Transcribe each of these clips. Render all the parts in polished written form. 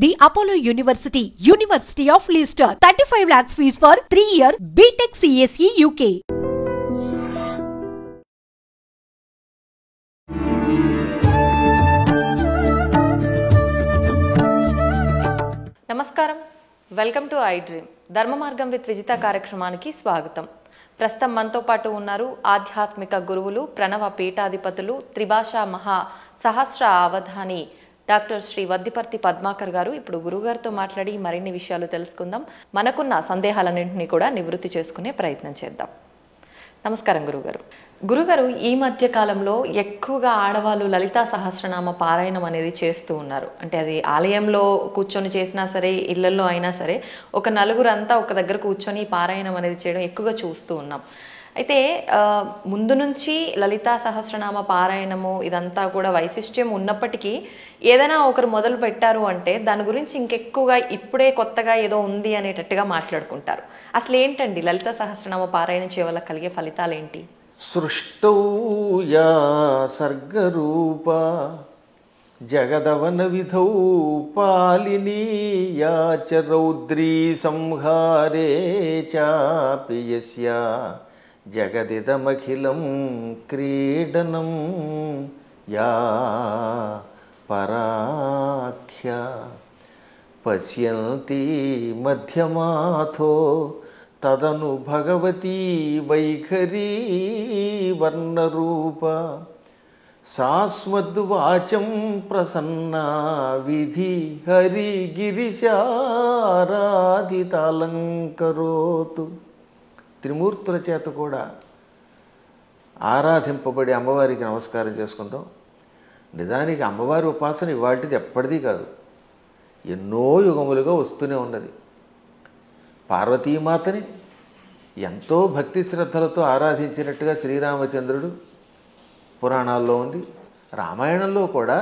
The Apollo University, University of Leicester, 35 lakhs fees for 3-year BTech CSE UK. నమస్కారం, welcome to I dream. ధర్మ మార్గం with Vijitha కార్యక్రమానికి స్వాగతం. ప్రస్తుతం మనతో పాటు ఉన్నారు ఆధ్యాత్మిక గురువులు, ప్రణవ పీఠాధిపతులు, త్రిభాషా మహా సహస్ర అవధాని డాక్టర్ శ్రీ వద్దిపర్తి పద్మాకర్ గారు. ఇప్పుడు గురుగారితో మాట్లాడి మరిన్ని విషయాలు తెలుసుకుందాం. మనకున్న సందేహాలన్నింటినీ కూడా నివృత్తి చేసుకునే ప్రయత్నం చేద్దాం. నమస్కారం గురుగారు. గురుగారు, ఈ మధ్య కాలంలో ఎక్కువగా ఆడవాళ్ళు లలితా సహస్రనామ పారాయణం అనేది చేస్తూ ఉన్నారు. అంటే అది ఆలయంలో కూర్చొని చేసినా సరే, ఇళ్లలో అయినా సరే, ఒక నలుగురు అంతా ఒక దగ్గర కూర్చొని పారాయణం అనేది చేయడం ఎక్కువగా చూస్తూ ఉన్నాం. అయితే ముందు నుంచి లలితా సహస్రనామ పారాయణము ఇదంతా కూడా వైశిష్ట్యం ఉన్నప్పటికీ ఏదైనా ఒకరు మొదలు పెట్టారు అంటే దాని గురించి ఇంకెక్కువగా ఇప్పుడే కొత్తగా ఏదో ఉంది అనేటట్టుగా మాట్లాడుకుంటారు. అసలు ఏంటండి లలితా సహస్రనామ పారాయణం చేయవల్ల కలిగే ఫలితాలు ఏంటి? సృష్టౌ యా సర్గరూప జగదవన విధౌ పాలినీ యా చ రౌద్రీ సంహారే చాపి యస్యా జగదిదమఖిలం క్రీడనం యా పరాఖ్య పశ్యంతి మధ్యమాథో తదను భగవతీ వైఖరీ వర్ణరూప శాశ్వద్వాచం ప్రసన్నా విధి హరిగిరిశారాధితాలంకరోతు. త్రిమూర్తుల చేత కూడా ఆరాధింపబడి అమ్మవారికి నమస్కారం చేసుకుందాం. నిజానికి అమ్మవారి ఉపాసన ఇవాటిది ఎప్పటిదీ కాదు, ఎన్నో యుగములుగా వస్తూనే ఉన్నది. పార్వతీమాతని ఎంతో భక్తి శ్రద్ధలతో ఆరాధించినట్టుగా శ్రీరామచంద్రుడు పురాణాల్లో ఉంది. రామాయణంలో కూడా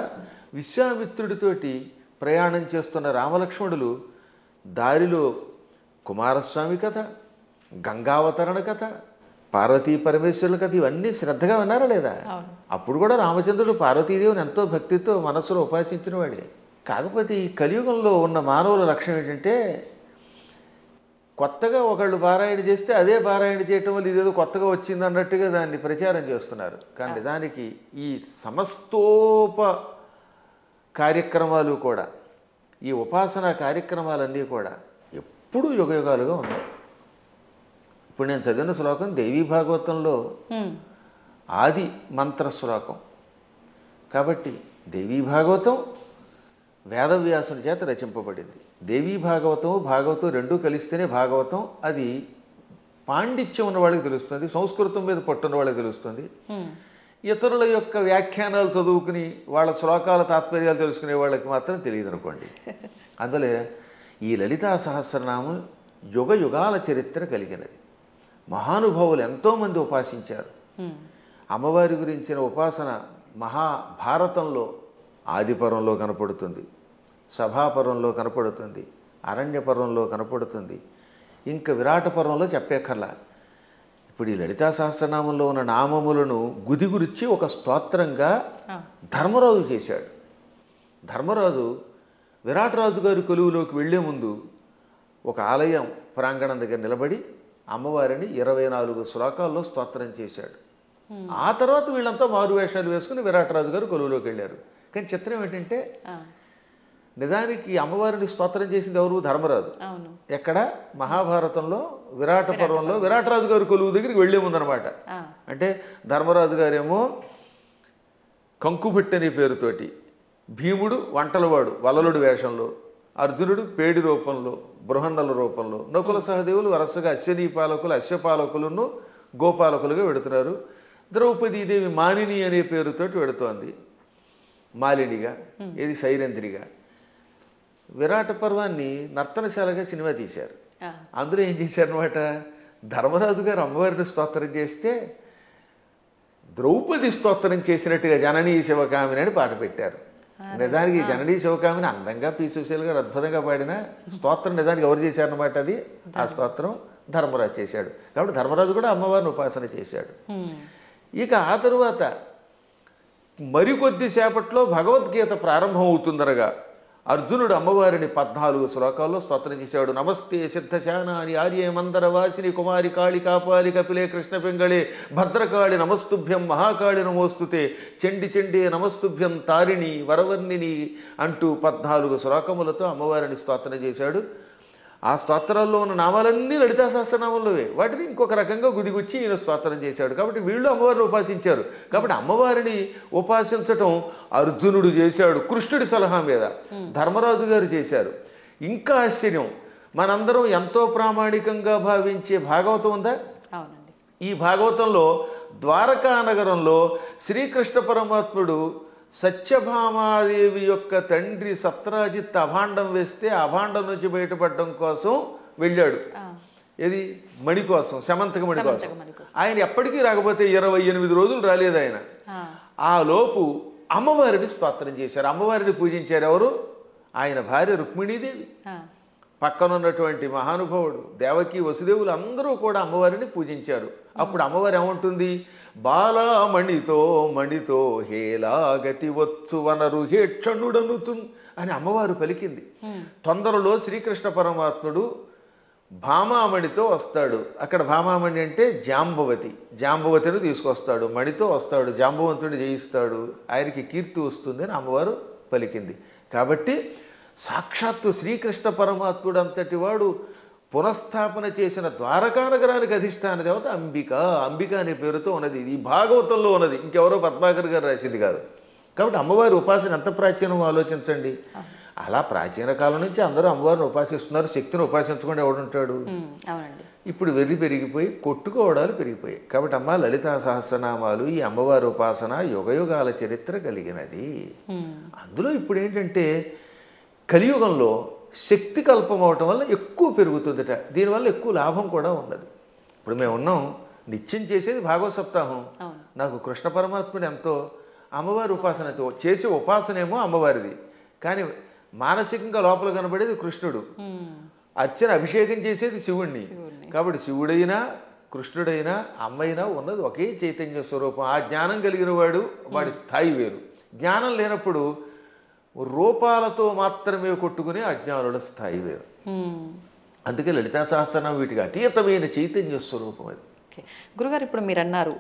విశ్వామిత్రుడితోటి ప్రయాణం చేస్తున్న రామలక్ష్మణులు దారిలో కుమారస్వామి కథ, గంగావతరణ కథ, పార్వతీ పరమేశ్వరుల కథ ఇవన్నీ శ్రద్ధగా విన్నారా లేదా? అప్పుడు కూడా రామచంద్రుడు పార్వతీదేవిని ఎంతో భక్తితో మనస్సులో ఉపాసించిన వాడే. కాకపోతే ఈ కలియుగంలో ఉన్న మానవుల లక్ష్యం ఏంటంటే కొత్తగా ఒకళ్ళు పారాయణ చేస్తే అదే పారాయణ చేయటం వల్ల ఇదేదో కొత్తగా వచ్చింది అన్నట్టుగా దాన్ని ప్రచారం చేస్తున్నారు. కానీ దానికి ఈ సమస్తోప కార్యక్రమాలు కూడా, ఈ ఉపాసనా కార్యక్రమాలన్నీ కూడా ఎప్పుడూ యుగయుగాలుగా ఉన్నాయి. ఇప్పుడు నేను చదివిన శ్లోకం దేవీ భాగవతంలో ఆది మంత్ర శ్లోకం కాబట్టి దేవీ భాగవతం వేదవ్యాసుని చేత రచింపబడింది. దేవీ భాగవతం భాగవతం రెండూ కలిస్తేనే భాగవతం. అది పాండిత్యం ఉన్న వాళ్ళకి తెలుస్తుంది, సంస్కృతం మీద పట్టున్న వాళ్ళకి తెలుస్తుంది. ఇతరుల యొక్క వ్యాఖ్యానాలు చదువుకుని వాళ్ళ శ్లోకాల తాత్పర్యాలు తెలుసుకునే వాళ్ళకి మాత్రం తెలియదు అనుకోండి. అందులో ఈ లలితా సహస్రనామం యుగ యుగాల చరిత్ర కలిగినది. మహానుభావులు ఎంతోమంది ఉపాసించారు. అమ్మవారి గురించిన ఉపాసన మహాభారతంలో ఆదిపర్వంలో కనపడుతుంది, సభాపర్వంలో కనపడుతుంది, అరణ్యపర్వంలో కనపడుతుంది, ఇంకా విరాట పర్వంలో చెప్పేకర్లా. ఇప్పుడు ఈ లలితా సహస్రనామంలో ఉన్న నామములను గుదిగురిచ్చి ఒక స్తోత్రంగా ధర్మరాజు చేశాడు. ధర్మరాజు విరాటరాజు గారి కొలువులోకి వెళ్లే ముందు ఒక ఆలయం ప్రాంగణం దగ్గర నిలబడి అమ్మవారిని 24 శ్లోకాల్లో స్తోత్రం చేశాడు. ఆ తర్వాత వీళ్ళంతా మారువేషాలు వేసుకుని విరాటరాజు గారు కొలువులోకి వెళ్ళారు. కానీ చిత్రం ఏంటంటే నిజానికి అమ్మవారిని స్తోత్రం చేసింది ఎవరు? ధర్మరాజు. ఎక్కడ? మహాభారతంలో విరాట పర్వంలో విరాటరాజు గారు కొలువు దగ్గరికి వెళ్లే ముందనమాట. అంటే ధర్మరాజు గారేమో కంకుబెట్టి అనే పేరుతోటి, భీముడు వంటలవాడు వలలుడు వేషంలో, అర్జునుడు పేడి రూపంలో, బృహన్నల రూపంలో, నకుల సహదేవులు వరుసగా అశ్వనీపాలకులు, అశ్వపాలకులను గోపాలకులుగా వెడుతున్నారు. ద్రౌపదీదేవి మానిని అనే పేరుతోటి వెడుతోంది, మాలినిగా, ఇది సైరంధ్రిగా. విరాట పర్వాన్ని నర్తనశాలగా సినిమా తీశారు. అందులో ఏం చేశారనమాట, ధర్మరాజు గారు అమ్మవారిని స్తోత్రం చేస్తే ద్రౌపది స్తోత్రం చేసినట్టుగా జననీ శివకామిని అని పాట పెట్టారు. నిజానికి జననీ శివకామిని అందంగా పీసుశీల్ గారు అద్భుతంగా పాడిన స్తోత్రం నిజానికి ఎవరు చేశారనమాట, అది ఆ స్తోత్రం ధర్మరాజు చేశాడు. కాబట్టి ధర్మరాజు కూడా అమ్మవారిని ఉపాసన చేశాడు. ఇక ఆ తరువాత మరికొద్దిసేపట్లో భగవద్గీత ప్రారంభం అవుతుందనగా అర్జునుడు అమ్మవారిని 14 శ్లోకాల్లో స్తోత్రం చేశాడు. నమస్తే సిద్ధశానాని ఆర్యే మందరవాసిని కుమారి కాళి కాపాలి కపిలే కృష్ణ పింగళే భద్రకాళి నమస్తుభ్యం మహాకాళి నమోస్తుతే చండి చండి నమస్తుభ్యం తారిణి వరవర్ణిని అంటూ 14 శ్లోకములతో అమ్మవారిని స్తోత్రం చేశాడు. ఆ స్తోత్రాల్లో ఉన్న నామాలన్నీ లలితా సహస్రనామంలోవే. వాటిని ఇంకొక రకంగా గుదిగుచ్చి ఈయన స్తోత్రం చేశాడు. కాబట్టి వీళ్ళు అమ్మవారిని ఉపాసించారు. కాబట్టి అమ్మవారిని ఉపాసించటం అర్జునుడు చేశాడు కృష్ణుడి సలహా మీద, ధర్మరాజు గారు చేశారు. ఇంకా ఆశ్చర్యం, మనందరం ఎంతో ప్రామాణికంగా భావించే భాగవతం ఉందా? అవునండి. ఈ భాగవతంలో ద్వారకా నగరంలో శ్రీకృష్ణ పరమాత్ముడు సత్యభామాదేవి యొక్క తండ్రి సత్రాజిత్ అభాండం వేస్తే అభాండం నుంచి బయటపడడం కోసం వెళ్ళాడు. ఏది? మణి కోసం, శమంతక మణి కోసం. ఆయన ఎప్పటికీ రాకపోతే 28 రోజులు రాలేదు ఆయన. ఆ లోపు అమ్మవారిని స్తోత్రం చేశారు, అమ్మవారిని పూజించారు. ఎవరు? ఆయన భార్య రుక్మిణీదేవి, పక్కనున్నటువంటి మహానుభావుడు దేవకి వసుదేవులు అందరూ కూడా అమ్మవారిని పూజించారు. అప్పుడు అమ్మవారు ఏమంటుంది? బాలామణితో మణితో హేలాగతి వచ్చు వనరు హేక్షణుడనుచు అని అమ్మవారు పలికింది. తొందరలో శ్రీకృష్ణ పరమాత్ముడు భామామణితో వస్తాడు. అక్కడ భామామణి అంటే జాంబవతి, జాంబవతిని తీసుకొస్తాడు, మణితో వస్తాడు, జాంబవంతుడిని జయిస్తాడు, ఆయనకి కీర్తి వస్తుంది అని అమ్మవారు పలికింది. కాబట్టి సాక్షాత్తు శ్రీకృష్ణ పరమాత్ముడు అంతటి వాడు పునఃస్థాపన చేసిన ద్వారకా నగరానికి అధిష్టాన దేవత అంబిక. అంబిక అనే పేరుతో ఉన్నది. ఈ భాగవతంలో ఉన్నది, ఇంకెవరో పద్మాకర్ గారు రాసింది కాదు. కాబట్టి అమ్మవారి ఉపాసన ఎంత ప్రాచీనమో ఆలోచించండి. అలా ప్రాచీన కాలం నుంచి అందరూ అమ్మవారిని ఉపాసిస్తున్నారు. శక్తిని ఉపాసించకుండా ఎవడుంటాడు? ఇప్పుడు వెర్రి పెరిగిపోయి కొట్టుకోవడాలు పెరిగిపోయాయి. కాబట్టి అమ్మ లలితా సహస్రనామాలు, ఈ అమ్మవారి ఉపాసన యుగయుగాల చరిత్ర కలిగినది. అందులో ఇప్పుడు ఏంటంటే కలియుగంలో శక్తి కల్పం అవటం వల్ల ఎక్కువ పెరుగుతుందట. దీనివల్ల ఎక్కువ లాభం కూడా ఉన్నది. ఇప్పుడు మేము ఉన్నాం, నిత్యం చేసేది భాగవత సప్తాహం. నాకు కృష్ణ పరమాత్ముడు ఎంతో, అమ్మవారి ఉపాసనతో చేసే ఉపాసనేమో అమ్మవారిది, కానీ మానసికంగా లోపల కనబడేది కృష్ణుడు. అర్చన అభిషేకం చేసేది శివుణ్ణి. కాబట్టి శివుడైనా కృష్ణుడైనా అమ్మైనా ఉన్నది ఒకే చైతన్య స్వరూపం. ఆ జ్ఞానం కలిగిన వాడు, వాడి స్థాయి వేరు. జ్ఞానం లేనప్పుడు రూపాలతో మాత్రమే కొట్టుకునే అజ్ఞానుల స్థాయి వేరు. అందుకే లలితా సహస్రనామం వీటికి అతీతమైన చైతన్య స్వరూపం అది. గురుగారు, ఇప్పుడు మీరు అన్నారు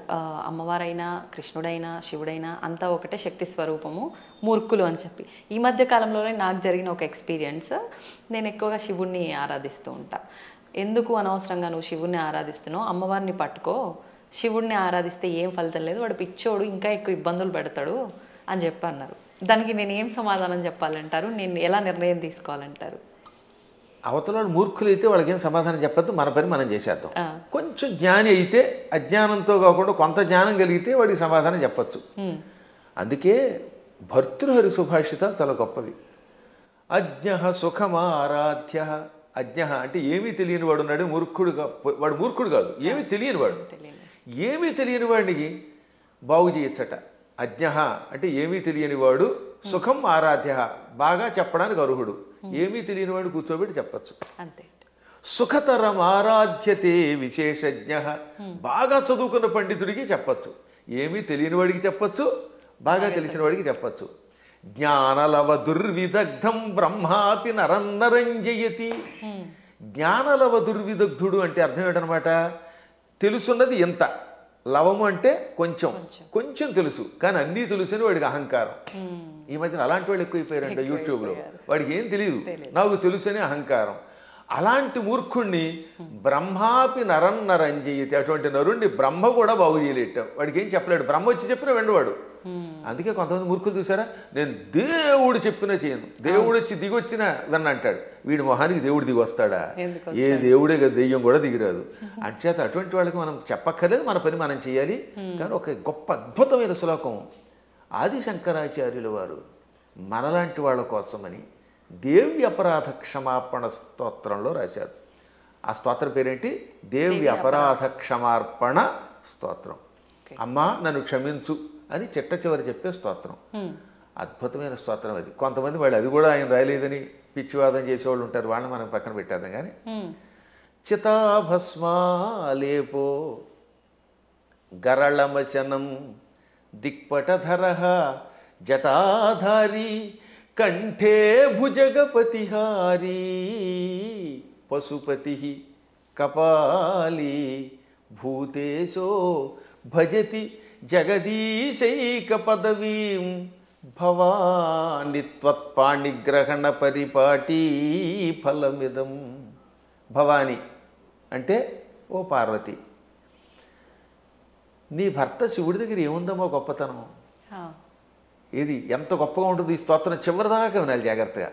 అమ్మవారైనా కృష్ణుడైనా శివుడైనా అంతా ఒకటే శక్తి స్వరూపము, మూర్ఖులు అని చెప్పి. ఈ మధ్య కాలంలోనే నాకు జరిగిన ఒక ఎక్స్పీరియన్స్, నేను ఎక్కువగా శివుణ్ణి ఆరాధిస్తూ ఉంటా. ఎందుకు అనవసరంగా నువ్వు శివుణ్ణి ఆరాధిస్తున్నావు, అమ్మవారిని పట్టుకో, శివుణ్ణి ఆరాధిస్తే ఏం ఫలితం లేదు, వాడు పిచ్చోడు, ఇంకా ఎక్కువ ఇబ్బందులు పెడతాడు అని చెప్పి అన్నారు. దానికి నేను ఏం సమాధానం చెప్పాలంటారు? నేను ఎలా నిర్ణయం తీసుకోవాలంటారు? అవతల మూర్ఖులు అయితే వాళ్ళకి ఏం సమాధానం చెప్పద్దు, మన పని మనం చేసేద్దాం. కొంచెం జ్ఞాని అయితే అజ్ఞానంతో కాకుండా కొంత జ్ఞానం కలిగితే వాడికి సమాధానం చెప్పచ్చు. అందుకే భర్తృహరి సుభాషితాలు చాలా గొప్పవి. అజ్ఞ సుఖమారాధ్య. అజ్ఞ అంటే ఏమీ తెలియని వాడు ఉన్నాడు, మూర్ఖుడుగా. వాడు మూర్ఖుడు కాదు, ఏమీ తెలియని వాడు. ఏమీ తెలియని వాడికి బాగు చేయొచ్చట. అజ్ఞ అంటే ఏమీ తెలియని వాడు, సుఖం ఆరాధ్య బాగా చెప్పడానికి అర్హుడు. ఏమీ తెలియని వాడు కూర్చోబెట్టి చెప్పచ్చు. అంతే. సుఖతరం ఆరాధ్యతే విశేషజ్ఞ. బాగా చదువుకున్న పండితుడికి చెప్పచ్చు, ఏమీ తెలియని వాడికి చెప్పచ్చు, బాగా తెలిసిన వాడికి చెప్పచ్చు. జ్ఞానలవ దుర్విదగ్ధం బ్రహ్మాపి నరన్నరంజయతి. జ్ఞానలవ దుర్విదగ్ధుడు అంటే అర్థం ఏంటనమాట? తెలుసున్నది ఎంత, లవము అంటే కొంచెం, కొంచెం తెలుసు కానీ అన్నీ తెలుసని వాడికి అహంకారం. ఈ మధ్యన అలాంటి వాళ్ళు ఎక్కువైపోయారంట యూట్యూబ్లో. వాడికి ఏం తెలియదు, నాకు తెలుసని అహంకారం. అలాంటి మూర్ఖుణ్ణి బ్రహ్మాపి నరన్నరంజయతి. అటువంటి నరుణ్ణి బ్రహ్మ కూడా బాగు చేయలేట. వాడికి ఏం చెప్పలేడు, బ్రహ్మ వచ్చి చెప్పినా వెండవాడు. అందుకే కొంతమంది మూర్ఖులు చూసారా, నేను దేవుడు చెప్పినా చేయను, దేవుడు వచ్చి దిగొచ్చినా విన్నంటాడు. వీడి మొహానికి దేవుడు దిగి వస్తాడా? ఏ దేవుడే కదా, దెయ్యం కూడా దిగిరాదు. అంచేత అటువంటి వాళ్ళకి మనం చెప్పక్కర్లేదు, మన పని మనం చేయాలి. కానీ ఒక గొప్ప అద్భుతమైన శ్లోకం ఆది శంకరాచార్యుల వారు మనలాంటి వాళ్ళ కోసమని దేవి అపరాధ క్షమాపణ స్తోత్రంలో రాశారు. ఆ స్తోత్రం పేరేంటి? దేవి అపరాధ క్షమార్పణ స్తోత్రం. అమ్మా నన్ను క్షమించు అని చిట్ట చివరి చెప్పే స్తోత్రం. అద్భుతమైన స్తోత్రం అది. కొంతమంది వాళ్ళు అది కూడా ఆయన రాయలేదని పిచ్చివాదం చేసేవాళ్ళు ఉంటారు, వాళ్ళని మనం పక్కన పెట్టేద్దాం. కానీ చితాభస్మాలేపో గరళమశనం దిక్పటధర జటాధారి కంఠే భుజగపతిహారీ పశుపతి కపాలీ భూతేశో భజతి జగదీశైక పదవీం భవాని త్వత్పాణిగ్రహణ పరిపాటీ ఫలమిదం. భవాని అంటే ఓ పార్వతి, నీ భర్త శివుడి దగ్గర ఏముందమ్మో గొప్పతనం. ఇది ఎంత గొప్పగా ఉంటుంది ఈ స్తోత్రం చివరిదాకా వినాలి జాగ్రత్తగా.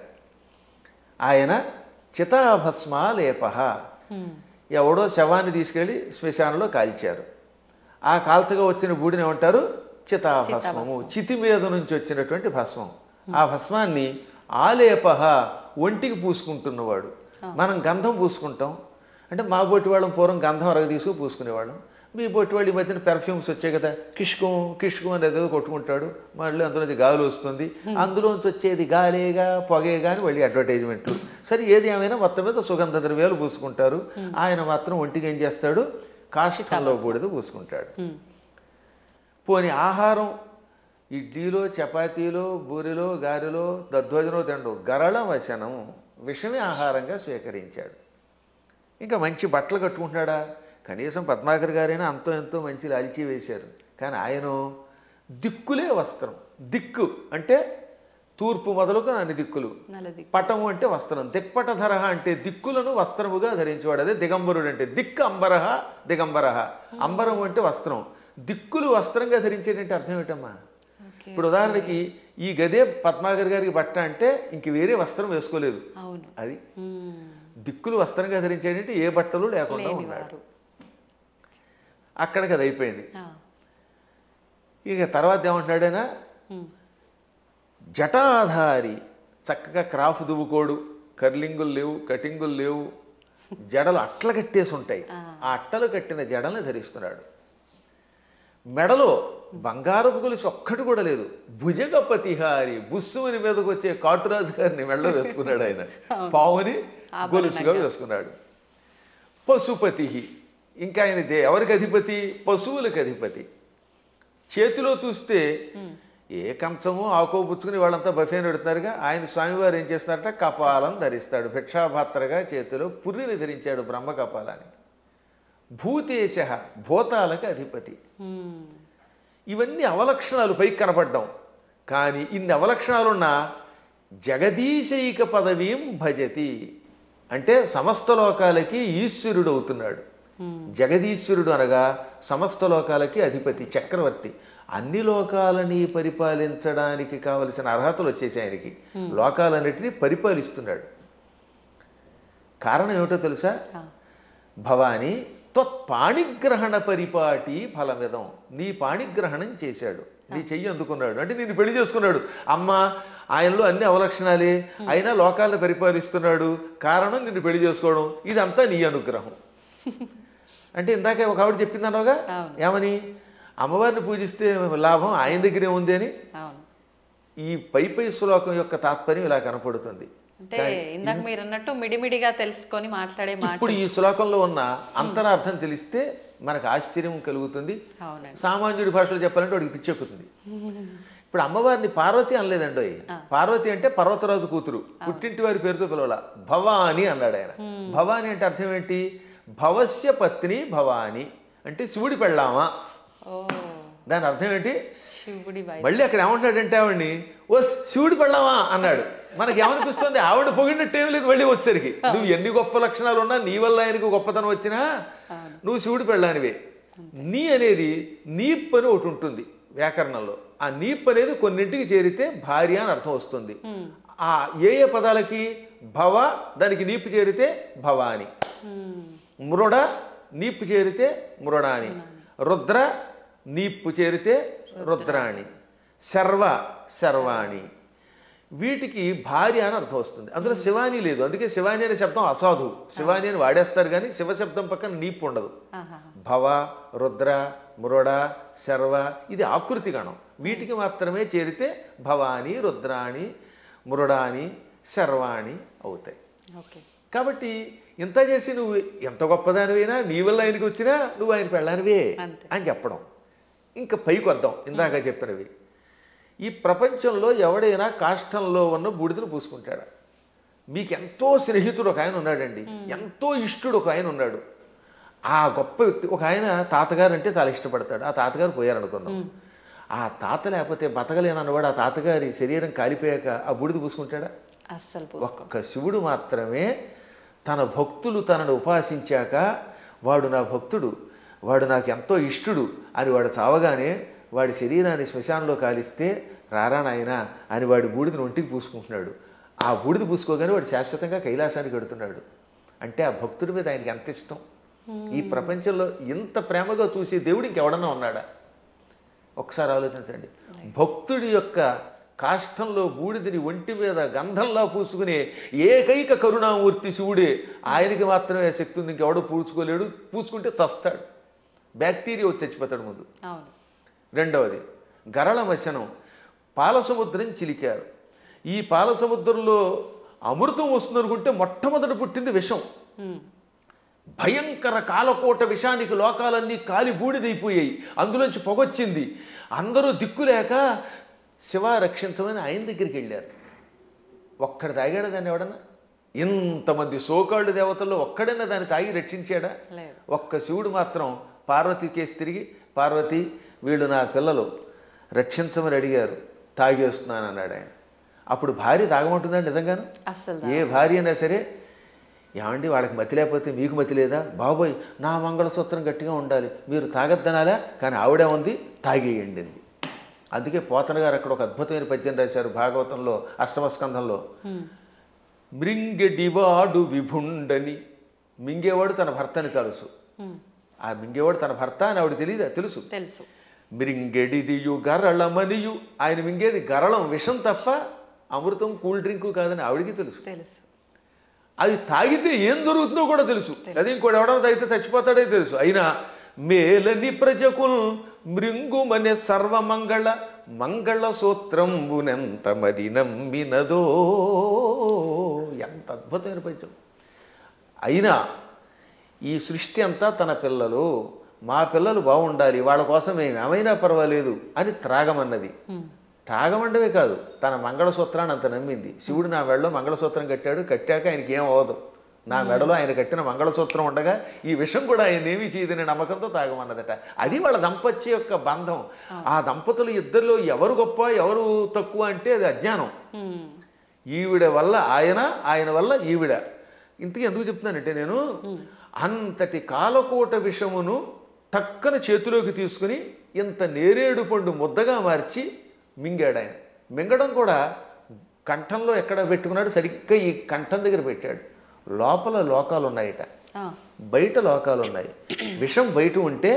ఆయన చితాభస్మాలేప, ఎవడో శవాన్ని తీసుకెళ్ళి శ్మశానంలో కాల్చారు. ఆ కాల్చగా వచ్చిన బూడిని ఏమంటారు? చితాభస్మము. చితి మీద నుంచి వచ్చినటువంటి భస్మం. ఆ భస్మాన్ని ఆలేప, ఒంటికి పూసుకుంటున్నవాడు. మనం గంధం పూసుకుంటాం అంటే మా బొట్టి వాళ్ళం పూర్వం గంధం అరగ తీసుకుని పూసుకునేవాళ్ళం. మీ బొట్టి వాళ్ళు ఈ మధ్యన పెర్ఫ్యూమ్స్ వచ్చాయి కదా, కిష్కం కిష్కం అనేది ఏదో కొట్టుకుంటాడు, మళ్ళీ అందులోంచి గాలి వస్తుంది, అందులోంచి వచ్చేది గాలేగా పొగేగా అని మళ్ళీ అడ్వర్టైజ్మెంట్లు. సరే ఏది ఏమైనా మొత్తం మీద సుగంధ ద్రవ్యాలు పూసుకుంటారు. ఆయన మాత్రం ఒంటికి ఏం చేస్తాడు? కాష్టంలో బూడిద పూసుకుంటాడు. పోని ఆహారం ఇడ్లీలో చపాతీలో బూరిలో గారెలో దద్దోజనో తిండు గరళ వశనం విషమే ఆహారంగా స్వీకరించాడు. ఇంకా మంచి బట్టలు కట్టుకుంటున్నాడా? కనీసం పద్మాకర్ గారైనా అంతో ఎంతో మంచి లాల్చీ వేశారు. కానీ ఆయన దిక్కులే వస్త్రం. దిక్కు అంటే తూర్పు మొదలుకొని అన్ని దిక్కులు. పటము అంటే వస్త్రం. దిక్పటధర అంటే దిక్కులను వస్త్రముగా ధరించేవాడు. అదే దిగంబరుడు అంటే. దిక్కు అంబరహ దిగంబరహ. అంబరం అంటే వస్త్రం. దిక్కులు వస్త్రంగా ధరించేటంటే అర్థం ఏంటమ్మా? ఇప్పుడు ఉదాహరణకి ఈ గదే పద్మాకర్ గారికి బట్ట అంటే ఇంక వేరే వస్త్రం వేసుకోలేదు. అది దిక్కులు వస్త్రంగా ధరించేటంటే ఏ బట్టలు లేకుండా ఉన్నాడు. అక్కడికి అది అయిపోయింది. ఇక తర్వాత ఏమంటున్నాడైనా? జటాధారి, చక్కగా క్రాఫ్ దువ్వుకోడు, కర్లింగులు లేవు, కటింగులు లేవు, జడలు అట్ల కట్టేసి ఉంటాయి. ఆ అట్టలు కట్టిన జడల్ని ధరిస్తున్నాడు. మెడలో బంగారపు గొలుసు ఒక్కటి కూడా లేదు. భుజగపతిహారి, బుస్సుమని మీదకి వచ్చే కాటురాజు గారిని మెడలో వేసుకున్నాడు. ఆయన పావుని గొలుసుగా వేసుకున్నాడు. పశుపతి, ఇంకా ఆయన ఎవరికి అధిపతి? పశువులకు అధిపతి. చేతిలో చూస్తే ఏ కంచమో ఆకో పుచ్చుకుని వాళ్ళంతా బఫేని పెడుతున్నారుగా. ఆయన స్వామివారు ఏం చేస్తున్నారట? కపాలం ధరిస్తాడు. భిక్షాపాత్రగా చేతిలో పుర్రిని ధరించాడు, బ్రహ్మ కపాలాన్ని. భూతేశ, భూతాలకు అధిపతి. ఇవన్నీ అవలక్షణాలు పైకి కనపడ్డాం. కానీ ఇన్ని అవలక్షణాలున్నా జగదీశైక పదవీం భజతి అంటే సమస్త లోకాలకి ఈశ్వరుడు అవుతున్నాడు. జగదీశ్వరుడు అనగా సమస్త లోకాలకి అధిపతి, చక్రవర్తి. అన్ని లోకాలని పరిపాలించడానికి కావలసిన అర్హతలు వచ్చేసి ఆయనకి. లోకాలన్నిటినీ పరిపాలిస్తున్నాడు. కారణం ఏమిటో తెలుసా? భవాని త్వత్పాణిగ్రహణ పరిపాటి ఫలమిదం. నీ పాణిగ్రహణం చేశాడు, నీ చెయ్యి అందుకున్నాడు అంటే నిన్ను పెళ్లి చేసుకున్నాడు. అమ్మ ఆయనలో అన్ని అవలక్షణాలే, అయినా లోకాలను పరిపాలిస్తున్నాడు. కారణం నిన్ను పెళ్లి చేసుకోవడం. ఇదంతా నీ అనుగ్రహం. అంటే ఇందాక ఒక ఆవిడ చెప్పిందనోగా, ఏమని? అమ్మవారిని పూజిస్తే లాభం ఆయన దగ్గరే ఉంది అని. ఈ పై శ్లోకం యొక్క తాత్పర్యం ఇలా కనపడుతుంది. అంటే ఇందాక మీరు అన్నట్టు మిడిమిడిగా తెలుసుకొని మాట్లాడే మాట. ఇప్పుడు ఈ శ్లోకంలో ఉన్న అంతరార్థం తెలిస్తే మనకు ఆశ్చర్యం కలుగుతుంది. సామాన్యుడి భాషలో చెప్పాలంటే వాడికి పిచ్చెక్కుతుంది. ఇప్పుడు అమ్మవారిని పార్వతి అనలేదండి. పార్వతి అంటే పర్వతరాజు కూతురు, పుట్టింటి వారి పేరుతో పిలవాల. భవాని అన్నాడు ఆయన. భవాని అంటే అర్థం ఏంటి? భవస్య పత్ని భవాని అంటే శివుడి పెళ్ళామా. దాని అర్థం ఏంటి? మళ్ళీ అక్కడ ఏమంటున్నాడంటే ఆవిడ్ని ఓ శివుడి పెళ్ళామా అన్నాడు. మనకి ఏమనిపిస్తుంది? ఆవిడ పొగిడినట్టేం లేదు. మళ్ళీ వచ్చేసరికి నువ్వు ఎన్ని గొప్ప లక్షణాలు ఉన్నా, నీ వల్ల ఆయనకు గొప్పతనం వచ్చినా నువ్వు శివుడి పెళ్ళానివే. నీ అనేది నీప్ అని ఒకటి ఉంటుంది వ్యాకరణంలో. ఆ నీప్ అనేది కొన్నింటికి చేరితే భార్య అని అర్థం వస్తుంది. ఆ ఏ పదాలకి? భవ దానికి నీపు చేరితే భవాని, మృడ నీపు చేరితే మృడాని, రుద్ర నీపు చేరితే రుద్రాణి, శర్వ శర్వాణి. వీటికి భార్య అని అర్థం వస్తుంది. అందులో శివాని లేదు. అందుకే శివాని అనే శబ్దం అసాధు. శివాని అని వాడేస్తారు కానీ శివ శబ్దం పక్కన నీపు ఉండదు. భవ, రుద్ర, మృడ, శర్వ ఇది ఆకృతి గణం. వీటికి మాత్రమే చేరితే భవాని, రుద్రాణి, మృడాని, శర్వాణి అవుతాయి. కాబట్టి ఇంత చేసి నువ్వు ఎంత గొప్పదానివైనా, నీ వల్ల ఆయనకి వచ్చినా నువ్వు ఆయన పెళ్ళానివే అని చెప్పడం. ఇంకా పైకి వద్దాం. ఇందాక చెప్పినవి ఈ ప్రపంచంలో ఎవడైనా కాష్టంలో ఉన్న బూడిదను పూసుకుంటాడా? మీకు ఎంతో స్నేహితుడు ఒక ఆయన ఉన్నాడండి, ఎంతో ఇష్టుడు ఒక ఆయన ఉన్నాడు. ఆ గొప్ప వ్యక్తి ఒక ఆయన తాతగారు అంటే చాలా ఇష్టపడతాడు. ఆ తాతగారు పోయారనుకుందాం. ఆ తాత లేకపోతే బతకలేనన్నవాడు ఆ తాతగారి శరీరం కాలిపోయాక ఆ బూడిద పూసుకుంటాడా? అస్సలు ఒక్క శివుడు మాత్రమే తన భక్తులు తనను ఉపాసించాక వాడు నా భక్తుడు, వాడు నాకు ఎంతో ఇష్టుడు అని వాడు చావగానే వాడి శరీరాన్ని శ్మశానంలో కాలిస్తే రారా నాయనా అని వాడి బూడిదని ఒంటికి పూసుకుంటున్నాడు. ఆ బూడిద పూసుకోగానే వాడు శాశ్వతంగా కైలాసానికి వెడుతున్నాడు. అంటే ఆ భక్తుడి మీద ఆయనకి ఎంత ఇష్టం. ఈ ప్రపంచంలో ఇంత ప్రేమగా చూసే దేవుడు ఇంకెవడన్నా ఉన్నాడా? ఒకసారి ఆలోచించండి. భక్తుడి యొక్క కాష్టంలో బూడిదని ఒంటి మీద గంధంలా పూసుకునే ఏకైక కరుణామూర్తి శివుడే. ఆయనకి మాత్రమే శక్తి ఉంది, ఇంకెవడో పూసుకోలేడు. పూసుకుంటే చస్తాడు, బ్యాక్టీరియా వచ్చి చచ్చిపోతాడు ముందు. రెండవది గరళ మశనం. పాలసముద్రం చిలికారు. ఈ పాలసముద్రంలో అమృతం వస్తుందనుకుంటే మొట్టమొదట పుట్టింది విషం. భయంకర కాలకోట విషానికి లోకాలన్నీ కాలి బూడిదైపోయాయి. అందులోంచి పొగొచ్చింది. అందరూ దిక్కులేక శివ రక్షించమని ఆయన దగ్గరికి వెళ్ళారు. ఒక్కడ తాగాడా దాన్ని ఎవడన్నా? ఇంతమంది సోకాళ్ళు దేవతల్లో ఒక్కడైనా దాన్ని తాగి రక్షించాడా? ఒక్క శివుడు మాత్రం పార్వతి కేసు తిరిగి, పార్వతి వీళ్ళు నా పిల్లలు రక్షించమని అడిగారు, తాగేస్తున్నాను అన్నాడు ఆయన. అప్పుడు భార్య తాగమంటుందండి నిజంగాను? ఏ భార్య అయినా సరే, ఏమండి వాళ్ళకి మతి లేకపోతే మీకు మతి లేదా? బాబోయ్ నా మంగళసూత్రం గట్టిగా ఉండాలి, మీరు తాగద్దనాలా, కానీ ఆవిడే ఉంది తాగేయండి అంది. అందుకే పోతన గారు అక్కడ ఒక అద్భుతమైన పద్యం రాశారు భాగవతంలో అష్టమస్కంధంలో. మృంగెడివాడు విభుండని. మింగేవాడు తన భర్తని తెలుసు. ఆ మింగేవాడు తన భర్త అని ఆవిడ తెలియదా? తెలుసు. మృంగెడిదియు గరళమనియు. ఆయన మింగేది గరళం, విషం తప్ప అమృతం కూల్ డ్రింకు కాదని ఆవిడికి తెలుసు. అది తాగితే ఏం జరుగుతుందో కూడా తెలుసు. అది ఇంకోటి ఎవడన్నా తాగితే చచ్చిపోతాడే తెలుసు. అయినా మేలని ప్రజకుల్ మృంగుమనే సర్వమంగళ మంగళ సూత్రంబునెంత మది నమ్మినదో. ఎంత అద్భుతమైన పద్యం. అయినా ఈ సృష్టి అంతా తన పిల్లలు, మా పిల్లలు బాగుండాలి, వాళ్ళ కోసం ఏమైనా పర్వాలేదు అని త్రాగమన్నది. తాగమండవే కాదు, తన మంగళసూత్రాన్ని అంత నమ్మింది. శివుడు నా మెడలో మంగళసూత్రం కట్టాడు, కట్టాక ఆయనకి ఏం అవ్వదు, నా మెడలో ఆయన కట్టిన మంగళసూత్రం ఉండగా ఈ విషయం కూడా ఆయన ఏమీ చేయదనే నమ్మకంతో తాగమన్నదట. అది వాళ్ళ దంపత్య యొక్క బంధం. ఆ దంపతులు ఇద్దరిలో ఎవరు గొప్ప ఎవరు తక్కువ అంటే అది అజ్ఞానం. ఈవిడ వల్ల ఆయన, ఆయన వల్ల ఈవిడ. ఇంతకీ ఎందుకు చెప్తున్నానంటే నేను, అంతటి కాలకోట విషమును టక్కన చేతిలోకి తీసుకుని ఇంత నేరేడు పండు ముద్దగా మార్చి మింగాడు ఆయన. మింగడం కూడా కంఠంలో ఎక్కడ పెట్టుకున్నాడు, సరిగ్గా ఈ కంఠం దగ్గర పెట్టాడు. లోపల లోకాలు ఉన్నాయట, బయట లోకాలు ఉన్నాయి. విషం బయట ఉంటే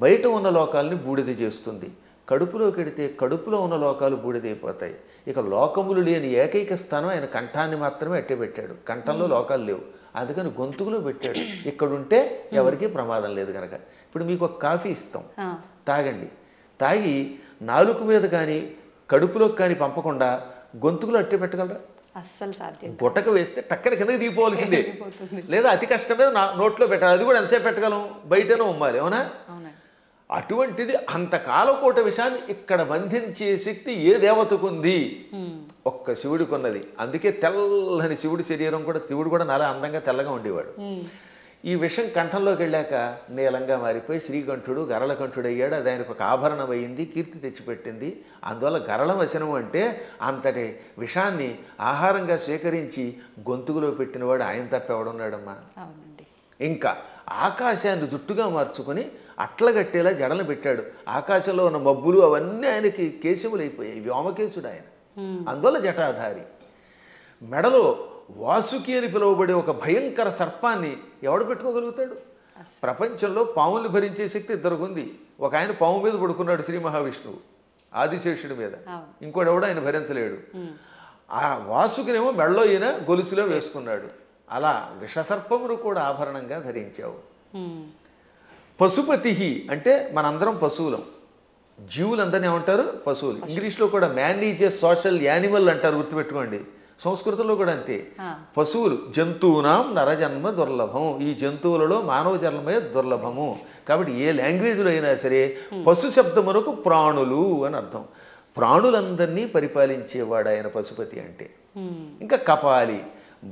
బయట ఉన్న లోకాలని బూడిద చేస్తుంది. కడుపులో కెడితే కడుపులో ఉన్న లోకాలు బూడిదైపోతాయి. ఇక లోకములు లేని ఏకైక స్థానం ఆయన కంఠాన్ని మాత్రమే అట్టే పెట్టాడు. కంఠంలో లోకాలు లేవు, అందుకని గొంతుకులో పెట్టాడు. ఇక్కడుంటే ఎవరికీ ప్రమాదం లేదు కనుక. ఇప్పుడు మీకు ఒక కాఫీ ఇస్తాం, తాగండి. తాగి నాలుక మీద కానీ కడుపులోకి కానీ పంపకుండా గొంతుకులో అట్టే పెట్టగలరా? అస్సలు సాధ్యం. గుట్టక వేస్తే టక్కన కిందకి దిగిపోవాల్సిందే, లేదా అతి కష్టమే నోట్లో పెట్టాలి. అది కూడా ఎంతసేపు పెట్టగలం? బయటనే ఉమ్మాలి, అవునా? అటువంటిది అంత కాలకోట విషయాన్ని ఇక్కడ బంధించే శక్తి ఏ దేవతకుంది? ఒక్క శివుడికి ఉన్నది. అందుకే తెల్లని శివుడి శరీరం కూడా, శివుడు కూడా నాలా అందంగా తెల్లగా ఉండేవాడు. ఈ విషం కంఠంలోకి వెళ్ళాక నీలంగా మారిపోయి శ్రీకంఠుడు గరళకంఠుడు అయ్యాడు. అది ఆయనకు ఒక ఆభరణం అయింది, కీర్తి తెచ్చిపెట్టింది. అందువల్ల గరళ వచనం అంటే అంతటి విషాన్ని ఆహారంగా స్వీకరించి గొంతుకులో పెట్టినవాడు ఆయన తప్ప ఎవడున్నాడమ్మా? ఇంకా ఆకాశాన్ని జుట్టుగా మార్చుకొని అట్లగట్టేలా జడలు పెట్టాడు. ఆకాశంలో ఉన్న మబ్బులు అవన్నీ ఆయనకి కేశములైపోయాయి. వ్యోమకేశుడు ఆయన, అందువల్ల జటాధారి. మెడలో వాసుకి అని పిలువబడే ఒక భయంకర సర్పాన్ని ఎవడు పెట్టుకోగలుగుతాడు? ప్రపంచంలో పాముల్ని భరించే శక్తి ఇద్దరుకుంది. ఒక ఆయన పాము మీద పడుకున్నాడు, శ్రీ మహావిష్ణువు ఆదిశేషుడి మీద. ఇంకోటి ఎవడు ఆయన భరించలేడు. ఆ వాసుకినేమో మెడలో ఈయన గొలుసులో వేసుకున్నాడు. అలా విషసర్పమును కూడా ఆభరణంగా ధరించావు. పశుపతి అంటే మనందరం పశువులం. జీవులందరినీ ఏమంటారు? పశువులు. ఇంగ్లీష్లో కూడా man is a social animal అంటారు, గుర్తుపెట్టుకోండి. సంస్కృతంలో కూడా అంతే. పశువులు జంతువునాం నరజన్మ దుర్లభం. ఈ జంతువులలో మానవ జన్మమే దుర్లభము. కాబట్టి ఏ లాంగ్వేజ్లో అయినా సరే పశు శబ్దమునకు ప్రాణులు అని అర్థం. ప్రాణులందరినీ పరిపాలించేవాడు ఆయన పశుపతి అంటే. ఇంకా కపాలి,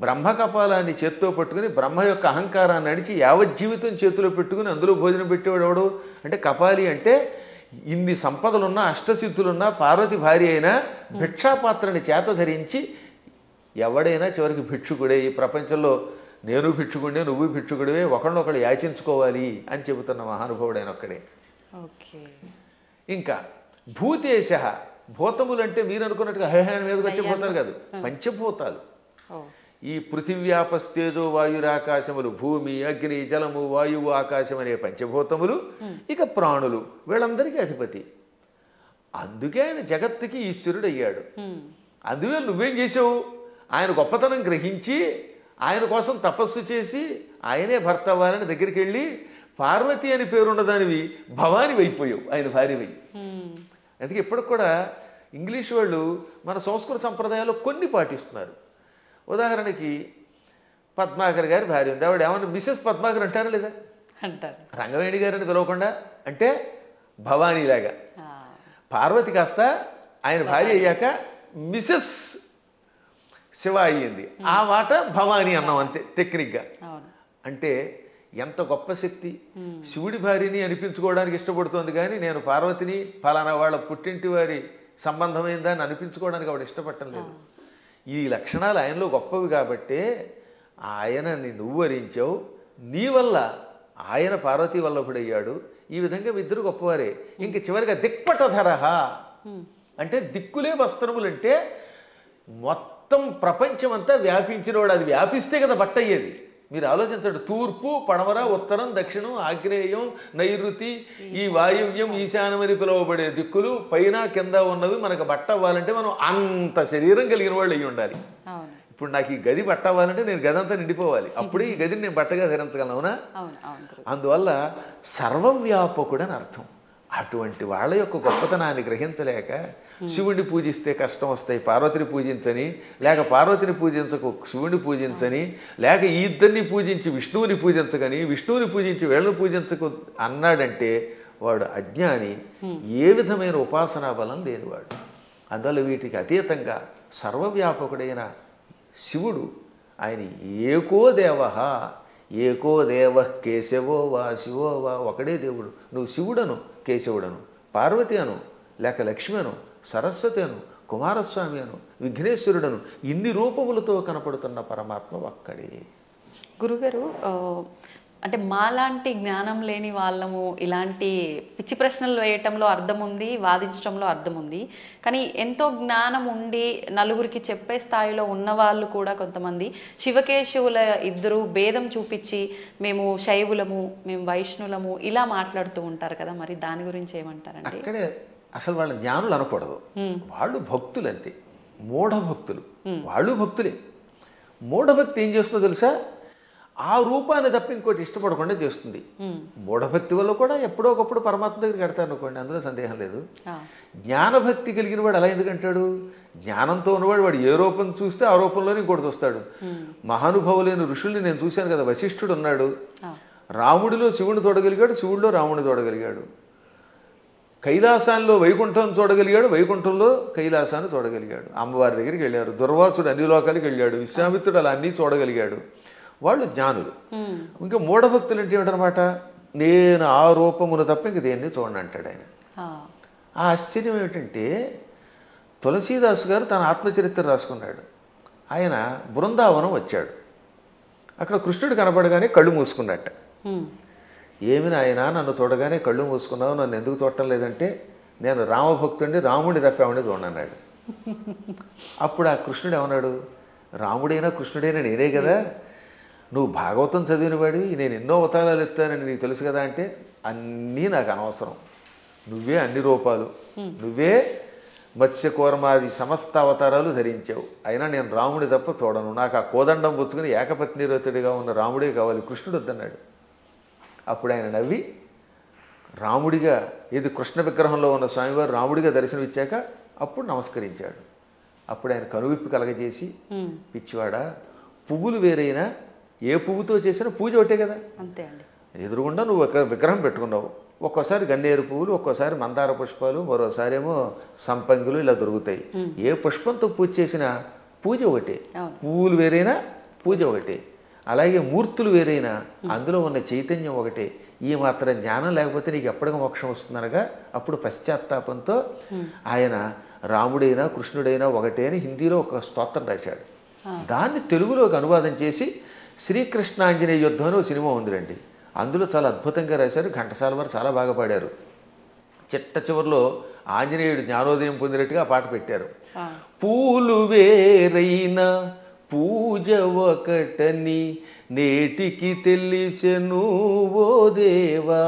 బ్రహ్మ కపాలాన్ని చేత్తో పట్టుకుని బ్రహ్మ యొక్క అహంకారాన్ని అడిచి యావజ్జీవితం చేతిలో పెట్టుకుని అందులో భోజనం పెట్టేవాడు ఎవడు అంటే కపాలి. అంటే ఇన్ని సంపదలున్నా అష్టసిద్ధులున్నా పార్వతి భార్య అయినా భిక్షాపాత్రని చేత ధరించి ఎవడైనా చివరికి భిక్షుకుడే. ఈ ప్రపంచంలో నేను భిక్షుకుడే, నువ్వు భిక్షుకుడివే, ఒకళ్ళనొకళ్ళు యాచించుకోవాలి అని చెబుతున్న మహానుభావుడైన ఒక్కడే. ఇంకా భూతేశ, భూతములంటే మీరు అనుకున్నట్టుగా హేహాన మీదకి వచ్చే భూతాలు కాదు, పంచభూతాలు. ఈ పృథివ్యాపస్తేజో వాయురాకాశములు, భూమి అగ్ని జలము వాయువు ఆకాశం అనే పంచభూతములు, ఇక ప్రాణులు, వీళ్ళందరికీ అధిపతి. అందుకే ఆయన జగత్తుకి ఈశ్వరుడు అయ్యాడు. అందువల్ల నువ్వేం చేసావు? ఆయన గొప్పతనం గ్రహించి ఆయన కోసం తపస్సు చేసి ఆయనే భర్త అవ్వాలని దగ్గరికి వెళ్ళి పార్వతి అని పేరున్నదానివి భవాని అయిపోయావు, ఆయన భార్యవై. అందుకే ఇప్పటికి కూడా ఇంగ్లీష్ వాళ్ళు మన సంస్కృత సంప్రదాయాల్లో కొన్ని పాటిస్తున్నారు. ఉదాహరణకి పద్మాకర్ గారి భార్య ఉంది, ఆవిడ ఏమన్నా మిసెస్ పద్మాకర్ అంటారా లేదా? అంటారు. రంగవేణి గారిని పిలవకుండా అంటే భవానీలాగా. పార్వతి కాస్త ఆయన భార్య అయ్యాక మిసెస్ శివ అయ్యింది, ఆ మాట భవానీ అన్నాం అంతే టెక్నిక్గా. అంటే ఎంత గొప్ప శక్తి! శివుడి భార్యని అనిపించుకోవడానికి ఇష్టపడుతోంది కానీ నేను పార్వతిని ఫలానా వాళ్ళ పుట్టింటి వారి సంబంధమైందని అనిపించుకోవడానికి ఆవిడ ఇష్టపడటం లేదు. ఈ లక్షణాలు ఆయనలో గొప్పవి కాబట్టే ఆయనని నువ్వు వరించావు, నీ వల్ల ఆయన పార్వతీ వల్లభుడయ్యాడు. ఈ విధంగా ఇద్దరు గొప్పవారే. ఇంక చివరిగా దిక్పటధరహ అంటే దిక్కులే వస్త్రములంటే మొత్తం ప్రపంచమంతా వ్యాపించినవాడు. అది వ్యాపిస్తే కదా బట్ట అయ్యేది. మీరు ఆలోచించండి, తూర్పు పడమర ఉత్తరం దక్షిణం ఆగ్నేయం నైరుతి ఈ వాయువ్యం ఈశాన్యమని పిలువబడే దిక్కులు పైన కింద ఉన్నవి మనకు బట్ట అవ్వాలంటే మనం అంత శరీరం కలిగిన వాళ్ళు అయ్యి ఉండాలి. ఇప్పుడు నాకు ఈ గది బట్ట అవ్వాలంటే నేను గది అంతా నిండిపోవాలి, అప్పుడే ఈ గదిని నేను బట్టగా ధరించగలను. అవునా? అందువల్ల సర్వవ్యాపకుడని అర్థం. అటువంటి వాళ్ళ యొక్క గొప్పతనాన్ని గ్రహించలేక శివుడిని పూజిస్తే కష్టం వస్తాయి పార్వతిని పూజించని, లేక పార్వతిని పూజించకు శివుడిని పూజించని, లేక ఈ ఇద్దరిని పూజించి విష్ణువుని పూజించగని విష్ణువుని పూజించి వీళ్ళని పూజించకు అన్నాడంటే వాడు అజ్ఞాని, ఏ విధమైన ఉపాసనా బలం లేనివాడు. అందువల్ల వీటికి అతీతంగా సర్వవ్యాపకుడైన శివుడు ఆయన ఏకో దేవ, ఏకో దేవ కేశవో వా శివో వా, ఒకడే దేవుడు. నువ్వు శివుడను, కేశవుడను, పార్వతి అను, లేక లక్ష్మి అను, సరస్వతి అను, కుమారస్వామి అను, విఘ్నేశ్వరుడను, ఇన్ని రూపములతో కనపడుతున్న పరమాత్మ ఒక్కడే. గురుగారు, అంటే మాలాంటి జ్ఞానం లేని వాళ్ళము ఇలాంటి పిచ్చి ప్రశ్నలు వేయటంలో అర్థం ఉంది, వాదించడంలో అర్థం ఉంది. కానీ ఎంతో జ్ఞానం ఉండి నలుగురికి చెప్పే స్థాయిలో ఉన్నవాళ్ళు కూడా కొంతమంది శివకేశవుల ఇద్దరు భేదం చూపించి మేము శైవులము, మేము వైష్ణులము ఇలా మాట్లాడుతూ ఉంటారు కదా, మరి దాని గురించి ఏమంటారండి? అక్కడే అసలు వాళ్ళ జ్ఞానులు అనకూడదు, వాళ్ళు భక్తులు అంతే, మూఢభక్తులు. వాళ్ళు భక్తులే. మూఢభక్తి ఏం చేస్తుందో తెలుసా? ఆ రూపాన్ని తప్ప ఇంకోటి ఇష్టపడకుండా చేస్తుంది. మూఢభక్తి వల్ల కూడా ఎప్పుడో ఒకప్పుడు పరమాత్మ దగ్గరికి కడతారు అనుకోండి, అందులో సందేహం లేదు. జ్ఞానభక్తి కలిగిన వాడు అలా ఎందుకంటాడు? జ్ఞానంతో ఉన్నవాడు వాడు ఏ రూపం చూస్తే ఆ రూపంలోనే ఇంకోటి చూస్తాడు. మహానుభావులైన ఋషుల్ని నేను చూశాను కదా, వశిష్ఠుడు ఉన్నాడు, రాముడిలో శివుని చూడగలిగాడు, శివుడిలో రాముడిని చూడగలిగాడు. కైలాసాల్లో వైకుంఠం చూడగలిగాడు, వైకుంఠంలో కైలాసాన్ని చూడగలిగాడు. అమ్మవారి దగ్గరికి వెళ్ళారు. దుర్వాసుడు అన్ని లోకాలకి వెళ్ళాడు, విశ్వామిత్రుడు అలా అన్నీ చూడగలిగాడు. వాళ్ళు జ్ఞానులు. ఇంకా మూఢభక్తులు అంటే ఏమిటనమాట? నేను ఆ రూపమును తప్ప ఇంక దేన్ని చూడండి అంటాడు ఆయన. ఆ ఆశ్చర్యం ఏమిటంటే తులసీదాస్ గారు తన ఆత్మచరిత్ర రాసుకున్నాడు. ఆయన బృందావనం వచ్చాడు, అక్కడ కృష్ణుడు కనపడగానే కళ్ళు మూసుకున్నట్ట. ఏమి నాయన నన్ను చూడగానే కళ్ళు మూసుకున్నావు, నన్ను ఎందుకు చూడటం లేదంటే నేను రామభక్తుడిని, రాముడి తప్ప ఎవరిని చూడన్నాడు. అప్పుడు ఆ కృష్ణుడు ఏమన్నాడు? రాముడైనా కృష్ణుడైనా నేనే కదా, నువ్వు భాగవతం చదివిన వాడివి, నేను ఎన్నో అవతారాలు ఎత్తానని నీకు తెలుసు కదా అంటే అన్నీ నాకు అనవసరం, నువ్వే అన్ని రూపాలు, నువ్వే మత్స్యకూర్మాది సమస్త అవతారాలు ధరించావు, అయినా నేను రాముడి తప్ప చూడను, నాకు ఆ కోదండం పుచ్చుకుని ఏకపత్నిరతుడిగా ఉన్న రాముడే కావాలి, కృష్ణుడు వద్దన్నాడు. అప్పుడు ఆయన నవ్వి రాముడిగా, ఇది కృష్ణ విగ్రహంలో ఉన్న స్వామివారు రాముడిగా దర్శనమిచ్చాక అప్పుడు నమస్కరించాడు. అప్పుడు ఆయన కనువిప్పు కలగజేసి, పిచ్చివాడా, పువ్వులు వేరైనా ఏ పువ్వుతో చేసినా పూజ ఒకటే కదా, అంతే అండి. ఎదురుగుండా నువ్వు ఒక విగ్రహం పెట్టుకున్నావు, ఒక్కోసారి గన్నేరు పువ్వులు, ఒక్కోసారి మందార పుష్పాలు, మరోసారి ఏమో సంపంగులు ఇలా దొరుకుతాయి. ఏ పుష్పంతో పూజ చేసినా పూజ ఒకటే, పువ్వులు వేరైనా పూజ ఒకటే. అలాగే మూర్తులు వేరైనా అందులో ఉన్న చైతన్యం ఒకటే. ఈ మాత్రం జ్ఞానం లేకపోతే నీకు ఎప్పటికీ మోక్షం వస్తుందనగా అప్పుడు పశ్చాత్తాపంతో ఆయన రాముడైనా కృష్ణుడైనా ఒకటే అని హిందీలో ఒక స్తోత్రం రాశాడు. దాన్ని తెలుగులోకి అనువాదం చేసి శ్రీకృష్ణాంజనేయ యుద్ధం అని ఒక సినిమా ఉందిరండి. అందులో చాలా అద్భుతంగా రాశారు. ఘంటసాల వారు చాలా బాగా పాడారు. చిట్ట చివరిలో ఆంజనేయుడు జ్ఞానోదయం పొందినట్టుగా ఆ పాట పెట్టారు. పూలు వేరైనా పూజ ఒకటని నేటికి తెలిసెను ఓ దేవా,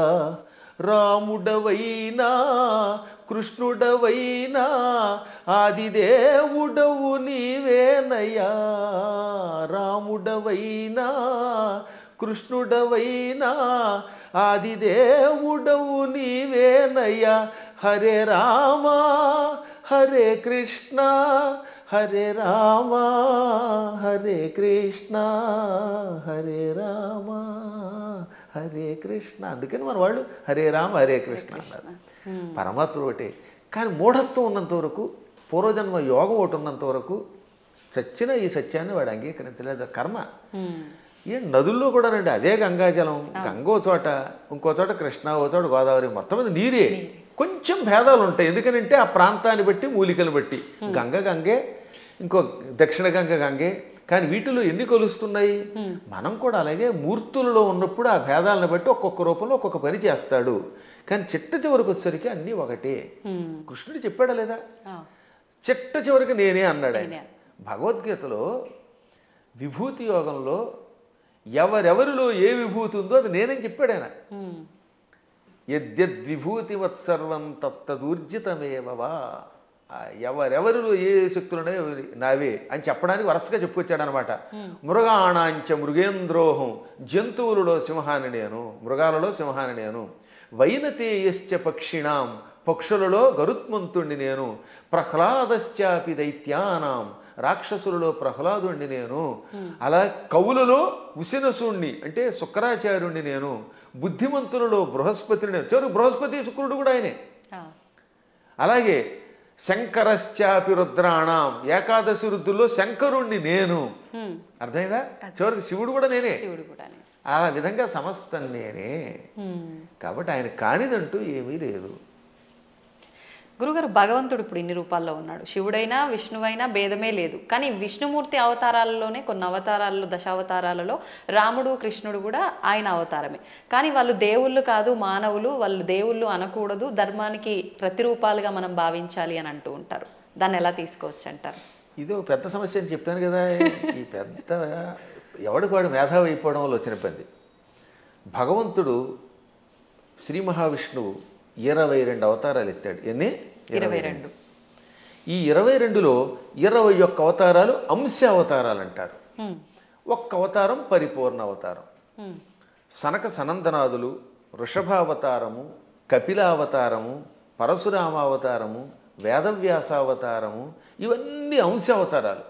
రాముడవైనా కృష్ణుడవైనా ఆదిదేవుడవు నీవేనయ్యా, రాముడవైనా కృష్ణుడవైనా ఆదిదేవుడవు నీవేనయ్యా, హరే రామ హరే కృష్ణ హరే రామ హరే కృష్ణ హరే రామ హరే కృష్ణ. అందుకని మన వాళ్ళు హరే రామ హరే కృష్ణ అన్నారు. పరమాత్మ ఒకటే. కానీ మూఢత్వం ఉన్నంత వరకు, పూర్వజన్మ యోగం ఒకటి ఉన్నంత వరకు చచ్చిన ఈ సత్యాన్ని వాడు అంగీకరించలేదు. కర్మ. ఏ నదుల్లో కూడానండి అదే గంగాజలం, గంగ ఓ చోట, ఇంకో చోట కృష్ణ, ఓ చోట గోదావరి, మొత్తం మీద నీరే. కొంచెం భేదాలు ఉంటాయి. ఎందుకనంటే ఆ ప్రాంతాన్ని బట్టి, మూలికలు బట్టి. గంగ గంగే, ఇంకో దక్షిణ గంగ గంగే. కానీ వీటిలో ఎన్ని కొలుస్తున్నాయి? మనం కూడా అలాగే మూర్తులలో ఉన్నప్పుడు ఆ భేదాలను బట్టి ఒక్కొక్క రూపంలో ఒక్కొక్క పని చేస్తాడు. కానీ చిట్ట చివరికి వచ్చేసరికి అన్నీ ఒకటే. కృష్ణుడు చెప్పాడా లేదా? చిట్ట చివరికి నేనే అన్నాడు ఆయన. భగవద్గీతలో విభూతి యోగంలో ఎవరెవరిలో ఏ విభూతి ఉందో అది నేనని చెప్పాడు ఆయన. యద్యద్విభూతివత్సర్వం తత్తదూర్జితమేవవా. ఎవరెవరిలో ఏ శక్తులు ఉన్నాయో నావే అని చెప్పడానికి వరుసగా చెప్పుకొచ్చాడు అనమాట. మృగాణాంచ మృగేంద్రోహం, జంతువులలో సింహాన్ని నేను, మృగాలలో సింహాన్ని నేను. వైనతేయశ్చ పక్షిణాం, పక్షులలో గరుత్మంతుణ్ణి నేను. ప్రహ్లాదశ్చాపి దైత్యానాం, రాక్షసులలో ప్రహ్లాదుణ్ణి నేను. అలా కవులలో ఉసినసుణ్ణి అంటే శుక్రాచార్యుణ్ణి నేను. బుద్ధిమంతులలో బృహస్పతిని నేను. చివరికి బృహస్పతి శుక్రుడు కూడా ఆయనే. అలాగే శంకరశ్చాపి రుద్రాణం, ఏకాదశి రుద్రుల్లో శంకరుణ్ణి నేను. అర్థమైందా? చివరికి శివుడు కూడా నేనే. ఆ విధంగా సమస్తం నేనే. కాబట్టి ఆయన కానిదంటూ ఏమీ లేదు. గురుగారు, భగవంతుడు ఇప్పుడు ఇన్ని రూపాల్లో ఉన్నాడు. శివుడైనా విష్ణువైనా భేదమే లేదు. కానీ విష్ణుమూర్తి అవతారాలలోనే, కొన్ని అవతారాలలో, దశావతారాలలో రాముడు కృష్ణుడు కూడా ఆయన అవతారమే. కానీ వాళ్ళు దేవుళ్ళు కాదు, మానవులు. వాళ్ళు దేవుళ్ళు అనకూడదు, ధర్మానికి ప్రతిరూపాలుగా మనం భావించాలి అని అంటూ ఉంటారు. దాన్ని ఎలా తీసుకోవచ్చు అంటారు? ఇది ఒక పెద్ద సమస్య అని చెప్పాను కదా. ఈ పెద్ద ఎవడికి వాడు మేధావి అయిపోవడం వల్ల వచ్చిన పని. భగవంతుడు శ్రీ మహావిష్ణువు 22 అవతారాలు ఎత్తాడు. ఎన్ని? 22. ఈ 22లో 21 అవతారాలు అంశ అవతారాలు అంటారు. ఒక్క అవతారం పరిపూర్ణ అవతారం. సనక సనందనాదులు, వృషభావతారము, కపిలావతారము, పరశురామావతారము, వేదవ్యాసావతారము, ఇవన్నీ అంశ అవతారాలు.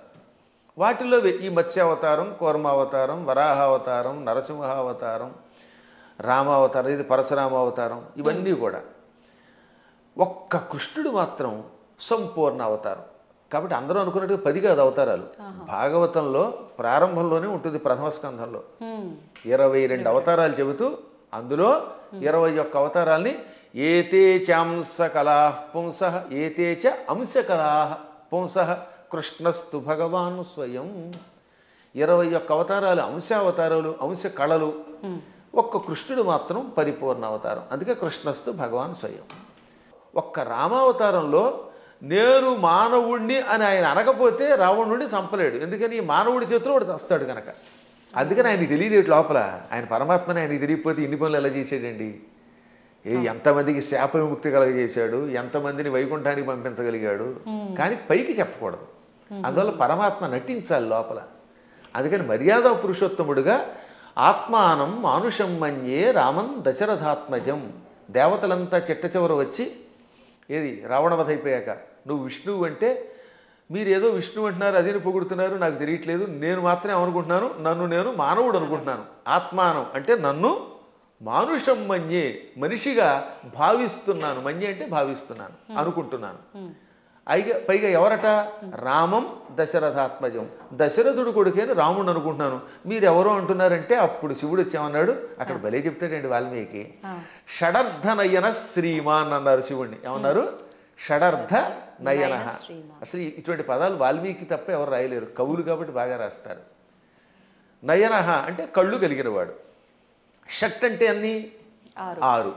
వాటిలో ఈ మత్స్యావతారం, కూర్మావతారం, వరాహావతారం, నరసింహావతారం, రామావతారం, ఇది పరశురామావతారం, ఇవన్నీ కూడా. ఒక్క కృష్ణుడు మాత్రం సంపూర్ణ అవతారం. కాబట్టి అందరూ అనుకున్నట్టుగా 10 కాదు అవతారాలు. భాగవతంలో ప్రారంభంలోనే ఉంటుంది, ప్రథమ స్కంధంలో 22 అవతారాలు చెబుతూ అందులో 21 అవతారాల్ని ఏతే చాంస కళా పుంస ఏతే చ అంశ కళా పుంస కృష్ణస్తు భగవాన్ స్వయం. 21 అవతారాలు అంశావతారాలు, అంశ కళలు. ఒక్క కృష్ణుడు మాత్రం పరిపూర్ణ అవతారం. అందుకే కృష్ణస్తు భగవాన్ స్వయం. ఒక్క రామావతారంలో నేను మానవుణ్ణి అని ఆయన అనకపోతే రావణుడిని చంపలేడు. ఎందుకని మానవుడి చేతిలో వాడు చస్తాడు కనుక. అందుకని ఆయనకి తెలియదు లోపల. ఆయన పరమాత్మని ఆయనకి తెలియకపోతే ఇన్ని పనులు ఎలా చేసాడండి? ఎంతమందికి శాప విముక్తి కలగజేశాడు, ఎంతమందిని వైకుంఠానికి పంపించగలిగాడు. కానీ పైకి చెప్పకూడదు. అందువల్ల పరమాత్మ నటించాలి లోపల. అందుకని మర్యాద పురుషోత్తముడుగా ఆత్మానం మానుషం మన్యే రామం దశరథాత్మజం. దేవతలంతా చిట్ట చివర వచ్చి ఏది రావణవధ అయిపోయాక నువ్వు విష్ణువు అంటే మీరు ఏదో విష్ణువు అంటున్నారు, అదేని పొగుడుతున్నారు, నాకు తెలియట్లేదు. నేను మాత్రమే అనుకుంటున్నాను, నన్ను నేను మానవుడు అనుకుంటున్నాను. ఆత్మానం అంటే నన్ను మానుషం మన్యే, మనిషిగా భావిస్తున్నాను. మన్యే అంటే భావిస్తున్నాను, అనుకుంటున్నాను. పైగా ఎవరట? రామం దశరథాత్మజం, దశరథుడు కొడుకేని రాముడు అనుకుంటున్నాను. మీరు ఎవరో అంటున్నారంటే అప్పుడు శివుడు వచ్చామన్నాడు. అక్కడ భలే చెప్తాడండి వాల్మీకి. షడర్థ నయన శ్రీమాన్ అన్నారు శివుణ్ణి. ఏమన్నారు? షడర్థ నయన. అసలు ఇటువంటి పదాలు వాల్మీకి తప్ప ఎవరు రాయలేరు, కవులు కాబట్టి బాగా రాస్తారు. నయన అంటే కళ్ళు కలిగినవాడు. షట్ అంటే అన్ని 6,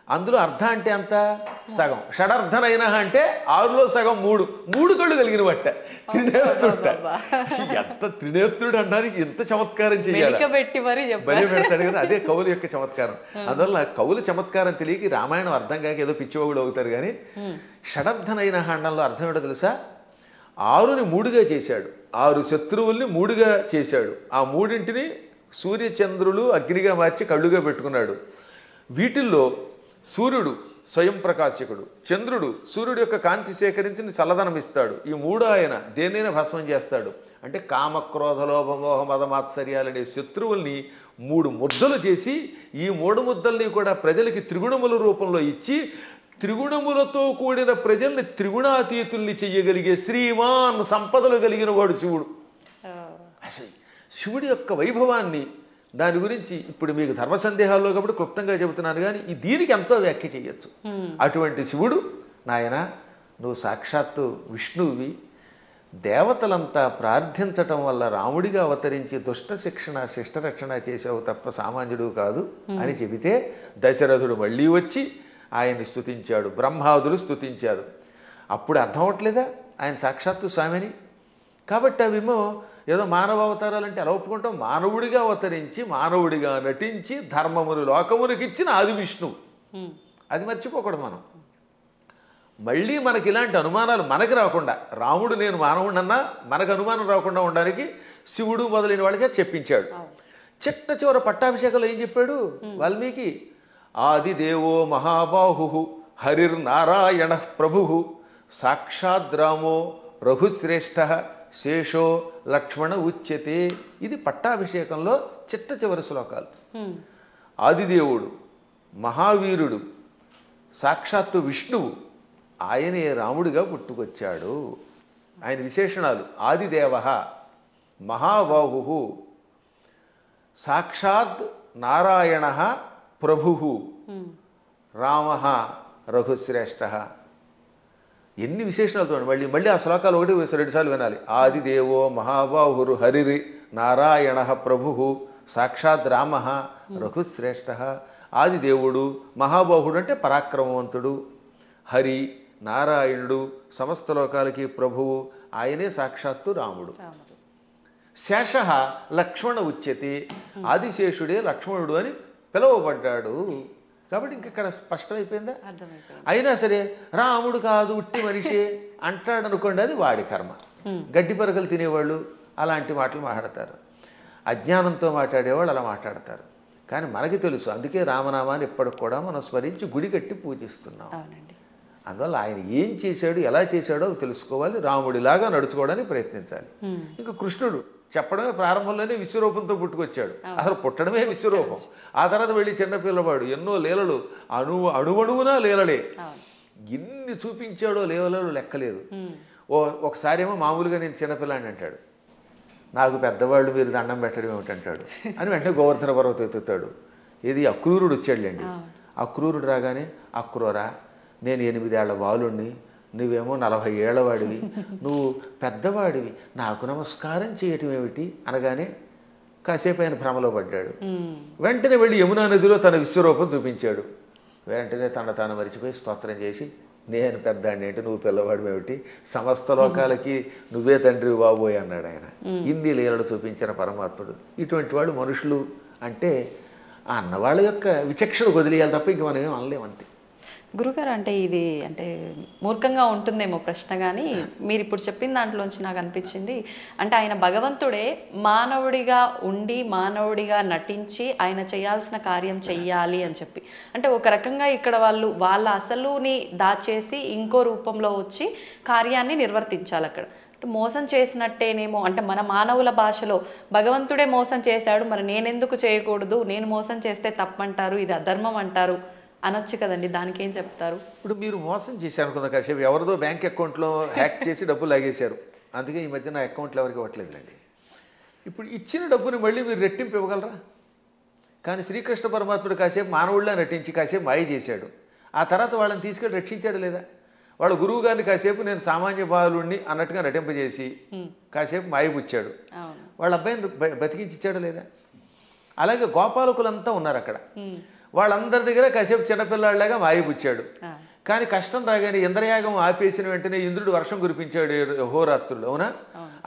అందులో అర్ధ అంటే అంత సగం. షడర్థనైన అంటే 6లో సగం 3 కళ్ళు కలిగిన బట్ట త్రినేత్రుడ. ఎంత త్రినేత్రుడు అనడానికి ఎంత చమత్కారం చేయాలి, బలి పెడతాడు కదా. అదే కవుల యొక్క చమత్కారం. అందువల్ల కవుల చమత్కారం తెలియక రామాయణం అర్థం కాక ఏదో పిచ్చివాగుడు అవుతారు. కానీ షడర్థనైన అండంలో అర్థం ఏంటో తెలుసా? 6ని 3గా చేశాడు, 6 శత్రువుల్ని 3గా చేశాడు. ఆ 3ంటిని సూర్యచంద్రులు అగ్నిగా మార్చి కళ్ళుగా పెట్టుకున్నాడు. వీటిల్లో సూర్యుడు స్వయం ప్రకాశకుడు, చంద్రుడు సూర్యుడు యొక్క కాంతి సేకరించి చల్లదనం ఇస్తాడు. ఈ 3 ఆయన దేన్నైనా భస్మం చేస్తాడు. అంటే కామక్రోధ లోభ మోహ మద మాత్సర్యాలనే శత్రువుల్ని 3 ముద్దలు చేసి ఈ 3 ముద్దల్ని కూడా ప్రజలకి త్రిగుణముల రూపంలో ఇచ్చి త్రిగుణములతో కూడిన ప్రజల్ని త్రిగుణాతీతుల్ని చెయ్యగలిగే శ్రీమాన్ సంపదలు కలిగిన వాడు శివుడు. అసలు శివుడి యొక్క వైభవాన్ని, దాని గురించి ఇప్పుడు మీకు ధర్మ సందేహాల్లో కాబట్టి క్లుప్తంగా చెబుతున్నాను. కానీ దీనికి ఎంతో వ్యాఖ్య చేయొచ్చు. అటువంటి శివుడు, నాయన నువ్వు సాక్షాత్తు విష్ణువువి, దేవతలంతా ప్రార్థించటం వల్ల రాముడిగా అవతరించి దుష్ట శిక్షణ శిష్టరక్షణ చేసావు తప్ప సామాన్యుడు కాదు అని చెబితే దశరథుడు మళ్ళీ వచ్చి ఆయన్ని స్తుతించాడు, బ్రహ్మాదులు స్తుతించారు. అప్పుడు అర్థం అవట్లేదా ఆయన సాక్షాత్తు స్వామిని? కాబట్టి అవేమో ఏదో మానవ అవతారాలంటే ఎలా ఒప్పుకుంటాం? మానవుడిగా అవతరించి మానవుడిగా నటించి ధర్మమును లోకమునికి ఇచ్చిన ఆది విష్ణువు. అది మర్చిపోకూడదు మనం. మళ్ళీ మనకి ఇలాంటి అనుమానాలు మనకి రాకుండా, రాముడు నేను మానవుడన్నా మనకు అనుమానం రాకుండా ఉండడానికి శివుడు మొదలైన వాళ్ళకే చెప్పించాడు. చిట్ట చివర పట్టాభిషేకంలో ఏం చెప్పాడు వాల్మీకి? ఆదిదేవో మహాబాహు హరిర్నారాయణ ప్రభు సాక్షాద్రామో రఘుశ్రేష్ఠ శేషో లక్ష్మణ ఉచ్యతే. ఇది పట్టాభిషేకంలో చిట్ట చివరి శ్లోకాలు. ఆదిదేవుడు, మహావీరుడు, సాక్షాత్తు విష్ణువు, ఆయనే రాముడిగా పుట్టుకొచ్చాడు. ఆయన విశేషణాలు: ఆదిదేవ, మహాబాహు, సాక్షాత్ నారాయణ ప్రభు, రామ రఘుశ్రేష్ఠ. ఎన్ని విశేషణాలు చూడండి. మళ్ళీ ఆ శ్లోకాలు 1-2 సార్లు వినాలి. ఆదిదేవో మహాబాహురు హరిరి నారాయణ ప్రభు సాక్షాత్ రామ రఘుశ్రేష్ఠ. ఆదిదేవుడు, మహాబాహుడు అంటే పరాక్రమవంతుడు, హరి నారాయణుడు, సమస్త లోకాలకి ప్రభువు, ఆయనే సాక్షాత్తు రాముడు. శేష లక్ష్మణ ఉచ్యతే, ఆదిశేషుడే లక్ష్మణుడు అని పిలువబడ్డాడు. కాబట్టి ఇంకెక్కడ స్పష్టమైపోయిందా? అయినా సరే రాముడు కాదు ఉట్టి మనిషి అంటాడు అనుకోండి, అది వాడి కర్మ. గడ్డి పరకలు తినేవాళ్ళు అలాంటి మాటలు మాట్లాడతారు, అజ్ఞానంతో మాట్లాడేవాళ్ళు అలా మాట్లాడతారు. కానీ మనకి తెలుసు, అందుకే రామనామాన్ని ఇప్పటికి కూడా మనం స్మరించి గుడి కట్టి పూజిస్తున్నాం. అందువల్ల ఆయన ఏం చేశాడు, ఎలా చేశాడో తెలుసుకోవాలి, రాముడిలాగా నడుచుకోవడానికి ప్రయత్నించాలి. ఇంకా కృష్ణుడు చెప్పడమే ప్రారంభంలోనే విశ్వరూపంతో పుట్టుకొచ్చాడు. అసలు పుట్టడమే విశ్వరూపం. ఆ తర్వాత వెళ్ళి చిన్నపిల్లవాడు ఎన్నో లీలలు, అణువణువునా లీలలే. ఎన్ని చూపించాడో లీలలు లెక్కలేదు. ఒకసారి ఏమో మామూలుగా నేను చిన్నపిల్లాడిని అంటాడు, నాకు పెద్దవాళ్ళు మీరు దండం పెట్టడం ఏమిటంటాడు అని వెంటనే గోవర్ధన పర్వతం ఎత్తుతాడు. ఇది అక్రూరుడు వచ్చాడులేండి. అక్రూరుడు రాగానే, అక్రూరా నేను 8 ఏళ్ల బాలుణ్ణి, నువ్వేమో 40 ఏళ్ల వాడివి, నువ్వు పెద్దవాడివి, నాకు నమస్కారం చేయటం ఏమిటి అనగానే కాసేపు ఆయన భ్రమలో పడ్డాడు. వెంటనే వెళ్ళి యమునా నదిలో తన విశ్వరూపం చూపించాడు. వెంటనే తాను మరిచిపోయి స్తోత్రం చేసి, నేను పెద్దాడిని ఏంటి, నువ్వు పిల్లవాడు ఏమిటి, సమస్త లోకాలకి నువ్వే తండ్రి బాబోయ్ అన్నాడు ఆయన. ఇన్ని లీలలు చూపించిన పరమాత్ముడు. ఇటువంటి వాళ్ళు మనుషులు అంటే ఆ అన్నవాళ్ళ యొక్క విచక్షణ వదిలేయాలి తప్ప ఇంక మనం ఏం అనలేమంతే. గురుగారు, అంటే ఇది అంటే మూర్ఖంగా ఉంటుందేమో ప్రశ్న, కానీ మీరు ఇప్పుడు చెప్పిన దాంట్లోంచి నాకు అనిపించింది, అంటే ఆయన భగవంతుడే మానవుడిగా ఉండి మానవుడిగా నటించి ఆయన చేయాల్సిన కార్యం చెయ్యాలి అని చెప్పి, అంటే ఒక రకంగా ఇక్కడ వాళ్ళ అసలుని దాచేసి ఇంకో రూపంలో వచ్చి కార్యాన్ని నిర్వర్తించాలి. అక్కడ మోసం చేసినట్టేనేమో, అంటే మన మానవుల భాషలో భగవంతుడే మోసం చేశాడు, మరి నేనెందుకు చేయకూడదు, నేను మోసం చేస్తే తప్పంటారు, ఇది అధర్మం అంటారు అనొచ్చు కదండి, దానికి ఏం చెప్తారు? ఇప్పుడు మీరు మోసం చేశారు అనుకుందాం, కాసేపు ఎవరిదో బ్యాంక్ అకౌంట్లో హ్యాక్ చేసి డబ్బులు లాగేశారు, అందుకే ఈ మధ్య నా అకౌంట్లో ఎవరికి ఇవ్వట్లేదండి. ఇప్పుడు ఇచ్చిన డబ్బుని మళ్ళీ మీరు రెట్టింపు ఇవ్వగలరా? కానీ శ్రీకృష్ణ పరమాత్ముడు కాసేపు మానవుళ్ళ నటించి కాసేపు మాయ చేశాడు, ఆ తర్వాత వాళ్ళని తీసుకెళ్ళి రక్షించాడు లేదా? వాళ్ళ గురువు గారిని కాసేపు నేను సామాన్య బాలుణ్ణి అన్నట్టుగా నటింపజేసి కాసేపు మాయబుచ్చాడు, వాళ్ళ అబ్బాయిని బతికించాడు లేదా? అలాగే గోపాలకులంతా ఉన్నారు అక్కడ, వాళ్ళందరి దగ్గర కాసేపు చిన్నపిల్లాళ్ళలాగా మాయబుచ్చాడు. కానీ కష్టం రాగానే ఇంద్రయాగం ఆపేసిన వెంటనే ఇంద్రుడు వర్షం కురిపించాడు హోరాత్రులు, అవునా?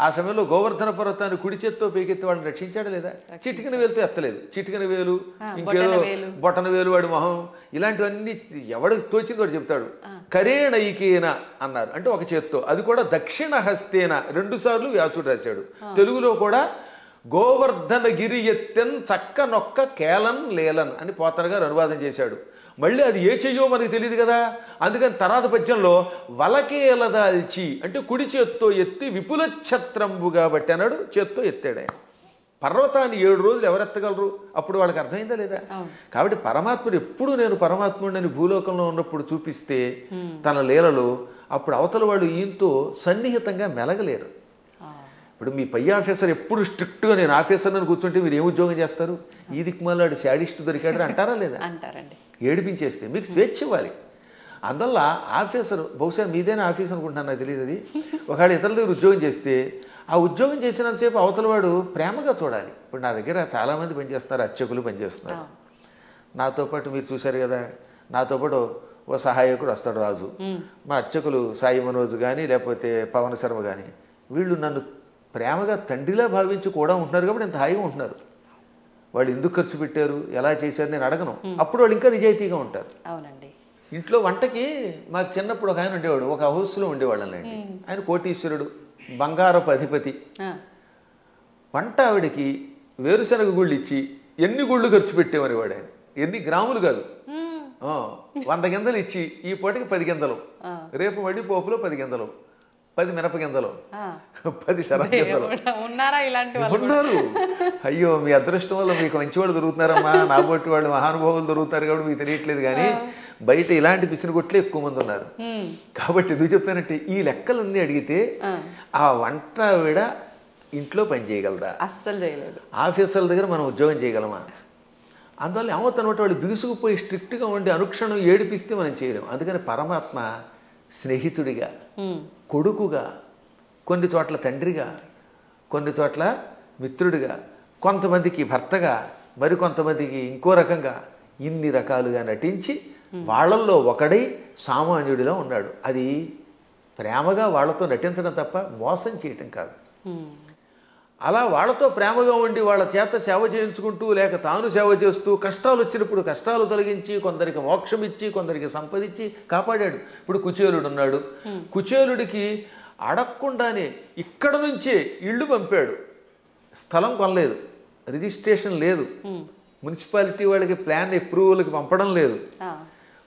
ఆ సమయంలో గోవర్ధన పర్వతాన్ని కుడి చేత్తో పైకెత్తి వాళ్ళని రక్షించాడు లేదా? చిటికిన వేలుతో ఎత్తలేదు, చిటికిన వేలు, ఇంకేదో బొటన వేలు, వాడి మొహం, ఇలాంటివన్నీ ఎవడికి తోచింది వాడు చెప్తాడు. కరేణైకేన అన్నారు, అంటే ఒక చేత్తో, అది కూడా దక్షిణ హస్తేన, 2 సార్లు వ్యాసుడు రాశాడు. తెలుగులో కూడా గోవర్ధన గిరి ఎత్తెన్ చక్క నొక్క కేలన్ లేలన్ అని పోతన గారు అనువాదం చేశాడు. మళ్ళీ అది ఏ చెయ్యో మనకి తెలియదు కదా, అందుకని తర్వాత పద్యంలో వలకేలదాల్చి అంటే కుడి చేత్తో ఎత్తి విపుల ఛత్రంబుగా బట్టి అన్నాడు, చేత్తో ఎత్తాడు ఆయన. పర్వతాన్ని 7 రోజులు ఎవరెత్తగలరు? అప్పుడు వాళ్ళకి అర్థమైందా లేదా? కాబట్టి పరమాత్ముడు ఎప్పుడు నేను పరమాత్ముడిని భూలోకంలో ఉన్నప్పుడు చూపిస్తే తన లీలలు, అప్పుడు అవతల వాళ్ళు ఈయంతో సన్నిహితంగా మెలగలేరు. ఇప్పుడు మీ పై ఆఫీసర్ ఎప్పుడు స్ట్రిక్ట్గా నేను ఆఫీసర్ అని కూర్చుంటే మీరు ఏం ఉద్యోగం చేస్తారు? ఈ దిక్కుమాలాడు శాడిస్ట్ దొరికాడు అంటారా లేదా? అంటారండి. ఏడిపించేస్తే మీకు స్వేచ్ఛ ఇవ్వాలి. అందువల్ల ఆఫీసర్, బహుశా మీదైనా ఆఫీస్ అనుకుంటున్నాను, నాకు తెలియదు అది. ఒకవేళ ఇతరుల దగ్గర ఉద్యోగం చేస్తే ఆ ఉద్యోగం చేసినంతసేపు అవతల వాడు ప్రేమగా చూడాలి. ఇప్పుడు నా దగ్గర చాలామంది పనిచేస్తున్నారు, అర్చకులు పనిచేస్తున్నారు. నాతో పాటు మీరు చూశారు కదా, నాతో పాటు ఓ సహాయకుడు వస్తాడు రాజు, మా అర్చకులు సాయి మనోజ్ కానీ లేకపోతే పవన్ శర్మ కానీ, వీళ్ళు నన్ను ప్రేమగా తండ్రిలా భావించి కూడా ఉంటున్నారు కాబట్టి ఇంత హాయిగా ఉంటున్నారు. వాళ్ళు ఎందుకు ఖర్చు పెట్టారు, ఎలా చేశారు నేను అడగను, అప్పుడు వాళ్ళు ఇంకా నిజాయితీగా ఉంటారు. అవునండి. ఇంట్లో వంటకి మాకు చిన్నప్పుడు ఒక ఆయన ఉండేవాడు, ఒక హౌస్లో ఉండేవాళ్ళండి. ఆయన కోటీశ్వరుడు, బంగారపు అధిపతి. వంట ఆవిడకి వేరుశనగ గుళ్ళు ఇచ్చి ఎన్ని గుళ్ళు ఖర్చు పెట్టేవని వాడు ఆయన, ఎన్ని గ్రాములు కాదు, 100 గింజలు ఇచ్చి ఈ పూటకి 10 గింజలు, రేపు మళ్ళీ పోపులో 10 గింజలు, 10 మినప గింజలు, 10 శనగ గింజలు ఉన్నారా ఇలాంటి ఉన్నారు. అయ్యో మీ అదృష్టం వల్ల మీకు మంచి వాళ్ళు దొరుకుతున్నారమ్మా, నా బొట్టి వాళ్ళు మహానుభావులు దొరుకుతారు కాబట్టి మీకు తెలియట్లేదు. కానీ బయట ఇలాంటి పిసినగొట్లే ఎక్కువ మంది ఉన్నారు. కాబట్టి ఎందుకు చెప్తానంటే ఈ లెక్కలన్నీ అడిగితే ఆ వంట ఆవిడ ఇంట్లో పని చేయగలదా? అస్సలు చేయలేదు. ఆఫీసర్ల దగ్గర మనం ఉద్యోగం చేయగలమా? అందువల్ల ఏమవుతానమాట వాళ్ళు బిగుసుకుపోయి స్ట్రిక్ట్గా ఉండి అనుక్షణం ఏడిపిస్తే మనం చేయలేము. అందుకని పరమాత్మ స్నేహితుడిగా, కొడుకుగా, కొన్ని చోట్ల తండ్రిగా, కొన్ని చోట్ల మిత్రుడిగా, కొంతమందికి భర్తగా, మరి కొంతమందికి ఇంకో రకంగా, ఇన్ని రకాలుగా నటించి వాళ్ళల్లో ఒకడై సామాన్యుడిలో ఉన్నాడు. అది ప్రేమగా వాళ్ళతో నటించడం తప్ప మోసం చేయటం కాదు. అలా వాళ్ళతో ప్రేమగా ఉండి వాళ్ళ చేత సేవ చేయించుకుంటూ లేక తాను సేవ చేస్తూ కష్టాలు వచ్చినప్పుడు కష్టాలు తొలగించి కొందరికి మోక్షం ఇచ్చి కొందరికి సంపదించి కాపాడాడు. ఇప్పుడు కుచేలుడు ఉన్నాడు, కుచేలుడికి అడగకుండానే ఇక్కడ నుంచే ఇళ్ళు పంపాడు. స్థలం కొనలేదు, రిజిస్ట్రేషన్ లేదు, మున్సిపాలిటీ వాళ్ళకి ప్లాన్ అప్రూవల్కి పంపడం లేదు.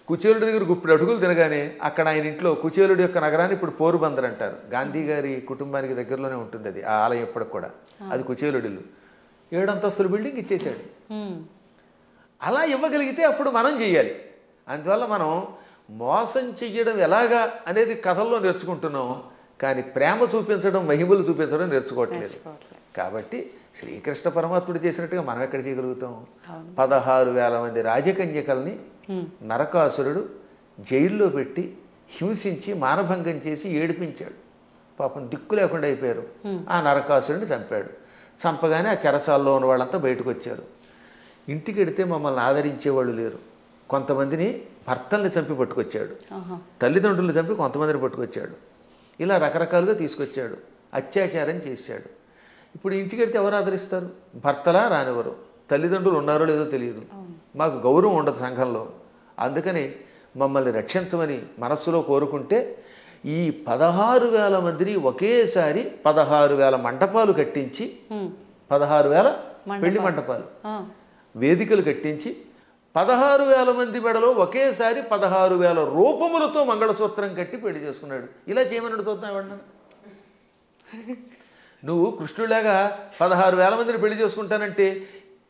కుచేలుడి దగ్గర ఇప్పుడు అడుగులు తినగానే అక్కడ ఆయన ఇంట్లో, కుచేలుడి యొక్క నగరాన్ని ఇప్పుడు పోరుబందర్ అంటారు, గాంధీ గారి కుటుంబానికి దగ్గరలోనే ఉంటుంది అది, ఆ ఆలయం ఎప్పటికి కూడా. అది కుచేలుడి ఇల్లు, 7 అంతస్తుల బిల్డింగ్ ఇచ్చేసాడు. అలా ఇవ్వగలిగితే అప్పుడు మనం చెయ్యాలి. అందువల్ల మనం మోసం చెయ్యడం ఎలాగా అనేది కథల్లో నేర్చుకుంటున్నాం, కానీ ప్రేమ చూపించడం, మహిమలు చూపించడం నేర్చుకోవట్లేదు. కాబట్టి శ్రీకృష్ణ పరమాత్ముడు చేసినట్టుగా మనం ఎక్కడ చేయగలుగుతాం? 16,000 మంది రాజకన్యకల్ని నరకాసురుడు జైల్లో పెట్టి హింసించి మానభంగం చేసి ఏడిపించాడు. పాపం దిక్కు లేకుండా అయిపోయారు. ఆ నరకాసురుడిని చంపాడు. చంపగానే ఆ చెరసాల్లో ఉన్న వాళ్ళంతా బయటకు వచ్చారు. ఇంటికి వెడితే మమ్మల్ని ఆదరించేవాళ్ళు లేరు. కొంతమందిని భర్తల్ని చంపి పట్టుకొచ్చాడు, తల్లిదండ్రులు చంపి కొంతమందిని పట్టుకొచ్చాడు. ఇలా రకరకాలుగా తీసుకొచ్చాడు, అత్యాచారం చేశాడు. ఇప్పుడు ఇంటికి వెళ్తే ఎవరు ఆదరిస్తారు? భర్తలా రానివ్వరు, తల్లిదండ్రులు ఉన్నారో లేదో తెలియదు, మాకు గౌరవం ఉండదు సంఘంలో. అందుకని మమ్మల్ని రక్షించమని మనస్సులో కోరుకుంటే ఈ 16,000 మందిని ఒకేసారి 16,000 మంటపాలు కట్టించి, 16,000 పెళ్లి మంటపాలు, వేదికలు కట్టించి 16,000 మంది మెడలో ఒకేసారి 16,000 రూపములతో మంగళసూత్రం కట్టి పెళ్లి చేసుకున్నాడు. ఇలా చేయమని చూద్దాం ఎవడన్నా? నువ్వు కృష్ణుడిలాగా 16,000 మందిని పెళ్లి చేసుకుంటానంటే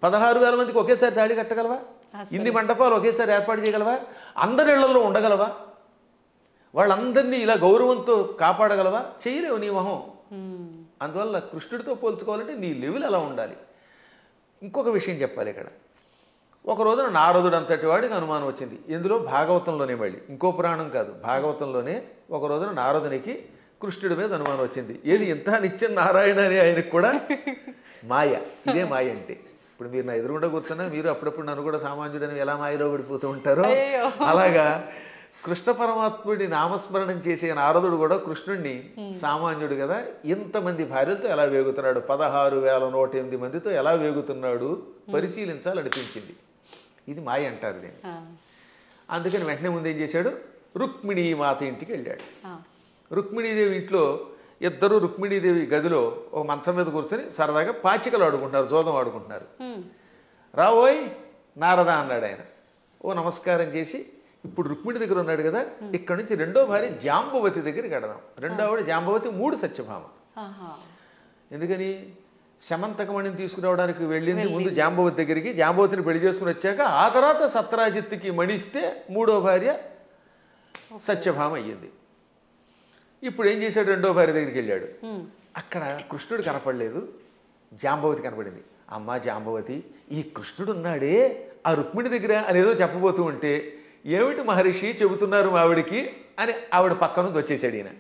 16,000 మందికి ఒకేసారి తాళి కట్టగలవా? ఇన్ని మండపాలు ఒకేసారి ఏర్పాటు చేయగలవా? అందరి ఇళ్లలో ఉండగలవా? వాళ్ళందరినీ ఇలా గౌరవంతో కాపాడగలవా? చేయలేవు నీ మొహం. అందువల్ల కృష్ణుడితో పోల్చుకోవాలంటే నీ లెవెల్ అలా ఉండాలి. ఇంకొక విషయం చెప్పాలి ఇక్కడ. ఒక రోజున నారదుడు అంతటి వాడికి అనుమానం వచ్చింది. ఇందులో భాగవతంలోనే, మళ్ళీ ఇంకో పురాణం కాదు, భాగవతంలోనే ఒక రోజున నారదునికి కృష్ణుడి మీద అనుమానం వచ్చింది. ఏది ఇంత నిత్యం నారాయణ అని ఆయనకు కూడా మాయ. ఇదే మాయ అంటే. ఇప్పుడు మీరు నా ఎదురుగుండా కూర్చున్నా మీరు అప్పుడప్పుడు నన్ను కూడా సామాన్యుడని ఎలా మాయలో పడిపోతూ ఉంటారో అలాగా కృష్ణ పరమాత్ముడి నామస్మరణం చేసే నారదుడు కూడా కృష్ణుడిని సామాన్యుడు కదా, ఇంతమంది భార్యలతో ఎలా వేగుతున్నాడు, 16,108 మందితో ఎలా వేగుతున్నాడు పరిశీలించాలనిపించింది. ఇది మాయ అంటారు దీన్ని. అందుకని వెంటనే ముందు ఏం చేశాడు, రుక్మిణీ మాత ఇంటికి వెళ్ళాడు. రుక్మిణీదేవి ఇంట్లో ఇద్దరు రుక్మిణీదేవి గదిలో ఒక మంచం మీద కూర్చొని సరదాగా పాచికలు ఆడుకుంటున్నారు, జోదం ఆడుకుంటున్నారు. రావోయ్ నారద అన్నాడు ఆయన. ఓ నమస్కారం చేసి, ఇప్పుడు రుక్మిణి దగ్గర ఉన్నాడు కదా, ఇక్కడ నుంచి రెండో భార్య జాంబవతి దగ్గరికి వెడదాం. రెండో ఆవిడ జాంబవతి, 3 సత్యభామ. ఎందుకని శమంతకమణిని తీసుకురావడానికి వెళ్ళింది ముందు జాంబవతి దగ్గరికి. జాంబవతిని పెళ్లి చేసుకుని వచ్చాక ఆ తర్వాత సత్రాజిత్తుకి మణిస్తే 3వ భార్య సత్యభామ అయ్యింది. ఇప్పుడు ఏం చేశాడు, రెండో భార్య దగ్గరికి వెళ్ళాడు. అక్కడ కృష్ణుడు కనపడలేదు, జాంబవతి కనపడింది. అమ్మా జాంబవతి, ఈ కృష్ణుడు ఉన్నాడే ఆ రుక్మిణి దగ్గర అనేదో చెప్పబోతూ ఉంటే, ఏమిటి మహర్షి చెబుతున్నారు ఆవిడికి అని ఆవిడ పక్క నుంచి వచ్చేసాడు ఈయన.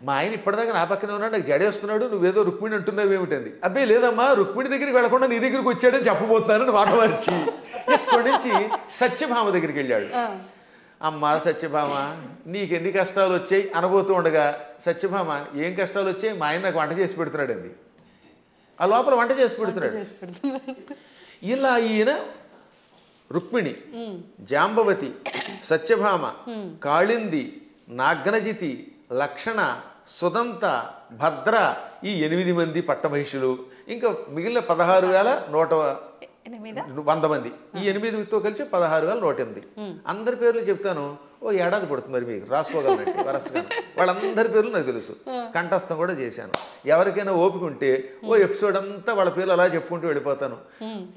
మా ఆయన ఇప్పటిదాకా నా పక్కనే ఉన్నాడు, నాకు జడేస్తున్నాడు, నువ్వేదో రుక్మిణి అంటున్నావు ఏమిటంది. అబ్బాయి లేదమ్మా, రుక్మిణి దగ్గరికి వెళ్లకుండా నీ దగ్గరికి వచ్చాడని చెప్పబోతున్నానని మాట మార్చి ఇక్కడి నుంచి సత్యభామ దగ్గరికి వెళ్ళాడు. అమ్మా సత్యభామ, నీకెన్ని కష్టాలు వచ్చాయి అనబోతూ ఉండగా, సత్యభామ ఏం కష్టాలు వచ్చాయి, మా ఆయన నాకు వంట చేసి పెడుతున్నాడు అంది. ఆ లోపల వంట చేసి పెడుతున్నాడు. ఇలా ఈయన రుక్మిణి, జాంబవతి, సత్యభామ, కాళింది, నాగ్నజితి, లక్షణ, సుదంత, భద్ర, ఈ 8 మంది పట్టమహిషులు, ఇంకా మిగిలిన 16,100 మంది, ఈ 8తో కలిసి 16,108. అందరి పేర్లు చెప్తాను, ఓ ఏడాది పడుతుంది మరి మీకు రాసుకోగలనండి వరసగా. వాళ్ళందరి పేర్లు నాకు తెలుసు, కంఠస్థం కూడా చేశాను. ఎవరికైనా ఓపిక ఉంటే ఓ ఎపిసోడ్ అంతా వాళ్ళ పేర్లు అలా చెప్పుకుంటూ వెళ్ళిపోతాను.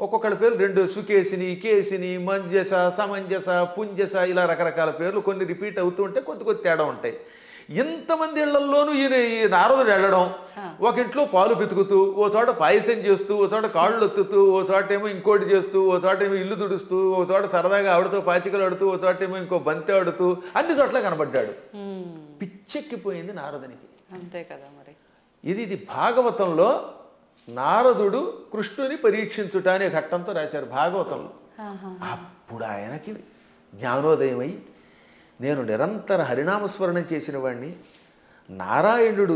ఒక్కొక్కళ్ళ పేర్లు 2 సుకేసిని, కేసిని, మంజస, సమంజస, పుంజస, ఇలా రకరకాల పేర్లు కొన్ని రిపీట్ అవుతూ ఉంటే కొద్ది తేడా ఉంటాయి. ఎంతమంది ఇళ్లలోనూ ఈ నారదుడు వెళ్ళడం, ఒక ఇంట్లో పాలు పితుకుతూ, ఓ చోట పాయసం చేస్తూ, ఓ చోట కాళ్ళు ఒత్తుతూ, ఓ చోట ఏమో ఇంకోటి చేస్తూ, ఓ చోట ఏమో ఇల్లు తుడుస్తూ, ఓ చోట సరదాగా ఆవిడతో పాచికలు ఆడుతూ, ఓ చోట ఏమో ఇంకో బంతి ఆడుతూ, అన్ని చోట్ల కనబడ్డాడు. పిచ్చెక్కిపోయింది నారదునికి. అంతే కదా మరి. ఇది భాగవతంలో నారదుడు కృష్ణుని పరీక్షించుట అనే ఘట్టంతో రాశారు భాగవతంలో. అప్పుడు ఆయనకి జ్ఞానోదయమై, నేను నిరంతర హరినామస్మరణం చేసిన వాడిని, నారాయణుడు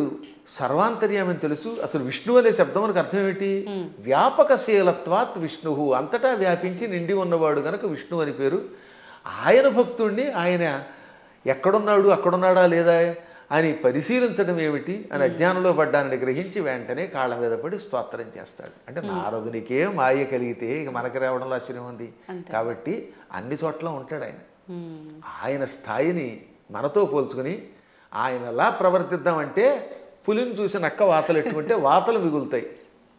సర్వాంతర్యామని తెలుసు. అసలు విష్ణు అనే శబ్దం మనకు అర్థం ఏమిటి, వ్యాపకశీలత్వాత్ విష్ణు, అంతటా వ్యాపించి నిండి ఉన్నవాడు గనక విష్ణు అని పేరు. ఆయన భక్తుణ్ణి, ఆయన ఎక్కడున్నాడు అక్కడున్నాడా లేదా అని పరిశీలించడం ఏమిటి అని అజ్ఞానంలో పడ్డానని గ్రహించి వెంటనే కాళ్ళ మీద పడి స్తోత్రం చేస్తాడు. అంటే నారదునికే మాయ కలిగితే ఇక మనకి రావడంలో ఆశ్చర్యం ఉంది. కాబట్టి అన్ని చోట్ల ఉంటాడు ఆయన. ఆయన స్థాయిని మనతో పోల్చుకుని ఆయన ఎలా ప్రవర్తిద్దామంటే, పులిని చూసి నక్క వాతలు ఎట్టుకుంటే వాతలు మిగులుతాయి,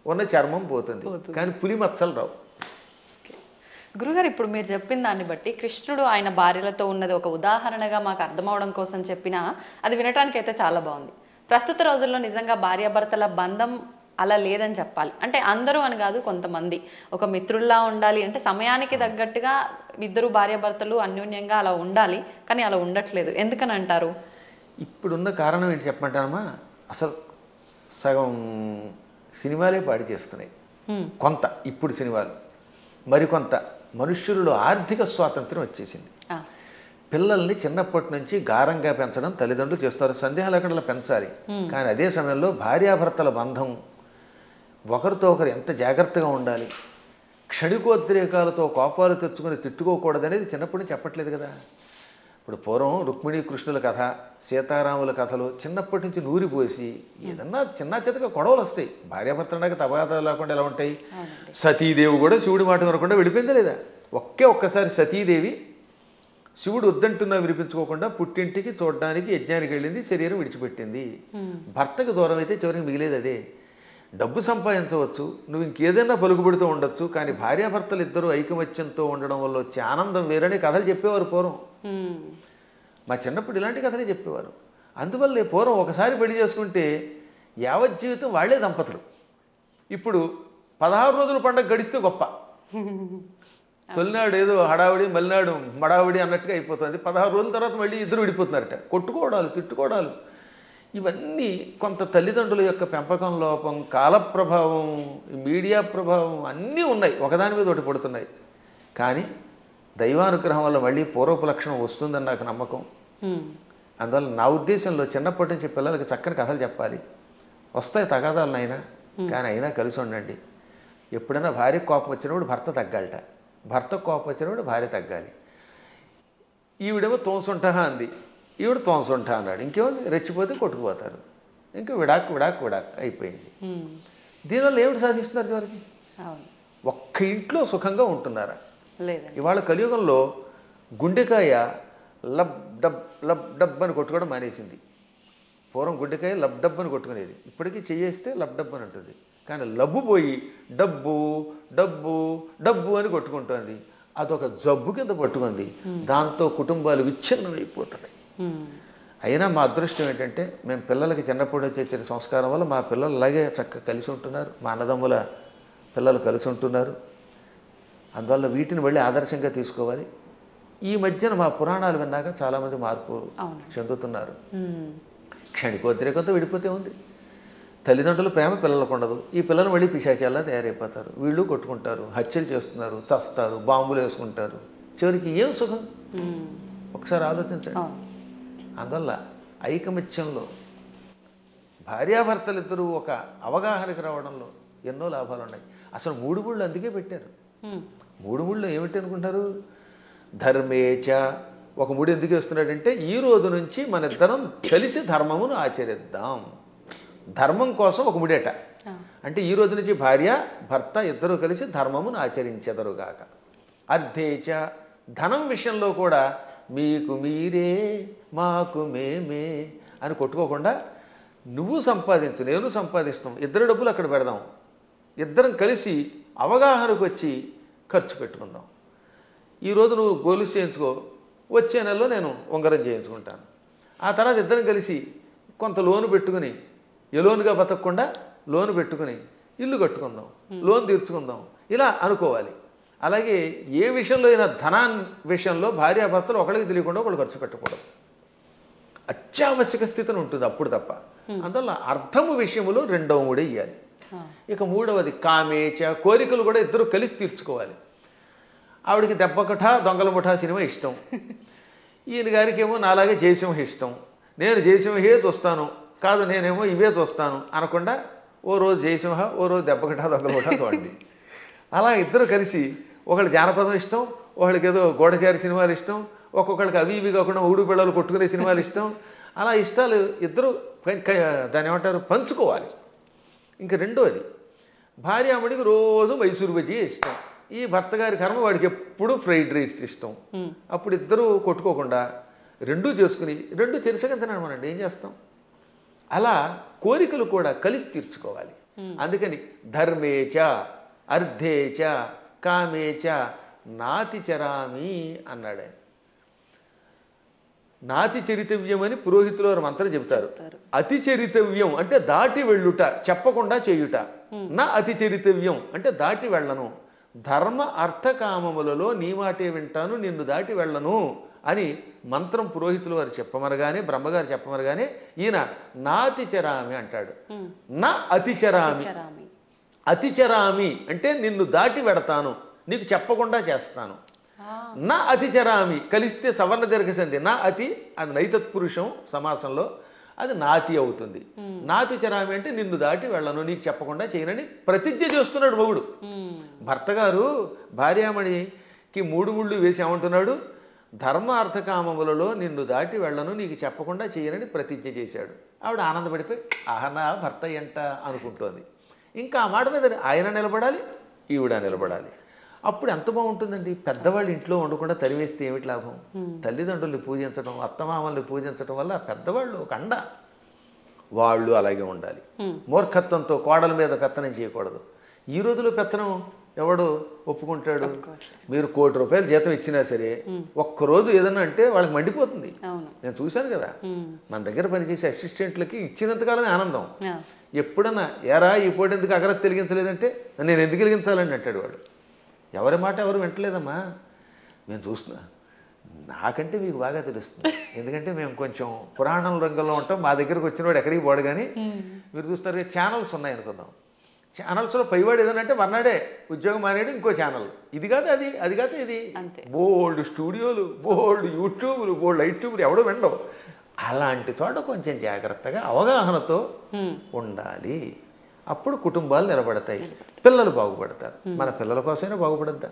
ఉన్న చర్మం పోతుంది, కానీ పులి మచ్చలు రావు. గురుగారు, ఇప్పుడు మీరు చెప్పిన దాన్ని బట్టి కృష్ణుడు ఆయన భార్యలతో ఉన్నది ఒక ఉదాహరణగా మాకు అర్థమవడం కోసం చెప్పినా అది వినటానికి అయితే చాలా బాగుంది. ప్రస్తుత రోజుల్లో నిజంగా భార్యాభర్తల బంధం అలా లేదని చెప్పాలి. అంటే అందరూ అని కాదు, కొంతమంది ఒక మిత్రుల్లా ఉండాలి అంటే సమయానికి తగ్గట్టుగా ఇద్దరు భార్యాభర్తలు అన్యోన్యంగా అలా ఉండాలి, కానీ అలా ఉండట్లేదు. ఎందుకని అంటారు? ఇప్పుడున్న కారణం ఏంటి చెప్పమంటారమ్మా, అసలు సగం సినిమాలే పాడి చేస్తున్నాయి కొంత, ఇప్పుడు సినిమాలు మరికొంత. మనుష్యులలో ఆర్థిక స్వాతంత్రం వచ్చేసింది. పిల్లల్ని చిన్నప్పటి నుంచి గారంగా పెంచడం తల్లిదండ్రులు చేస్తారు, సందేహం లేకుండా పెంచాలి. కానీ అదే సమయంలో భార్యాభర్తల బంధం ఒకరితో ఒకరు ఎంత జాగ్రత్తగా ఉండాలి, క్షణికోద్రేకాలతో కోపాలు తెచ్చుకొని తిట్టుకోకూడదనేది చిన్నప్పటి నుంచి చెప్పట్లేదు కదా. ఇప్పుడు పూర్వం రుక్మిణీ కృష్ణుల కథ, సీతారాముల కథలు చిన్నప్పటి నుంచి నూరిపోసి ఏదన్నా చిన్న చితక గొడవలు వస్తాయి. భార్యాభర్తలకు తగాదాలు లేకుండా ఎలా ఉంటాయి. సతీదేవి కూడా శివుడి మాట వినకుండా వెళ్ళిపోయిందా లేదా? ఒక్కసారి సతీదేవి శివుడు వద్దంటున్నా వినిపించుకోకుండా పుట్టింటికి చూడడానికి యజ్ఞానికి వెళ్ళింది, శరీరం విడిచిపెట్టింది. భర్తకు దూరం అయితే చివరికి మిగిలేదు అదే. డబ్బు సంపాదించవచ్చు, నువ్వు ఇంకేదైనా పలుకుబడితో ఉండొచ్చు, కానీ భార్యాభర్తలు ఇద్దరు ఐకమత్యంతో ఉండడం వల్ల వచ్చే ఆనందం వేరని కథలు చెప్పేవారు పూర్వం. మా చిన్నప్పుడు ఇలాంటి కథలే చెప్పేవారు. అందువల్లే పూర్వం ఒకసారి పెళ్లి చేసుకుంటే యావత్ జీవితం వాళ్లే దంపతులు. ఇప్పుడు 16 రోజుల పండుగ గడిస్తే గొప్ప. తొలినాడు ఏదో హడావిడి, మలినాడు మడావిడి అన్నట్టుగా అయిపోతుంది. 16 రోజుల తర్వాత మళ్ళీ ఇద్దరు విడిపోతున్నారట. కొట్టుకోవడాలు, తిట్టుకోవడాలు, ఇవన్నీ కొంత తల్లిదండ్రుల యొక్క పెంపకం లోపం, కాల ప్రభావం, మీడియా ప్రభావం అన్నీ ఉన్నాయి, ఒకదాని మీద ఒకటి పడుతున్నాయి. కానీ దైవానుగ్రహం వల్ల మళ్ళీ పూర్వపు లక్షణం వస్తుందని నాకు నమ్మకం. అందువల్ల నా ఉద్దేశంలో చిన్నప్పటి నుంచి పిల్లలకి చక్కని కథలు చెప్పాలి. వస్తాయి తగాదాలు అయినా, కానీ అయినా కలిసి ఉండండి. ఎప్పుడైనా భార్య కోపం వచ్చినప్పుడు భర్త తగ్గాలట, భర్త కోపం వచ్చినప్పుడు భార్య తగ్గాలి. ఈవిడేమో తోసుంటా అంది, ఈవిడ తోసుంటా అన్నాడు, ఇంకేముంది రెచ్చిపోతే కొట్టుకుపోతారు. ఇంకా విడాక్ విడాక్ విడాక్ అయిపోయింది. దీనివల్ల ఏమిటి సాధిస్తున్నారు చివరికి? ఒక్క ఇంట్లో సుఖంగా ఉంటున్నారా? ఇవాళ కలియుగంలో గుండెకాయ లబ్ డబ్ అని కొట్టుకోవడం మానేసింది. పూర్వం గుండెకాయ లబ్ డబ్ అని కొట్టుకునేది, ఇప్పటికీ చేయేస్తే లబ్ డబ్ అని ఉంటుంది. కానీ లబ్బు పోయి డబ్బు డబ్బు డబ్బు అని కొట్టుకుంటుంది. అదొక జబ్బు కింద పట్టుకుంది. దాంతో కుటుంబాలు విచ్ఛిన్నమైపోతున్నాయి. అయినా మా అదృష్టం ఏంటంటే మేము పిల్లలకి చిన్నప్పుడు వచ్చే సంస్కారం వల్ల మా పిల్లలు అలాగే చక్కగా కలిసి ఉంటున్నారు, మా అన్నదమ్ముల పిల్లలు కలిసి ఉంటున్నారు. అందువల్ల వీటిని మళ్ళీ ఆదర్శంగా తీసుకోవాలి. ఈ మధ్యన మా పురాణాలు విన్నాక చాలామంది మార్పు చెందుతున్నారు. క్షణికోద్రేకంతో విడిపోతే ఉంది. తల్లిదండ్రుల ప్రేమ పిల్లలకు ఉండదు. ఈ పిల్లలు మళ్ళీ పిశాచాల్లా తయారైపోతారు. వీళ్ళు కొట్టుకుంటారు, హత్యలు చేస్తున్నారు, చస్తారు, బాంబులు వేసుకుంటారు. చివరికి ఏం సుఖం? ఒకసారి ఆలోచించండి. అందువల్ల ఐకమత్యంలో భార్యాభర్తలిద్దరూ ఒక అవగాహనకి రావడంలో ఎన్నో లాభాలు ఉన్నాయి. అసలు 3 ముళ్ళు అందుకే పెట్టారు. 3 ముళ్ళు ఏమిటి అనుకుంటారు? ధర్మేచ. ఒక ముడి ఎందుకు వేస్తున్నాడంటే ఈ రోజు నుంచి మన ఇద్దరం కలిసి ధర్మమును ఆచరిద్దాం. ధర్మం కోసం ఒక ముడేట. అంటే ఈ రోజు నుంచి భార్య భర్త ఇద్దరు కలిసి ధర్మమును ఆచరించెదరుగాక. అర్థేచ. ధనం విషయంలో కూడా మీకు మీరే మాకు మేమే అని కొట్టుకోకుండా నువ్వు సంపాదించు నేను సంపాదిస్తాం, ఇద్దరు డబ్బులు అక్కడ పెడదాం, ఇద్దరం కలిసి అవగాహనకు వచ్చి ఖర్చు పెట్టుకుందాం. ఈరోజు నువ్వు గొలుసు చేయించుకో, వచ్చే నెలలో నేను ఉంగరం చేయించుకుంటాను. ఆ తర్వాత ఇద్దరం కలిసి కొంత లోను పెట్టుకుని ఎలోనుగా బతకకుండా లోను పెట్టుకుని ఇల్లు కట్టుకుందాం, లోన్ తీర్చుకుందాం, ఇలా అనుకోవాలి. అలాగే ఏ విషయంలో అయినా ధనాన్ని విషయంలో భార్యాభర్తలు ఒకరికి తెలియకుండా ఒకళ్ళు ఖర్చు పెట్టకూడదు. అత్యావశ్యక స్థితిని ఉంటుంది అప్పుడు తప్ప. అందువల్ల అర్థము విషయములో 2వ ముడి ఇవ్వాలి. ఇక 3వది కామేచ. కోరికలు కూడా ఇద్దరు కలిసి తీర్చుకోవాలి. ఆవిడికి దెబ్బకఠ దొంగల ముఠా సినిమా ఇష్టం, ఈయన గారికి ఏమో నాలాగే జయసింహ ఇష్టం. నేను జయసింహే చూస్తాను, కాదు నేనేమో ఇవే చూస్తాను అనకుండా ఓ రోజు జయసింహ, ఓ రోజు దెబ్బకఠ దొంగల ముఠా చూడండి. అలా ఇద్దరు కలిసి ఒకళ్ళు జానపదం ఇష్టం, ఒకళ్ళకి ఏదో గూఢచారి సినిమాలు ఇష్టం, ఒక్కొక్కళ్ళకి అవి ఇవి కాకుండా ఊడు పిల్లలు కొట్టుకునే సినిమాలు ఇష్టం. అలా ఇష్టాలు ఇద్దరు దాన్ని ఏమంటారు పంచుకోవాలి. ఇంకా 2వది భార్యామణికి రోజు మైసూరు బజ్జీ ఇష్టం, ఈ భర్త గారి కర్మ వాడికి ఎప్పుడు ఫ్రైడ్ రైస్ ఇష్టం. అప్పుడు ఇద్దరు కొట్టుకోకుండా 2 చేసుకుని 2 చెరిసగా తినమనండి, ఏం చేస్తాం? అలా కోరికలు కూడా కలిసి తీర్చుకోవాలి. అందుకని ధర్మేచ అర్థేచ కామేచ నాతి చరామి అన్నాడు. నాతి చరితవ్యం అని పురోహితులు వారు మంత్రం చెబుతారు. అతి చరితవ్యం అంటే దాటి వెళ్ళుట, చెప్పకుండా చేయుట. నా అతి చరితవ్యం అంటే దాటి వెళ్ళను. ధర్మ అర్థకామములలో నీ మాటే వింటాను, నిన్ను దాటి వెళ్ళను అని మంత్రం పురోహితులు వారు చెప్పమనగానే, బ్రహ్మగారు చెప్పమనగానే ఈయన నాతిచరామి అంటాడు. నా అతిచరామి. అతిచరామి అంటే నిన్ను దాటి వెడతాను, నీకు చెప్పకుండా చేస్తాను. నా అతిచరామి కలిస్తే సవర్ణ దీర్ఘసంధి. నా అతి అది నైతత్పురుషం సమాసంలో, అది నాతి అవుతుంది. నాతి చరామి అంటే నిన్ను దాటి వెళ్ళను, నీకు చెప్పకుండా చేయనని ప్రతిజ్ఞ చేస్తున్నాడు మొగుడు. భర్త గారు భార్యామణికి 3 ముళ్ళు వేసి ఏమంటున్నాడు? ధర్మ అర్థకామములలో నిన్ను దాటి వెళ్ళను, నీకు చెప్పకుండా చేయనని ప్రతిజ్ఞ చేశాడు. ఆవిడ ఆనందపడిపోయి ఆహనా భర్త ఎంట అనుకుంటోంది. ఇంకా ఆ మాట మీద ఆయన నిలబడాలి, ఈవిడ నిలబడాలి. అప్పుడు ఎంత బాగుంటుందండి. పెద్దవాళ్ళు ఇంట్లో ఉండకుండా తరివేస్తే ఏమిటి లాభం? తల్లిదండ్రుల్ని పూజించడం, అత్తమామల్ని పూజించడం వల్ల పెద్దవాళ్ళు ఒక అండ. వాళ్ళు అలాగే ఉండాలి. మూర్ఖత్వంతో కోడల మీద పెత్తనం చేయకూడదు. ఈ రోజులో పెత్తనం ఎవడు ఒప్పుకుంటాడు? మీరు ₹1,00,00,000 జీతం ఇచ్చినా సరే ఒక్కరోజు ఏదన్నా అంటే వాళ్ళకి మండిపోతుంది. నేను చూశాను కదా, మన దగ్గర పనిచేసే అసిస్టెంట్లకి ఇచ్చినంతకాలమే ఆనందం. ఎప్పుడన్నా ఎరా ఈ పూట ఎందుకు అగరత్ వెలిగించలేదంటే నేను ఎందుకు వెలిగించాలని అంటాడు వాడు. ఎవరి మాట ఎవరు వింటలేదమ్మా. మేము చూస్తున్నా, నాకంటే మీకు బాగా తెలుస్తుంది, ఎందుకంటే మేము కొంచెం పురాణం రంగంలో ఉంటాం. మా దగ్గరకు వచ్చిన వాడు ఎక్కడికి పోడు. కానీ మీరు చూస్తారు ఛానల్స్ ఉన్నాయి అనుకుందాం, ఛానల్స్లో పైవాడు ఏదనంటే మర్నాడే ఉద్యోగం మానేడు ఇంకో ఛానల్. ఇది కాదు అది, అది కాదు ఇది, బోల్డ్ స్టూడియోలు, బోల్డ్ యూట్యూబ్లు, బోల్డ్ యూట్యూబ్లు ఎవడో వినడం. అలాంటి చోట కొంచెం జాగ్రత్తగా అవగాహనతో ఉండాలి. అప్పుడు కుటుంబాలు నిలబడతాయి, పిల్లలు బాగుపడతారు. మన పిల్లల కోసమైనా బాగుపడద్దా?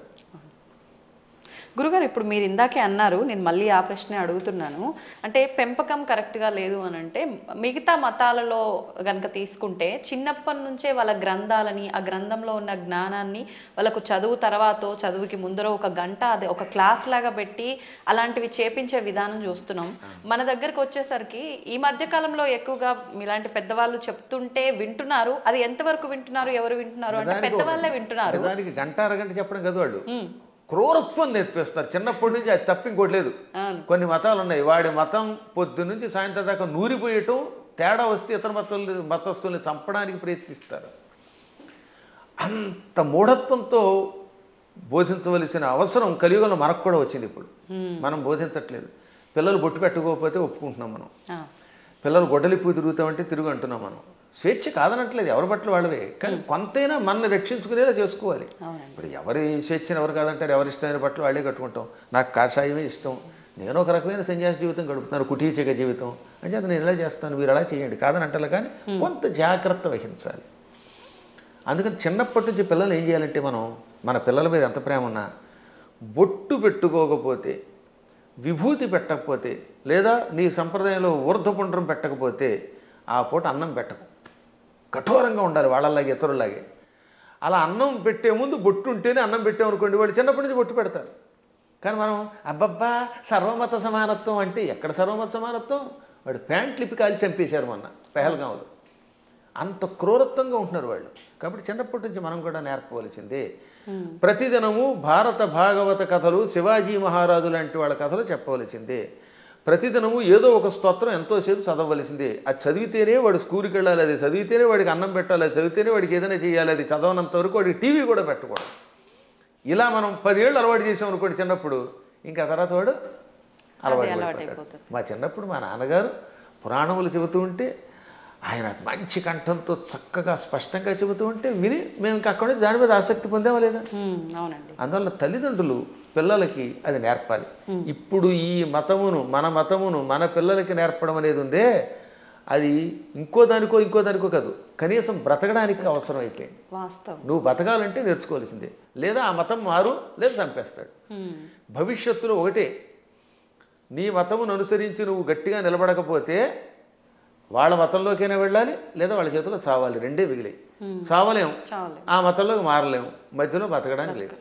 గురుగారు, ఇప్పుడు మీరు ఇందాకే అన్నారు, నేను మళ్ళీ ఆ ప్రశ్నే అడుగుతున్నాను. అంటే పెంపకం కరెక్ట్గా లేదు అని అంటే, మిగతా మతాలలో కనుక తీసుకుంటే చిన్నప్పటి నుంచే వాళ్ళ గ్రంథాలని, ఆ గ్రంథంలో ఉన్న జ్ఞానాన్ని వాళ్ళకు చదువు తర్వాత చదువుకి ముందర ఒక గంట అదే ఒక క్లాస్ లాగా పెట్టి అలాంటివి చేపించే విధానం చూస్తున్నాం. మన దగ్గరకు వచ్చేసరికి ఈ మధ్య కాలంలో ఎక్కువగా ఇలాంటి పెద్దవాళ్ళు చెప్తుంటే వింటున్నారు. అది ఎంతవరకు వింటున్నారు, ఎవరు వింటున్నారు అంటే పెద్దవాళ్ళే వింటున్నారు. దానికి గంట అరగంట చెప్పడం కదా, వాళ్ళు క్రూరత్వం నేర్పిస్తారు చిన్నప్పటి నుంచి. అది తప్ప ఇంకోటి లేదు. కొన్ని మతాలు ఉన్నాయి, వాడి మతం పొద్దు నుంచి సాయంత్రం దాకా నూరిపోయటం, తేడా వస్తే ఇతర మతస్థుల్ని చంపడానికి ప్రయత్నిస్తారు. అంత మూఢత్వంతో బోధించవలసిన అవసరం కలియుగంలో మనకు కూడా వచ్చింది. ఇప్పుడు మనం బోధించట్లేదు. పిల్లలు బొట్టు పెట్టుకోకపోతే ఒప్పుకుంటున్నాం మనం, పిల్లలు గొడ్డలిపూ తిరుగుతామంటే తిరుగు అంటున్నాం మనం. స్వేచ్ఛ కాదనట్లేదు, ఎవరి బట్టలు వాళ్ళవే, కానీ కొంతైనా మనల్ని రక్షించుకునేలా చేసుకోవాలి. ఇప్పుడు ఎవరి స్వేచ్ఛను ఎవరు కాదంటారు, ఎవరి ఇష్టమైన బట్టలు వాళ్ళే కట్టుకుంటాం. నాకు కాషాయమే ఇష్టం, నేను ఒక రకమైన సన్యాసి జీవితం గడుపుతున్నాను, కుటీచక జీవితం అని చెప్పి నేను ఇలా చేస్తాను, మీరు అలా చేయండి కాదని అంటారు. కానీ కొంత జాగ్రత్త వహించాలి. అందుకని చిన్నప్పటి నుంచి పిల్లలు ఏం చేయాలంటే, మనం మన పిల్లల మీద ఎంత ప్రేమ ఉన్నా బొట్టు పెట్టుకోకపోతే, విభూతి పెట్టకపోతే, లేదా నీ సంప్రదాయంలో ఊర్ధ్వపుండ్రం పెట్టకపోతే ఆ పూట అన్నం పెట్టకు. కఠోరంగా ఉండాలి వాళ్ళలాగే, ఇతరులాగే. అలా అన్నం పెట్టే ముందు బొట్టు ఉంటేనే అన్నం పెట్టామనుకోండి, వాళ్ళు చిన్నప్పటి నుంచి బొట్టు పెడతారు. కానీ మనం అబ్బబ్బా సర్వమత సమానత్వం అంటే ఎక్కడ సర్వమత సమానత్వం? వాడు ప్యాంట్ లిప్పి కాల్చి చంపేశారు మొన్న పెహల్గాంలో. అంత క్రూరత్వంగా ఉంటున్నారు వాళ్ళు. కాబట్టి చిన్నప్పటి నుంచి మనం కూడా నేర్పవలసిందే. ప్రతిదినము భారత భాగవత కథలు, శివాజీ మహారాజు లాంటి వాళ్ళ కథలు చెప్పవలసిందే. ప్రతిదినము ఏదో ఒక స్తోత్రం ఎంతోసేపు చదవవలసిందే. అది చదివితేనే వాడు స్కూల్కి వెళ్ళాలి, అది చదివితేనే వాడికి అన్నం పెట్టాలి, అది చదివితేనే వాడికి ఏదైనా చేయాలి. అది చదవనంత వరకు వాడికి టీవీ కూడా పెట్టకూడదు. ఇలా మనం 10 ఏళ్ళు అలవాటు చేసాం అనుకోండి చిన్నప్పుడు, ఇంకా తర్వాత వాడు అలవాటు అయిపోతాడు. మా చిన్నప్పుడు మా నాన్నగారు పురాణములు చెబుతూ ఉంటే, ఆయన మంచి కంఠంతో చక్కగా స్పష్టంగా చెబుతూ ఉంటే విని మేము ఇంకా అక్కడ దాని మీద ఆసక్తి పొందామా లేదా? అవునండి. అందువల్ల తల్లిదండ్రులు పిల్లలకి అది నేర్పాలి. ఇప్పుడు ఈ మతమును, మన మతమును మన పిల్లలకి నేర్పడం అనేది ఉందే, అది ఇంకో దానికో కాదు, కనీసం బ్రతకడానికి అవసరం అయిపోయింది. నువ్వు బతకాలంటే నేర్చుకోవాల్సిందే, లేదా ఆ మతం మారు, లేదా చంపేస్తాడు. భవిష్యత్తులో ఒకటే, నీ మతమును అనుసరించి నువ్వు గట్టిగా నిలబడకపోతే వాళ్ళ మతంలోకైనా వెళ్ళాలి, లేదా వాళ్ళ చేతిలో చావాలి. రెండే మిగిలాయి. చావలేము, ఆ మతంలోకి మారలేము, మధ్యలో బతకడానికి లేదు.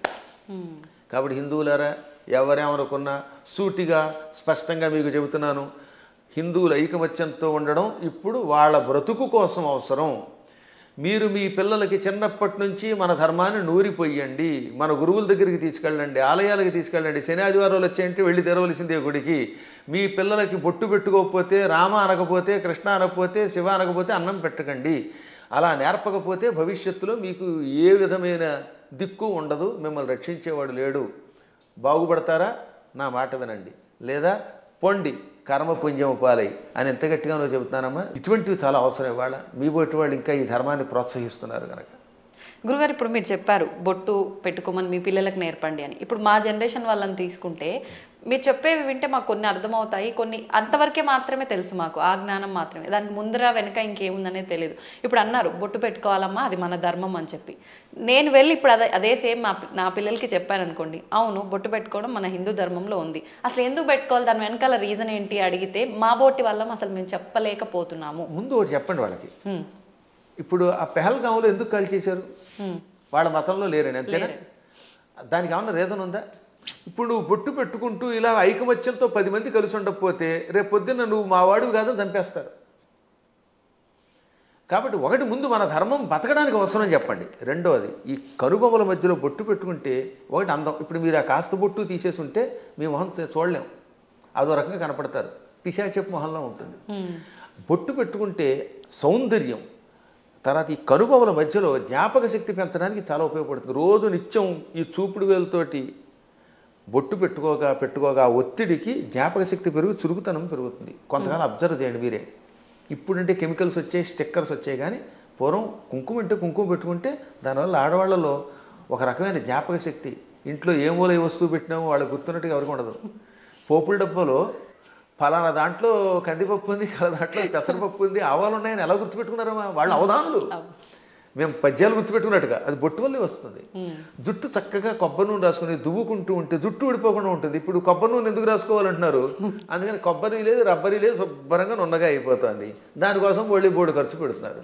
కాబట్టి హిందువులారా, ఎవరేమనుకున్నా సూటిగా స్పష్టంగా మీకు చెబుతున్నాను, హిందువుల ఐకమత్యంతో ఉండడం ఇప్పుడు వాళ్ళ బ్రతుకు కోసం అవసరం. మీరు మీ పిల్లలకి చిన్నప్పటి నుంచి మన ధర్మాన్ని నూరిపోయండి, మన గురువుల దగ్గరికి తీసుకెళ్ళండి, ఆలయాలకి తీసుకెళ్ళండి. శని ఆదివారాలు వచ్చాయంటే వెళ్ళి తెరవలసిందే గుడికి. మీ పిల్లలకి బొట్టు పెట్టుకోకపోతే, రామ అనకపోతే, కృష్ణ అనకపోతే, శివ అనకపోతే అన్నం పెట్టకండి. అలా నేర్పకపోతే భవిష్యత్తులో మీకు ఏ విధమైన దిక్కు ఉండదు, మిమ్మల్ని రక్షించేవాడు లేడు. బాగుపడతారా? నా మాట వినండి, లేదా పొండి కర్మపుణ్యం పాలై అని ఎంత గట్టిగానో చెబుతున్నానమ్మా. ఇటువంటివి చాలా అవసరం. ఇవాళ మీ బొట్టి వాళ్ళు ఇంకా ఈ ధర్మాన్ని ప్రోత్సహిస్తున్నారు కనుక. గురుగారు, ఇప్పుడు మీరు చెప్పారు బొట్టు పెట్టుకోమని మీ పిల్లలకు నేర్పండి అని. ఇప్పుడు మా జనరేషన్ వాళ్ళని తీసుకుంటే మీరు చెప్పేవి వింటే మాకు కొన్ని అర్థమవుతాయి, కొన్ని అంతవరకే మాత్రమే తెలుసు, మాకు ఆ జ్ఞానం మాత్రమే, దానికి ముందర వెనక ఇంకేముందనేది తెలియదు. ఇప్పుడు అన్నారు బొట్టు పెట్టుకోవాలమ్మా, అది మన ధర్మం అని చెప్పి, నేను వెళ్ళి ఇప్పుడు అదే సేమ్ నా పిల్లలకి చెప్పాను అనుకోండి, అవును బొట్టు పెట్టుకోవడం మన హిందూ ధర్మంలో ఉంది, అసలు ఎందుకు పెట్టుకోవాలి, దాని వెనకాల రీజన్ ఏంటి అడిగితే మా బోటి వల్ల అసలు మేము చెప్పలేకపోతున్నాము. ముందు ఒకటి చెప్పండి వాళ్ళకి. ఇప్పుడు ఆ పెహల్గాంలో ఎందుకు కాల్ చేశారు? వాళ్ళ మతంలో లేరని, అంతేనా? దానికి ఏమన్నా రీజన్ ఉందా? ఇప్పుడు నువ్వు బొట్టు పెట్టుకుంటూ ఇలా ఐకమత్యంతో 10 మంది కలిసి ఉండకపోతే రేపు పొద్దున్న నువ్వు మా వాడివి కాదని చంపేస్తారు. కాబట్టి ఒకటి ముందు మన ధర్మం బతకడానికి అవసరం చెప్పండి. రెండోది ఈ కనుబొమ్మల మధ్యలో బొట్టు పెట్టుకుంటే ఒకటి అందం. ఇప్పుడు మీరు ఆ కాస్త బొట్టు తీసేసి ఉంటే మీ మొహం చూడలేం, అదో రకంగా కనపడతారు, పిశాచపు మొహంలో ఉంటుంది. బొట్టు పెట్టుకుంటే సౌందర్యం. తర్వాత ఈ కనుబొమ్మల మధ్యలో జ్ఞాపక శక్తి పెంచడానికి చాలా ఉపయోగపడుతుంది. రోజు నిత్యం ఈ చూపుడు వేలుతోటి బొట్టు పెట్టుకోగా ఒత్తిడికి జ్ఞాపక శక్తి పెరుగు, చురుకుతనం పెరుగుతుంది. కొంతకాలం అబ్జర్వ్ చేయండి మీరే. ఇప్పుడంటే కెమికల్స్ వచ్చాయి, స్టిక్కర్స్ వచ్చాయి, కానీ పూర్వం కుంకుమ అంటే కుంకుమ పెట్టుకుంటే దానివల్ల ఆడవాళ్ళలో ఒక రకమైన జ్ఞాపక శక్తి, ఇంట్లో ఏ మూల ఏ వస్తువు పెట్టినామో వాళ్ళకి గుర్తున్నట్టుగా ఎవరికి ఉండదు. పోపుల డబ్బాలో ఫలానా దాంట్లో కందిపప్పు ఉంది, ఫలానా దాంట్లో పెసరపప్పు ఉంది, ఆవాలు ఉన్నాయని ఎలా గుర్తుపెట్టుకున్నారమ్మా వాళ్ళు అవధానులు. మేము పద్యాలు గుర్తుపెట్టుకున్నట్టుగా అది బొట్టు వల్లే వస్తుంది. జుట్టు చక్కగా కొబ్బరి నూనె రాసుకుని దువ్వుకుంటూ ఉంటే జుట్టు ఊడిపోకుండా ఉంటుంది. ఇప్పుడు కొబ్బరి నూనె ఎందుకు రాసుకోవాలంటున్నారు? అందుకని కొబ్బరి లేదు, రబ్బరి లేదు, శుభ్రంగా నున్నగా అయిపోతుంది. దానికోసం మళ్ళీ బోర్డు ఖర్చు పెడుతున్నారు.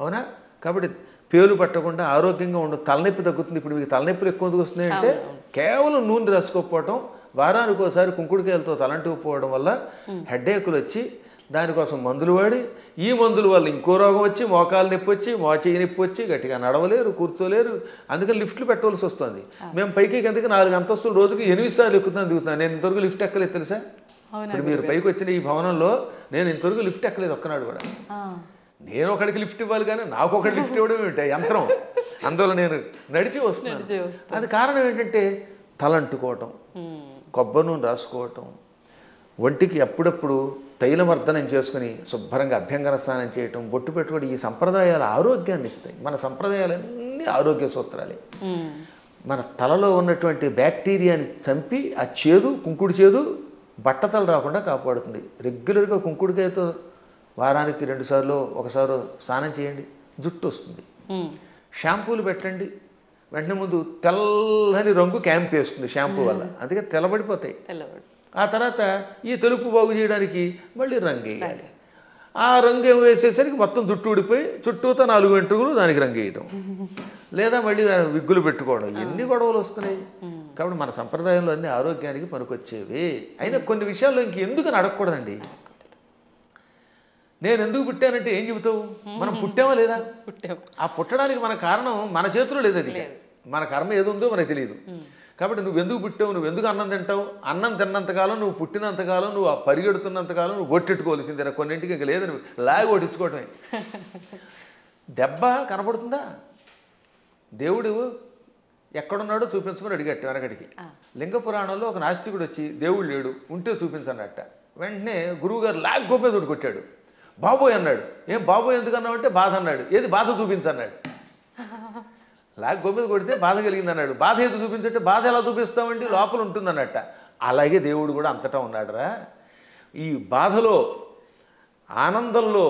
అవునా? కాబట్టి పేలు పట్టకుండా ఆరోగ్యంగా ఉండదు, తలనొప్పి తగ్గుతుంది. ఇప్పుడు మీకు తలనొప్పులు ఎక్కువ ఎందుకు వస్తున్నాయంటే కేవలం నూనె రాసుకోకపోవటం, వారానికి ఒకసారి కుంకుడుకాయలతో తలంటుకుపోవడం వల్ల హెడ్ఏకులు వచ్చి దానికోసం మందులు వాడి, ఈ మందుల వల్ల ఇంకో రోగం వచ్చి మోకాలు నొప్పి వచ్చి, మోచేయి నొప్పి వచ్చి గట్టిగా నడవలేరు, కూర్చోలేరు. అందుకని లిఫ్ట్లు పెట్టవలసి వస్తుంది. మేము పైకి కిందకి 4 అంతస్తులు రోజుకి 8 సార్లు ఎక్కుతున్నాను, దిగుతున్నాను. నేను ఇంతవరకు లిఫ్ట్ ఎక్కలేదు తెలుసా? ఇప్పుడు మీరు పైకి వచ్చిన ఈ భవనంలో నేను ఇంతవరకు లిఫ్ట్ ఎక్కలేదు ఒక్కనాడు కూడా. నేను ఒకడికి లిఫ్ట్ ఇవ్వాలి కానీ నాకు ఒకటి లిఫ్ట్ ఇవ్వడం ఏమిటి యంత్రం? అందువల్ల నేను నడిచి వస్తున్నాను. అది కారణం ఏంటంటే తలంటుకోవటం, కొబ్బరి నూనె రాసుకోవటం, ఒంటికి అప్పుడప్పుడు తైలమర్దనం చేసుకుని శుభ్రంగా అభ్యంగన స్నానం చేయటం, బొట్టు పెట్టుకోవడం, ఈ సంప్రదాయాలు ఆరోగ్యాన్ని ఇస్తాయి. మన సంప్రదాయాలన్నీ ఆరోగ్య సూత్రాలే. మన తలలో ఉన్నటువంటి బ్యాక్టీరియాని చంపి ఆ చేదు, కుంకుడు చేదు బట్టతల రాకుండా కాపాడుతుంది. రెగ్యులర్గా కుంకుడుకాయతో వారానికి 2 సార్లు 1 సారి స్నానం చేయండి, జుట్టు వస్తుంది. షాంపూలు పెట్టండి, వెంటనే ముందు తెల్లని రంగు క్యాంప్ వేస్తుంది షాంపూ వల్ల, అందుకే తెల్లబడిపోతాయి. ఆ తర్వాత ఈ తెలుపు బాగు చేయడానికి మళ్ళీ రంగు వేయాలి. ఆ రంగు వేసేసరికి మొత్తం జుట్టు ఊడిపోయి చుట్టూతో 4 వెంట్రుకలు దానికి రంగు వేయటం, లేదా మళ్ళీ విగ్గులు పెట్టుకోవడం, ఎన్ని గొడవలు వస్తున్నాయి. కాబట్టి మన సంప్రదాయంలో అన్ని ఆరోగ్యానికి పనికొచ్చేవి. అయినా కొన్ని విషయాల్లో ఇంకెందుకు అడగకూడదండి. నేను ఎందుకు పుట్టానంటే ఏం చెబుతావు? మనం పుట్టామా లేదా? ఆ పుట్టడానికి మన కారణం మన చేతిలో లేదు. అది మన కర్మ ఏది ఉందో మనకు తెలియదు. కాబట్టి నువ్వు ఎందుకు పుట్టావు, నువ్వు ఎందుకు అన్నం తింటావు? అన్నం తిన్నంతకాలం, నువ్వు పుట్టినంతకాలం, నువ్వు పరిగెడుతున్నంతకాలం నువ్వు ఒట్టెట్టుకోవాల్సిందే. కొన్నింటికి ఇంకా లేదు, నువ్వు లాగి ఒట్టించుకోవటమే. దెబ్బ కనపడుతుందా? దేవుడు ఎక్కడున్నాడో చూపించమని అడిగట్టు వెనకడికి. లింగ పురాణంలో ఒక నాస్తికుడు వచ్చి దేవుడు లేడు, ఉంటే చూపించన్నట్ట. వెంటనే గురువుగారు లాగ్ గోపేదుడు కొట్టాడు. బాబోయ్ అన్నాడు. ఏం బాబోయ్ ఎందుకు అన్నావంటే బాధ అన్నాడు. ఏది బాధ చూపించన్నాడు. లాగ్ గోపేద కొడితే బాధ కలిగింది అన్నాడు. బాధ ఏది చూపించంటే బాధ ఎలా చూపిస్తామండి, లోపల ఉంటుందన్నట్ట. అలాగే దేవుడు కూడా అంతటా ఉన్నాడురా. ఈ బాధలో, ఆనందంలో,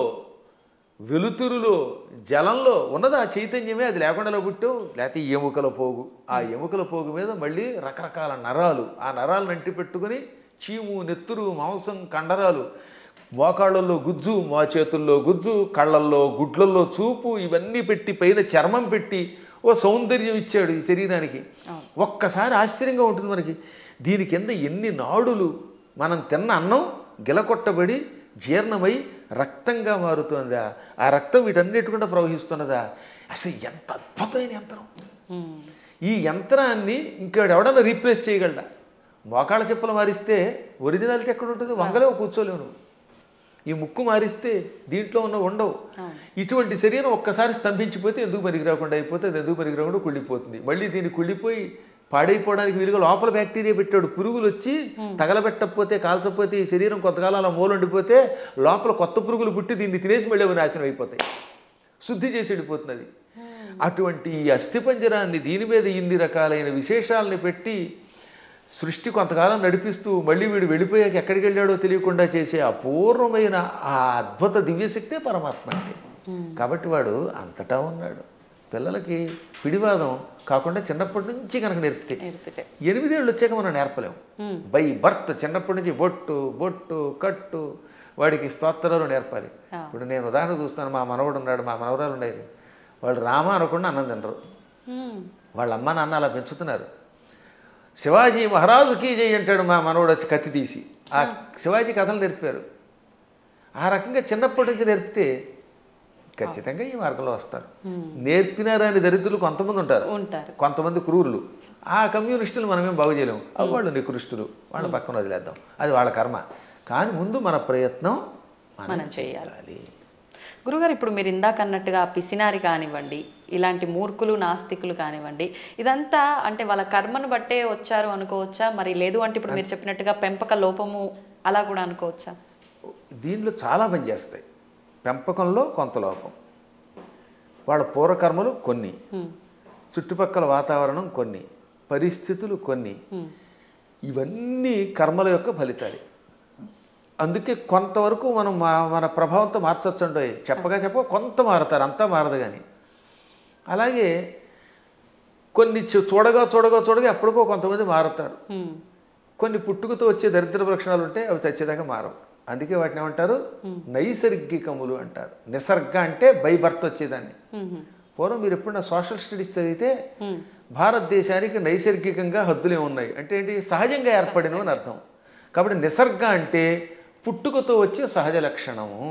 వెలుతురులో, జలంలో ఉన్నది ఆ చైతన్యమే. అది లేకుండా పుట్టావు. లేకపోతే ఎముకల పోగు, ఆ ఎముకల పోగు మీద మళ్ళీ రకరకాల నరాలు, ఆ నరాలను అంటి పెట్టుకుని చీము, నెత్తురు, మాంసం, కండరాలు, మోకాళ్ళల్లో గుజ్జు, మా చేతుల్లో గుజ్జు, కళ్ళల్లో, గుడ్లల్లో చూపు, ఇవన్నీ పెట్టి పైన చర్మం పెట్టి ఓ సౌందర్యం ఇచ్చాడు ఈ శరీరానికి. ఒక్కసారి ఆశ్చర్యంగా ఉంటుంది మనకి. దీని కింద ఎన్ని నాడులు. మనం తిన్న అన్నం గిలకొట్టబడి జీర్ణమై రక్తంగా మారుతుందా, ఆ రక్తం వీటన్నిటికుండా ప్రవహిస్తున్నదా. అసలు ఎంత అద్భుతమైన యంత్రం. ఈ యంత్రాన్ని ఇంకెవడన్నా రీప్లేస్ చేయగలడా? మోకాళ్ళ చెప్పులు మారిస్తే ఒరిజినాలిటీ ఎక్కడ ఉంటుంది? వంగలేవు, కూర్చోలేవు. నువ్వు ఈ ముక్కు మారిస్తే దీంట్లో ఉన్న ఉండవు. ఇటువంటి శరీరం ఒక్కసారి స్తంభించిపోతే ఎందుకు పనికిరాకుండా అయిపోతే అది ఎందుకు పనికిరాకుండా కుళ్ళిపోతుంది. మళ్ళీ దీన్ని కుళ్ళిపోయి పాడైపోవడానికి వీలుగా లోపల బ్యాక్టీరియా పెట్టాడు. పురుగులు వచ్చి తగలబెట్టకపోతే, కాల్చకపోతే, ఈ శరీరం కొంతకాలం అలా మూలండిపోతే లోపల కొత్త పురుగులు పుట్టి దీన్ని తినేసి మళ్ళీ అవి నాశనం అయిపోతాయి. శుద్ధి చేసి వెళ్ళిపోతుంది. అటువంటి ఈ అస్థిపంజరాన్ని దీని మీద ఇన్ని రకాలైన విశేషాలని పెట్టి సృష్టి కొంతకాలం నడిపిస్తూ మళ్ళీ వీడు వెళ్ళిపోయాక ఎక్కడికి వెళ్ళాడో తెలియకుండా చేసే అపూర్వమైన ఆ అద్భుత దివ్యశక్తే పరమాత్మ అంటే. కాబట్టి వాడు అంతటా ఉన్నాడు. పిల్లలకి పిడివాదం కాకుండా చిన్నప్పటి నుంచి కనుక నేర్పితే 8 ఏళ్ళు వచ్చాక మనం నేర్పలేము. బై బర్త్ చిన్నప్పటి నుంచి బొట్టు, బొట్టు, కట్టు, వాడికి స్తోత్రాలు నేర్పాలి. ఇప్పుడు నేను ఉదాహరణ చూస్తాను. మా మనవడు ఉన్నాడు, మా మనవరాలు ఉండేది. వాళ్ళు రామ అనకుండా అన్నం తినరు. వాళ్ళ అమ్మ నాన్న అలా పెంచుతున్నారు. శివాజీ మహారాజుకి జై అంటాడు మా మనవడు వచ్చి కత్తి తీసి. ఆ శివాజీ కథలు నేర్పారు. ఆ రకంగా చిన్నప్పటి నుంచి నేర్పితే ఖచ్చితంగా ఈ మార్గంలో వస్తారు. నేర్పినారని దరిద్రులు కొంతమంది ఉంటారు, కొంతమంది క్రూరులు. ఆ కమ్యూనిస్టులు మనమేం బాగు చేయలేము. వాళ్ళు నికృష్టులు, వాళ్ళ పక్కన వదిలేద్దాం, అది వాళ్ళ కర్మ. కానీ ముందు మన ప్రయత్నం మనం చేయాలి. గురుగారు, ఇప్పుడు మీరు ఇందాక అన్నట్టుగా పిసినారి కానివ్వండి, ఇలాంటి మూర్ఖులు నాస్తికులు కానివ్వండి, ఇదంతా అంటే వాళ్ళ కర్మను బట్టే వచ్చారు అనుకోవచ్చా? మరి లేదు అంటే ఇప్పుడు మీరు చెప్పినట్టుగా పెంపక లోపము అలా కూడా అనుకోవచ్చా? దీనిలో చాలా పనిచేస్తాయి. పెంపకంలో కొంత లోపం, వాళ్ళ పూర్వకర్మలు కొన్ని, చుట్టుపక్కల వాతావరణం కొన్ని, పరిస్థితులు కొన్ని, ఇవన్నీ కర్మల యొక్క ఫలితాలు. అందుకే కొంతవరకు మనం మన ప్రభావంతో మార్చొచ్చండి. చెప్పగా కొంత మారుతారు, అంతా మారదు. కానీ అలాగే కొన్ని చూడగా ఎప్పటికో కొంతమంది మారుతారు. కొన్ని పుట్టుకతో వచ్చే దరిద్ర లక్షణాలు ఉంటే అవి చచ్చేదాకా మారవు. అందుకే వాటిని ఏమంటారు? నైసర్గికములు అంటారు. నిసర్గ అంటే బై బర్త్ వచ్చేదాన్ని. పూర్వం మీరు ఎప్పుడన్నా సోషల్ స్టడీస్ చదివితే భారతదేశానికి నైసర్గికంగా హద్దులే ఉన్నాయి అంటే ఏంటి? సహజంగా ఏర్పడినవి అని అర్థం. కాబట్టి నిసర్గ అంటే పుట్టుకతో వచ్చే సహజ లక్షణము.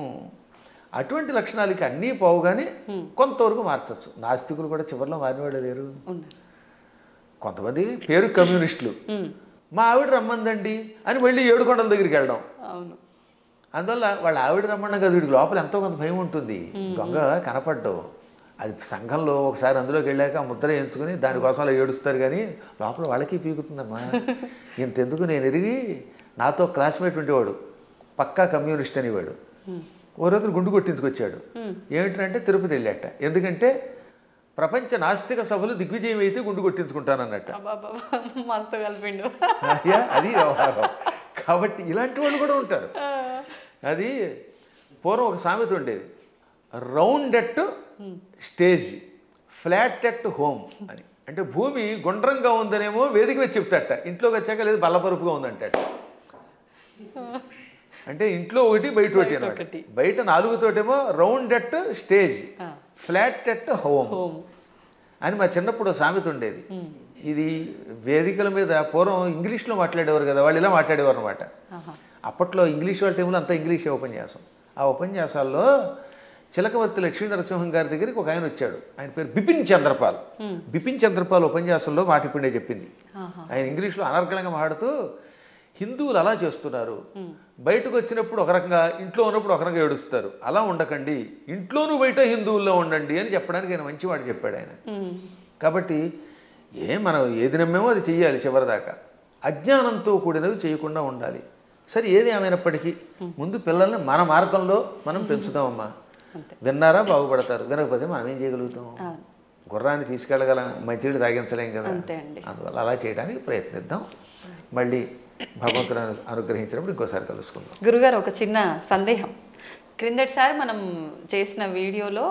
అటువంటి లక్షణాలకి అన్నీ పోవుగానే కొంతవరకు మార్చచ్చు. నాస్తికులు కూడా చివరిలో మారినవాళ్ళు లేరు. కొంతమంది పేరు కమ్యూనిస్టులు, మా ఆవిడ రమ్మందండి అని మళ్ళీ ఏడుకొండల దగ్గరికి వెళ్ళడం. అందువల్ల వాళ్ళ ఆవిడ రమ్మడం కదా, వీడికి లోపల ఎంతో కొంత భయం ఉంటుంది. దొంగ కనపడ్డావు, అది సంఘంలో ఒకసారి అందులోకి వెళ్ళాక ఆ ముద్ర ఎంచుకుని దానికోసం అలా ఏడుస్తారు. కానీ లోపల వాళ్ళకి పీకుతుందమ్మా. ఇంతెందుకు, నేను ఎరిగి నాతో క్లాస్మేట్ ఉండేవాడు, పక్కా కమ్యూనిస్ట్ అనేవాడు. ఓ రోజు గుండు కొట్టించుకొచ్చాడు. ఏమిటంటే తిరుపతి వెళ్ళాట. ఎందుకంటే ప్రపంచ నాస్తిక సభలు దిగ్విజయం అయితే గుండు కొట్టించుకుంటానన్నట్ట. అది వ్యవహారం. కాబట్టి ఇలాంటి వాళ్ళు కూడా ఉంటారు. అది పూర్వం ఒక సామెత ఉండేది, round at stage, flat at home అని. అంటే భూమి గుండ్రంగా ఉందనేమో వేదిక వచ్చి చెప్తాట, ఇంట్లోకి వచ్చాక లేదు బల్లపరుపుగా ఉందంటాట. అంటే ఇంట్లో ఒకటి బయట ఒకటి అనమాట. బయట 4 తోటేమో round at stage, flat at home అని మా చిన్నప్పుడు సామెత ఉండేది. ఇది వేదికల మీద పూర్వం ఇంగ్లీష్లో మాట్లాడేవారు కదా, వాళ్ళు ఇలా మాట్లాడేవారు అనమాట. అప్పట్లో ఇంగ్లీష్ వాళ్ళ టైంలో అంతా ఇంగ్లీషే ఉపన్యాసం. ఆ ఉపన్యాసాల్లో చిలకవర్తి లక్ష్మీ నరసింహం గారి దగ్గరికి ఒక ఆయన వచ్చాడు. ఆయన పేరు బిపిన్ చంద్రపాల్. బిపిన్ చంద్రపాల్ ఉపన్యాసంలో మాట ఇప్పుడే చెప్పింది. ఆయన ఇంగ్లీష్లో అనర్గళంగా మాట్లాడుతూ, హిందువులు అలా చేస్తున్నారు, బయటకు వచ్చినప్పుడు ఒక రకంగా, ఇంట్లో ఉన్నప్పుడు ఒక రకంగా ఏడుస్తారు, అలా ఉండకండి, ఇంట్లోనూ బయట హిందువుల్లో ఉండండి అని చెప్పడానికి ఆయన మంచి మాట చెప్పాడు ఆయన. కాబట్టి మనం ఏది నమ్మేమో అది చెయ్యాలి చివరిదాకా. అజ్ఞానంతో కూడినవి చేయకుండా ఉండాలి. సరే, ఏది ఏమైనప్పటికీ ముందు పిల్లల్ని మన మార్గంలో మనం పెంచుతామమ్మా. విన్నారా బాగుపడతారు, వినకపోతే మనం ఏం చేయగలుగుతాం? గుర్రాన్ని తీసుకెళ్ళగలం, మంచినీళ్ళు తాగించలేం కదా. అందువల్ల అలా చేయడానికి ప్రయత్నిద్దాం. మళ్ళీ భగవంతుడు అనుగ్రహించినప్పుడు ఇంకోసారి కలుసుకుందాం. గురుగారు, ఒక చిన్న సందేహం. క్రిందటిసారి మనం చేసిన వీడియోలో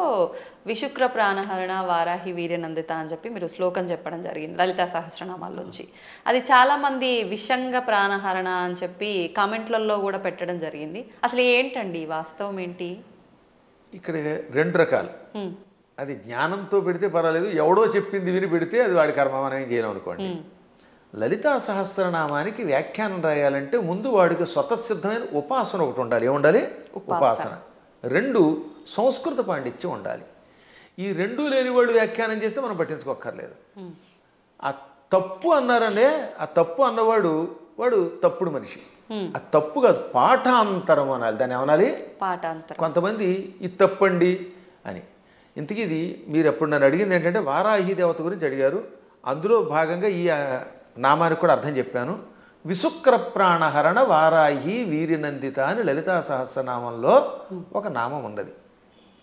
విశుక్ర ప్రాణహరణ వారాహి వీర్యనందిత అని చెప్పి మీరు శ్లోకం చెప్పడం జరిగింది లలితా సహస్రనామాల్లోంచి. అది చాలామంది విషంగ ప్రాణహరణ అని చెప్పి కామెంట్లలో కూడా పెట్టడం జరిగింది. అసలు ఏంటండి వాస్తవం ఏంటి? ఇక్కడ 2 రకాలు. అది జ్ఞానంతో పెడితే పర్వాలేదు, ఎవడో చెప్పింది విని పెడితే అది వాడి కర్మ, మనం ఏం చేయలేం అనుకోండి. లలితా సహస్రనామానికి వ్యాఖ్యానం రాయాలంటే ముందు వాడికి స్వతసిద్ధమైన ఉపాసన ఒకటి ఉండాలి. ఏముండాలి? ఉపాసన. 2 సంస్కృత పాండిత్యం ఉండాలి. ఈ 2 లేని వాడు వ్యాఖ్యానం చేస్తే మనం పట్టించుకోక్కర్లేదు. ఆ తప్పు అన్నారనే, ఆ తప్పు అన్నవాడు వాడు తప్పుడు మనిషి. ఆ తప్పు కాదు, పాఠాంతరం అనాలి. దాన్ని ఏమనాలి? పాఠాంతరం. కొంతమంది ఇది తప్పండి అని. ఇంతకీ ఇది మీరు ఎప్పుడు నన్ను అడిగింది ఏంటంటే వారాహి దేవత గురించి అడిగారు. అందులో భాగంగా ఈ నామానికి కూడా అర్థం చెప్పాను. విశుక్ర ప్రాణహరణ వారాహి వీరినందిత అని లలితా సహస్రనామంలో ఒక నామం ఉన్నది.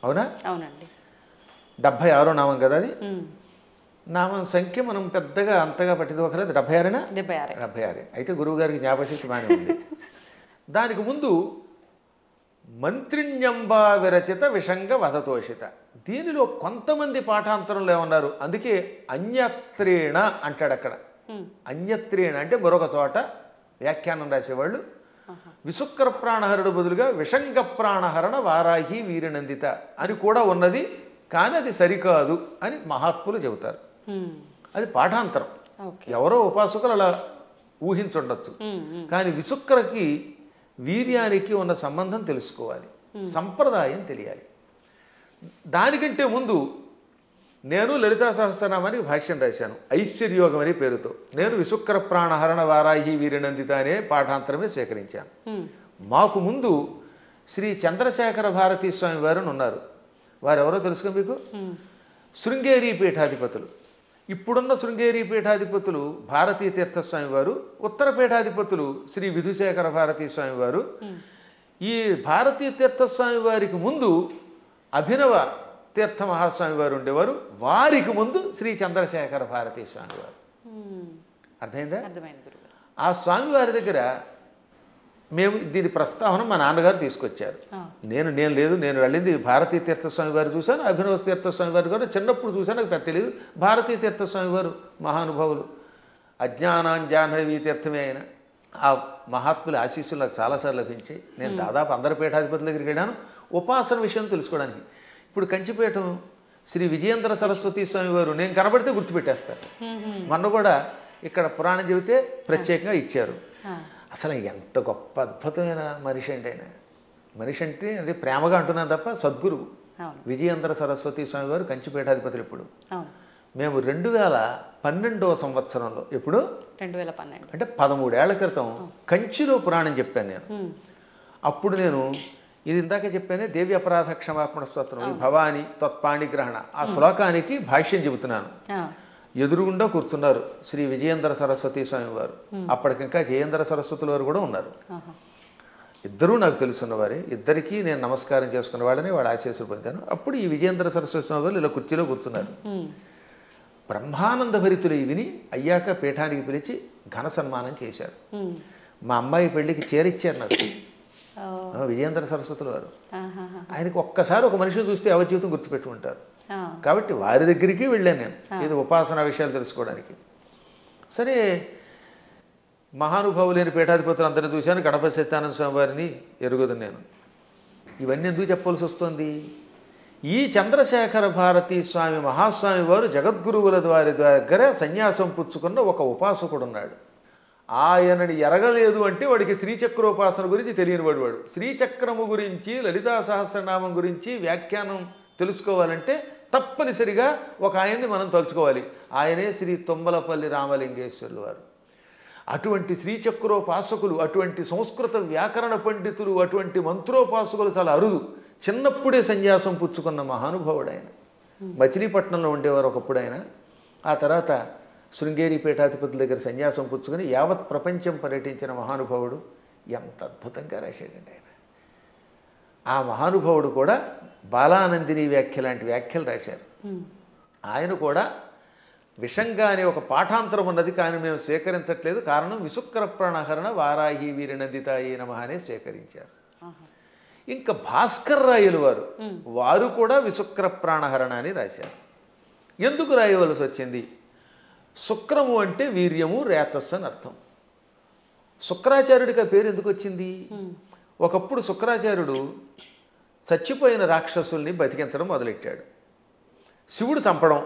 అవునా? అవునండి. 76వ నామం కదా అది. నామం సంఖ్య మనం పెద్దగా అంతగా పట్టించుకోకలేదు. 76. 76. అయితే గురువు గారికి జ్ఞాపశక్తి బాగానే ఉంది. దానికి ముందు మంత్రిణ్యంబా విరచిత విషంగ వధతోషిత. దీనిలో కొంతమంది పాఠాంతరంలో ఏమన్నారు, అందుకే అన్యత్రేణ అంటాడు అక్కడ. అన్యత్రేణ అంటే మరొక చోట వ్యాఖ్యానం రాసేవాళ్ళు విశుక్ర ప్రాణహరుడు బదులుగా విషంగ ప్రాణహరణ వారాహి వీరనందిత అని కూడా ఉన్నది, కానీ అది సరికాదు అని మహాత్ములు చెబుతారు. అది పాఠాంతరం. ఓకే. ఎవరో ఉపాసకులు అలా ఊహించుండొచ్చు. కానీ విసుక్రకి వీర్యానికి ఉన్న సంబంధం తెలుసుకోవాలి, సంప్రదాయం తెలియాలి. దానికంటే ముందు నేను లలితా సహస్రనామానికి భాష్యం రాశాను ఐశ్వర్యోగం అనే పేరుతో. నేను విసుక్ర ప్రాణహరణ వారాహి వీరనందిత అనే పాఠాంతరమే సేకరించాను. మాకు ముందు శ్రీ చంద్రశేఖర భారతీ స్వామి వారు ఉన్నారు. వారెవరో తెలుసుగా మీకు? శృంగేరి పీఠాధిపతులు. ఇప్పుడున్న శృంగేరి పీఠాధిపతులు భారతీ తీర్థస్వామి వారు, ఉత్తర పీఠాధిపతులు శ్రీ విధుశేఖర భారతీ స్వామి వారు. ఈ భారతీ తీర్థస్వామి వారికి ముందు అభినవ తీర్థ మహాస్వామి వారు ఉండేవారు. వారికి ముందు శ్రీ చంద్రశేఖర భారతీ స్వామి వారు. అర్థమైందా? ఆ స్వామి వారి దగ్గర మేము దీని ప్రస్తావన మా నాన్నగారు తీసుకొచ్చారు. నేను లేదు, నేను వెళ్ళింది భారతీ తీర్థస్వామి వారు చూశాను, అభినవ తీర్థస్వామి వారు కూడా చిన్నప్పుడు చూశాను, నాకు పెద్ద తెలియదు. భారతీ తీర్థస్వామి వారు మహానుభావులు, అజ్ఞానాంజాహ్నవీ తీర్థమే ఆయన. ఆ మహాత్ముల ఆశీస్సులు నాకు చాలాసార్లు లభించాయి. నేను దాదాపు అందరి పీఠాధిపతుల దగ్గరికి వెళ్ళాను ఉపాసన విషయం తెలుసుకోవడానికి. ఇప్పుడు కంచిపీఠం శ్రీ విజయేంద్ర సరస్వతి స్వామి వారు నేను కనబడితే గుర్తుపెట్టేస్తారు. మొన్న కూడా ఇక్కడ పురాణం చెబితే ప్రత్యేకంగా ఇచ్చారు. అసలు ఎంత గొప్ప అద్భుతమైన మనిషి అండి ఆయన. మనిషి అంటే అది ప్రేమగా అంటున్నాను తప్ప సద్గురువు విజయేంద్ర సరస్వతి స్వామి వారు కంచిపీఠాధిపతులు. ఇప్పుడు మేము 2012వ సంవత్సరంలో, ఎప్పుడు 2012 అంటే 13 ఏళ్ల క్రితం కంచిలో పురాణం చెప్పాను నేను. అప్పుడు నేను ఇది ఇందాక చెప్పానే దేవి అపరాధ క్షమాపణ స్తోత్రం, ఈ భవాని తత్పాణి గ్రహణ, ఆ శ్లోకానికి భాష్యం చెబుతున్నాను. ఎదురుగుండా కూర్చున్నారు శ్రీ విజయేంద్ర సరస్వతి స్వామి వారు. అప్పటికింకా జయేంద్ర సరస్వతుల వారు కూడా ఉన్నారు. ఇద్దరూ నాకు తెలుసున్నవారే. ఇద్దరికీ నేను నమస్కారం చేసుకున్న వాళ్ళని వాళ్ళ ఆశీస్సులు పొందాను. అప్పుడు ఈ విజయేంద్ర సరస్వతి స్వామి వారు ఇలా కుర్చీలో కూర్చున్నారు. బ్రహ్మానంద భరితులు ఇదిని అయ్యాక పీఠానికి పిలిచి ఘన సన్మానం చేశారు. మా అమ్మాయి పెళ్లికి చీరిచ్చారు నాకు విజయేంద్ర సరస్వతుల వారు. ఆయనకి ఒక్కసారి ఒక మనిషిని చూస్తే అవజీవితం గుర్తుపెట్టుకుంటారు. కాబట్టి వారి దగ్గరికి వెళ్ళాను నేను ఇది ఉపాసనా విషయాలు తెలుసుకోవడానికి. సరే, మహానుభావులైన పీఠాధిపతులు అందరినీ చూశాను. గణపతి సత్యానంద స్వామి వారిని ఎరుగుదు నేను. ఇవన్నీ ఎందుకు చెప్పవలసి వస్తుంది? ఈ చంద్రశేఖర భారతీ స్వామి మహాస్వామి వారు జగద్గురువుల వారి దగ్గర సన్యాసం పుచ్చుకున్న ఒక ఉపాసకుడు ఉన్నాడు. ఆయనని ఎరగలేదు అంటే వాడికి శ్రీచక్రోపాసన గురించి తెలియనివాడు. వాడు శ్రీచక్రము గురించి, లలితా సహస్రనామం గురించి వ్యాఖ్యానం తెలుసుకోవాలంటే తప్పనిసరిగా ఒక ఆయన్ని మనం తలుచుకోవాలి. ఆయనే శ్రీ తుమ్మలపల్లి రామలింగేశ్వరులు వారు. అటువంటి శ్రీచక్రోపాసకులు, అటువంటి సంస్కృత వ్యాకరణ పండితులు, అటువంటి మంత్రోపాసకులు చాలా అరుదు. చిన్నప్పుడే సన్యాసం పుచ్చుకున్న మహానుభావుడు ఆయన. మచిలీపట్నంలో ఉండేవారు ఒకప్పుడు ఆయన. ఆ తర్వాత శృంగేరి పీఠాధిపతుల దగ్గర సన్యాసం పుచ్చుకొని యావత్ ప్రపంచం పర్యటించిన మహానుభావుడు. ఎంత అద్భుతంగా రాశాడండి ఆయన. ఆ మహానుభావుడు కూడా బాలానందిని వ్యాఖ్య లాంటి వ్యాఖ్యలు రాశారు. ఆయన కూడా విషంగా అనే ఒక పాఠాంతరం ఉన్నది, కానీ మేము స్వీకరించట్లేదు. కారణం విసుక్ర ప్రాణహరణ వారాహి వీరనందితాయి నమః అనే స్వీకరించారు. ఇంకా భాస్కర్ రాయలు వారు కూడా విసుక్ర ప్రాణహరణ అని రాశారు. ఎందుకు రాయవలసి వచ్చింది? శుక్రము అంటే వీర్యము, రేతస్సు అని అర్థం. శుక్రాచార్యుడికి ఆ పేరు ఎందుకు వచ్చింది? ఒకప్పుడు శుక్రాచార్యుడు చచ్చిపోయిన రాక్షసుల్ని బతికించడం మొదలెట్టాడు. శివుడు చంపడం,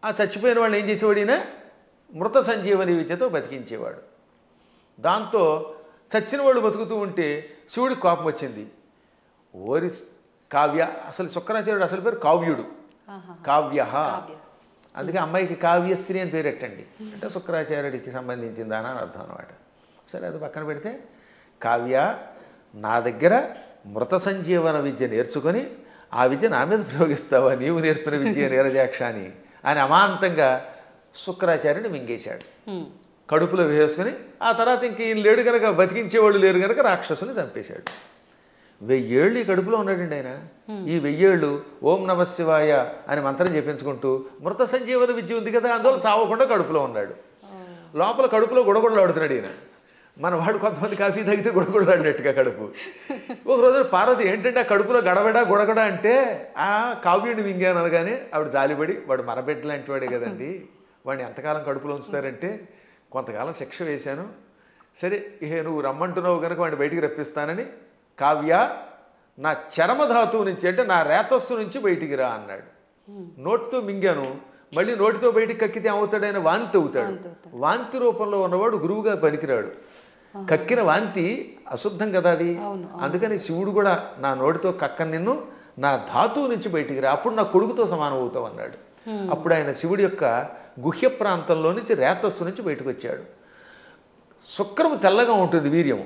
ఆ చచ్చిపోయిన వాళ్ళు ఏం చేసేవాడు? ఈయన మృత సంజీవని విద్యతో బతికించేవాడు. దాంతో చచ్చిన వాళ్ళు బతుకుతూ ఉంటే శివుడికి కోపం వచ్చింది. ఓరి కావ్య, అసలు శుక్రాచార్యుడు అసలు పేరు కావ్యుడు, కావ్య. అందుకే అమ్మాయికి కావ్యశ్రీ అని పేరెట్టండి అంటే శుక్రాచార్యుడికి సంబంధించిందానా అని అర్థం అనమాట. సరే, అది పక్కన పెడితే, కావ్య నా దగ్గర మృత సంజీవన విద్య నేర్చుకొని ఆ విద్య నా మీద ప్రయోగిస్తావా? నీవు నేర్పిన విద్య నీరజాక్ష అని అమాంతంగా శుక్రాచార్యుని మింగేశాడు. కడుపులో వేసుకుని ఆ తర్వాత ఇంక ఈయన లేడు కనుక, బతికించేవాళ్ళు లేరు కనుక రాక్షసుని చంపేశాడు. 1000 ఏళ్ళు ఈ కడుపులో ఉన్నాడండి ఆయన. ఈ 1000 ఏళ్ళు ఓం నమ శివాయ అని మంత్రం చెప్పించుకుంటూ మృత సంజీవన విద్య ఉంది కదా, అందువల్ల చావకుండా కడుపులో ఉన్నాడు. లోపల కడుపులో గుడగొడలాడుతున్నాడు ఈయన. మన వాడు కొంతమంది కాఫీ తాగితే గుడగొడలాడినట్టుగా కడుపు. ఒక రోజు పార్వతి ఏంటంటే ఆ కడుపులో గడబడ గుడగడ అంటే ఆ కావ్యుడిని వింగాను అనగానే ఆవిడ జాలిపడి, వాడు మరబెడ్డ లాంటి వాడే కదండి, వాడిని ఎంతకాలం కడుపులో ఉంచుతారంటే కొంతకాలం శిక్ష వేశాను, సరే ఇహ నువ్వు రమ్మంటున్నావు కనుక వాడిని బయటికి రప్పిస్తానని, కావ్య నా చరమధాతువు నుంచి అంటే నా రేతస్సు నుంచి బయటికి రా అన్నాడు. నోట్తో మింగాను, మళ్ళీ నోటితో బయటికి కక్కితే ఏమవుతాడు, ఆయన వాంతి అవుతాడు. వాంతి రూపంలో ఉన్నవాడు గురువుగా పనికిరాడు. కక్కిన వాంతి అశుద్ధం కదా అది. అందుకని శివుడు కూడా నా నోటితో కక్కని నిన్ను, నా ధాతువు నుంచి బయటికి రా, అప్పుడు నా కొడుకుతో సమానం అవుతావు అన్నాడు. అప్పుడు ఆయన శివుడి యొక్క గుహ్య ప్రాంతంలో నుంచి రేతస్సు నుంచి బయటకు వచ్చాడు. శుక్రము తెల్లగా ఉంటుంది వీర్యము.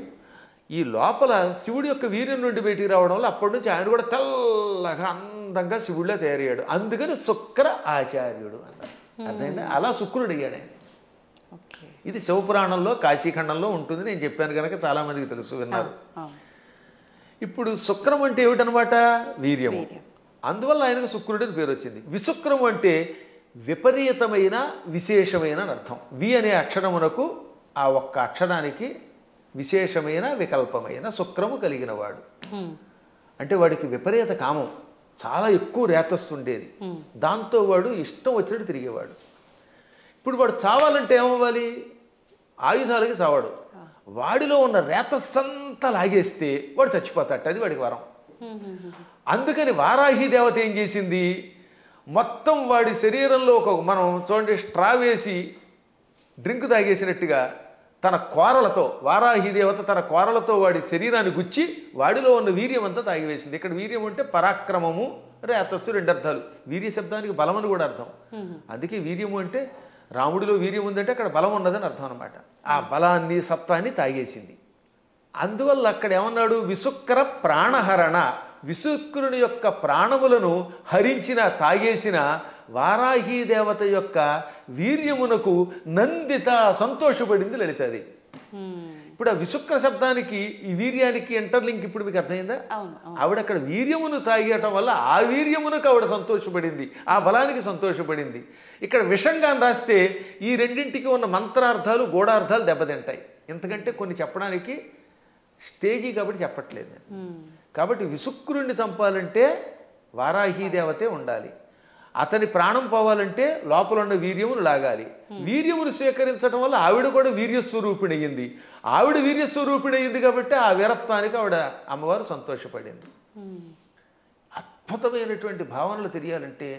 ఈ లోపల శివుడి యొక్క వీర్యం నుండి బయటికి రావడం వల్ల అప్పటి నుంచి ఆయన కూడా తెల్లగా అందంగా శివుడిలా తయారయ్యాడు. అందుకని శుక్ర ఆచార్యుడు అన్నారు. అర్థమైందా? అలా శుక్రుడు అయ్యాడు ఆయన. ఇది శివపురాణంలో కాశీఖండంలో ఉంటుంది. నేను చెప్పాను కనుక చాలా మందికి తెలుసు, విన్నారు. ఇప్పుడు శుక్రం అంటే ఏమిటనమాట? వీర్యము. అందువల్ల ఆయనకు శుక్రుడు అని పేరు వచ్చింది. విశుక్రము అంటే విపరీతమైన విశేషమైన అని అర్థం. వి అనే అక్షరమునకు ఆ ఒక్క అక్షరానికి విశేషమైన వికల్పమైన శుక్రము కలిగిన వాడు. అంటే వాడికి విపరీత కామం, చాలా ఎక్కువ రేతస్సు ఉండేది. దాంతో వాడు ఇష్టం వచ్చినట్టు తిరిగేవాడు. ఇప్పుడు వాడు చావాలంటే ఏమవ్వాలి? ఆయుధాలకి చావాడు. వాడిలో ఉన్న రేతస్సంతా లాగేస్తే వాడు చచ్చిపోతాట. అది వాడికి వరం. అందుకని వారాహి దేవత ఏం చేసింది, మొత్తం వాడి శరీరంలో మనం చూడండి స్ట్రా వేసి డ్రింక్ తాగేసినట్టుగా తన కోరలతో, వారాహి దేవత తన కోరలతో వాడి శరీరాన్ని గుచ్చి వాడిలో ఉన్న వీర్యం అంతా తాగివేసింది. ఇక్కడ వీర్యం అంటే పరాక్రమము, రేతస్సు, రెండు అర్థాలు. వీర్య శబ్దానికి బలం అని కూడా అర్థం. అందుకే వీర్యము అంటే రాముడిలో వీర్యం ఉందంటే అక్కడ బలం ఉన్నదని అర్థం అనమాట. ఆ బలాన్ని, సత్వాన్ని తాగేసింది. అందువల్ల అక్కడ ఏమన్నాడు, విశుక్ర ప్రాణహరణ, విశుక్రుని యొక్క ప్రాణములను హరించిన, తాగేసిన వారాహి దేవత యొక్క వీర్యమునకు నందిత, సంతోషపడింది లలితాదేవి. ఇప్పుడు ఆ విశుక్ర శబ్దానికి ఈ వీర్యానికి ఇంటర్లింక్ ఇప్పుడు మీకు అర్థమైందా? ఆవిడ అక్కడ వీర్యమును తాగేయటం వల్ల ఆ వీర్యమునకు ఆవిడ సంతోషపడింది, ఆ బలానికి సంతోషపడింది. ఇక్కడ విషంగా రాస్తే ఈ రెండింటికి ఉన్న మంత్రార్థాలు, గూఢార్థాలు దెబ్బతింటాయి. ఎందుకంటే కొన్ని చెప్పడానికి స్టేజీ కాబట్టి చెప్పట్లేదు నేను. కాబట్టి విశుక్రుణ్ణి చంపాలంటే వారాహి దేవతే ఉండాలి. అతని ప్రాణం పోవాలంటే లోపల ఉన్న వీర్యమును లాగాలి. వీర్యమును స్వీకరించడం వల్ల ఆవిడ కూడా వీర్యస్వరూపిణి అయ్యింది. ఆవిడ వీర్యస్వరూపిణి అయ్యింది కాబట్టి ఆ వీరత్వానికి ఆవిడ అమ్మవారు సంతోషపడింది. అద్భుతమైనటువంటి భావనలు తెలియాలంటే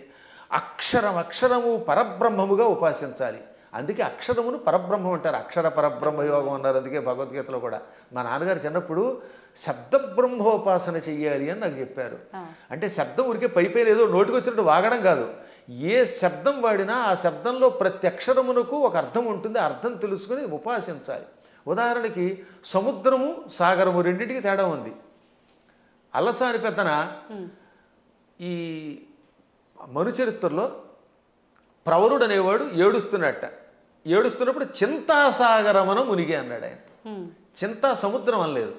అక్షరము పరబ్రహ్మముగా ఉపాసించాలి. అందుకే అక్షరమును పరబ్రహ్మం అంటారు. అక్షర పరబ్రహ్మ యోగం అన్నారు. అందుకే భగవద్గీతలో కూడా మా నాన్నగారు చిన్నప్పుడు శబ్ద బ్రహ్మోపాసన చెయ్యాలి అని నాకు చెప్పారు. అంటే శబ్దం ఉరికే పైపైన ఏదో నోటికి వచ్చినట్టు వాగడం కాదు. ఏ శబ్దం వాడినా ఆ శబ్దంలో ప్రతి అక్షరమునకు ఒక అర్థం ఉంటుంది. అర్థం తెలుసుకుని ఉపాసించాలి. ఉదాహరణకి సముద్రము, సాగరము రెండింటికి తేడా ఉంది. అల్లసాని పెద్దన ఈ మనుచరిత్రలో ప్రవరుడు అనేవాడు ఏడుస్తున్నట్ట. ఏడుస్తున్నప్పుడు చింతాసాగరమన మునిగి అన్నాడు ఆయన. చింతా సముద్రం అనలేదు,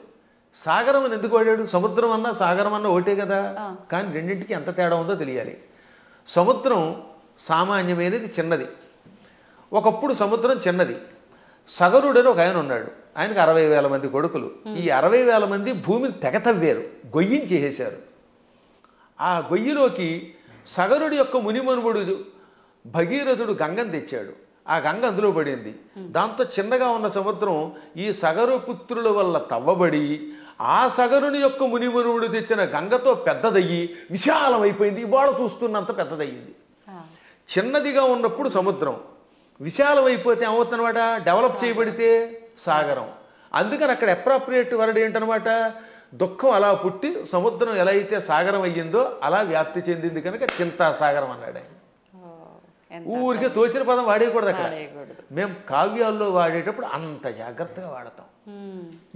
సాగరం అని ఎందుకు వాడాడు? సముద్రం అన్నా సాగరం అన్నా ఒకటే కదా. కానీ రెండింటికి ఎంత తేడా ఉందో తెలియాలి. సముద్రం సామాన్యమైనది, చిన్నది. ఒకప్పుడు సముద్రం చిన్నది. సగరుడని ఒక ఆయన ఉన్నాడు. ఆయనకు 60,000 మంది కొడుకులు. ఈ 60,000 మంది భూమిని తెగతవ్వారు, గొయ్యిని చేసేశారు. ఆ గొయ్యిలోకి సగరుడి యొక్క మునిమనుముడు భగీరథుడు గంగను తెచ్చాడు. ఆ గంగ అందులో పడింది. దాంతో చిన్నగా ఉన్న సముద్రం ఈ సగరు పుత్రుల వల్ల తవ్వబడి ఆ సగరుని యొక్క మునిమనువుడు తెచ్చిన గంగతో పెద్దదయ్యి విశాలమైపోయింది. ఇవాళ చూస్తున్నంత పెద్దదయ్యింది. చిన్నదిగా ఉన్నప్పుడు సముద్రం, విశాలమైపోతే ఏమవుతుందన్నమాట, డెవలప్ చేయబడితే సాగరం. అందుకని అక్కడ అప్రాప్రియేట్ వర్డ్ ఏంటనమాట, దుఃఖం అలా పుట్టి సముద్రం ఎలా అయితే సాగరం అయ్యిందో అలా వ్యాప్తి చెందింది కనుక చింతాసాగరం అన్నాడు ఆయన. ఊరికే తోచిన పదం వాడేయకూడదు అక్కడ. మేము కావ్యాల్లో వాడేటప్పుడు అంత జాగ్రత్తగా వాడతాం.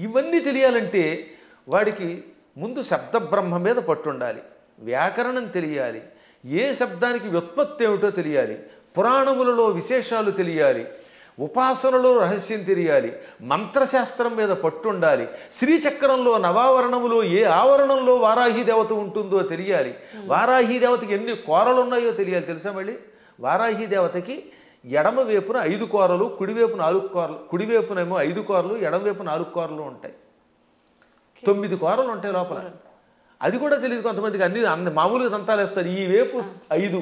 ఇవన్నీ తెలియాలంటే వాడికి ముందు శబ్ద బ్రహ్మ మీద పట్టుండాలి, వ్యాకరణం తెలియాలి, ఏ శబ్దానికి వ్యుత్పత్తి ఏమిటో తెలియాలి, పురాణములలో విశేషాలు తెలియాలి, ఉపాసనలో రహస్యం తెలియాలి, మంత్రశాస్త్రం మీద పట్టుండాలి, శ్రీచక్రంలో నవావరణములో ఏ ఆవరణంలో వారాహి దేవత ఉంటుందో తెలియాలి, వారాహి దేవతకి ఎన్ని కోరలు ఉన్నాయో తెలియాలి. తెలుసా? మళ్ళీ వారాహి దేవతకి ఎడమ వైపున 5 కోరలు, కుడివైపున 4 కోరలు, కుడివైపునేమో 5 కోరలు, ఎడమవైపు 4 కోరలు ఉంటాయి. 9 కోరలు ఉంటాయి లోపల. అది కూడా తెలియదు కొంతమందికి. అన్ని మామూలుగా దంతాలేస్తారు. ఈ వైపు 5,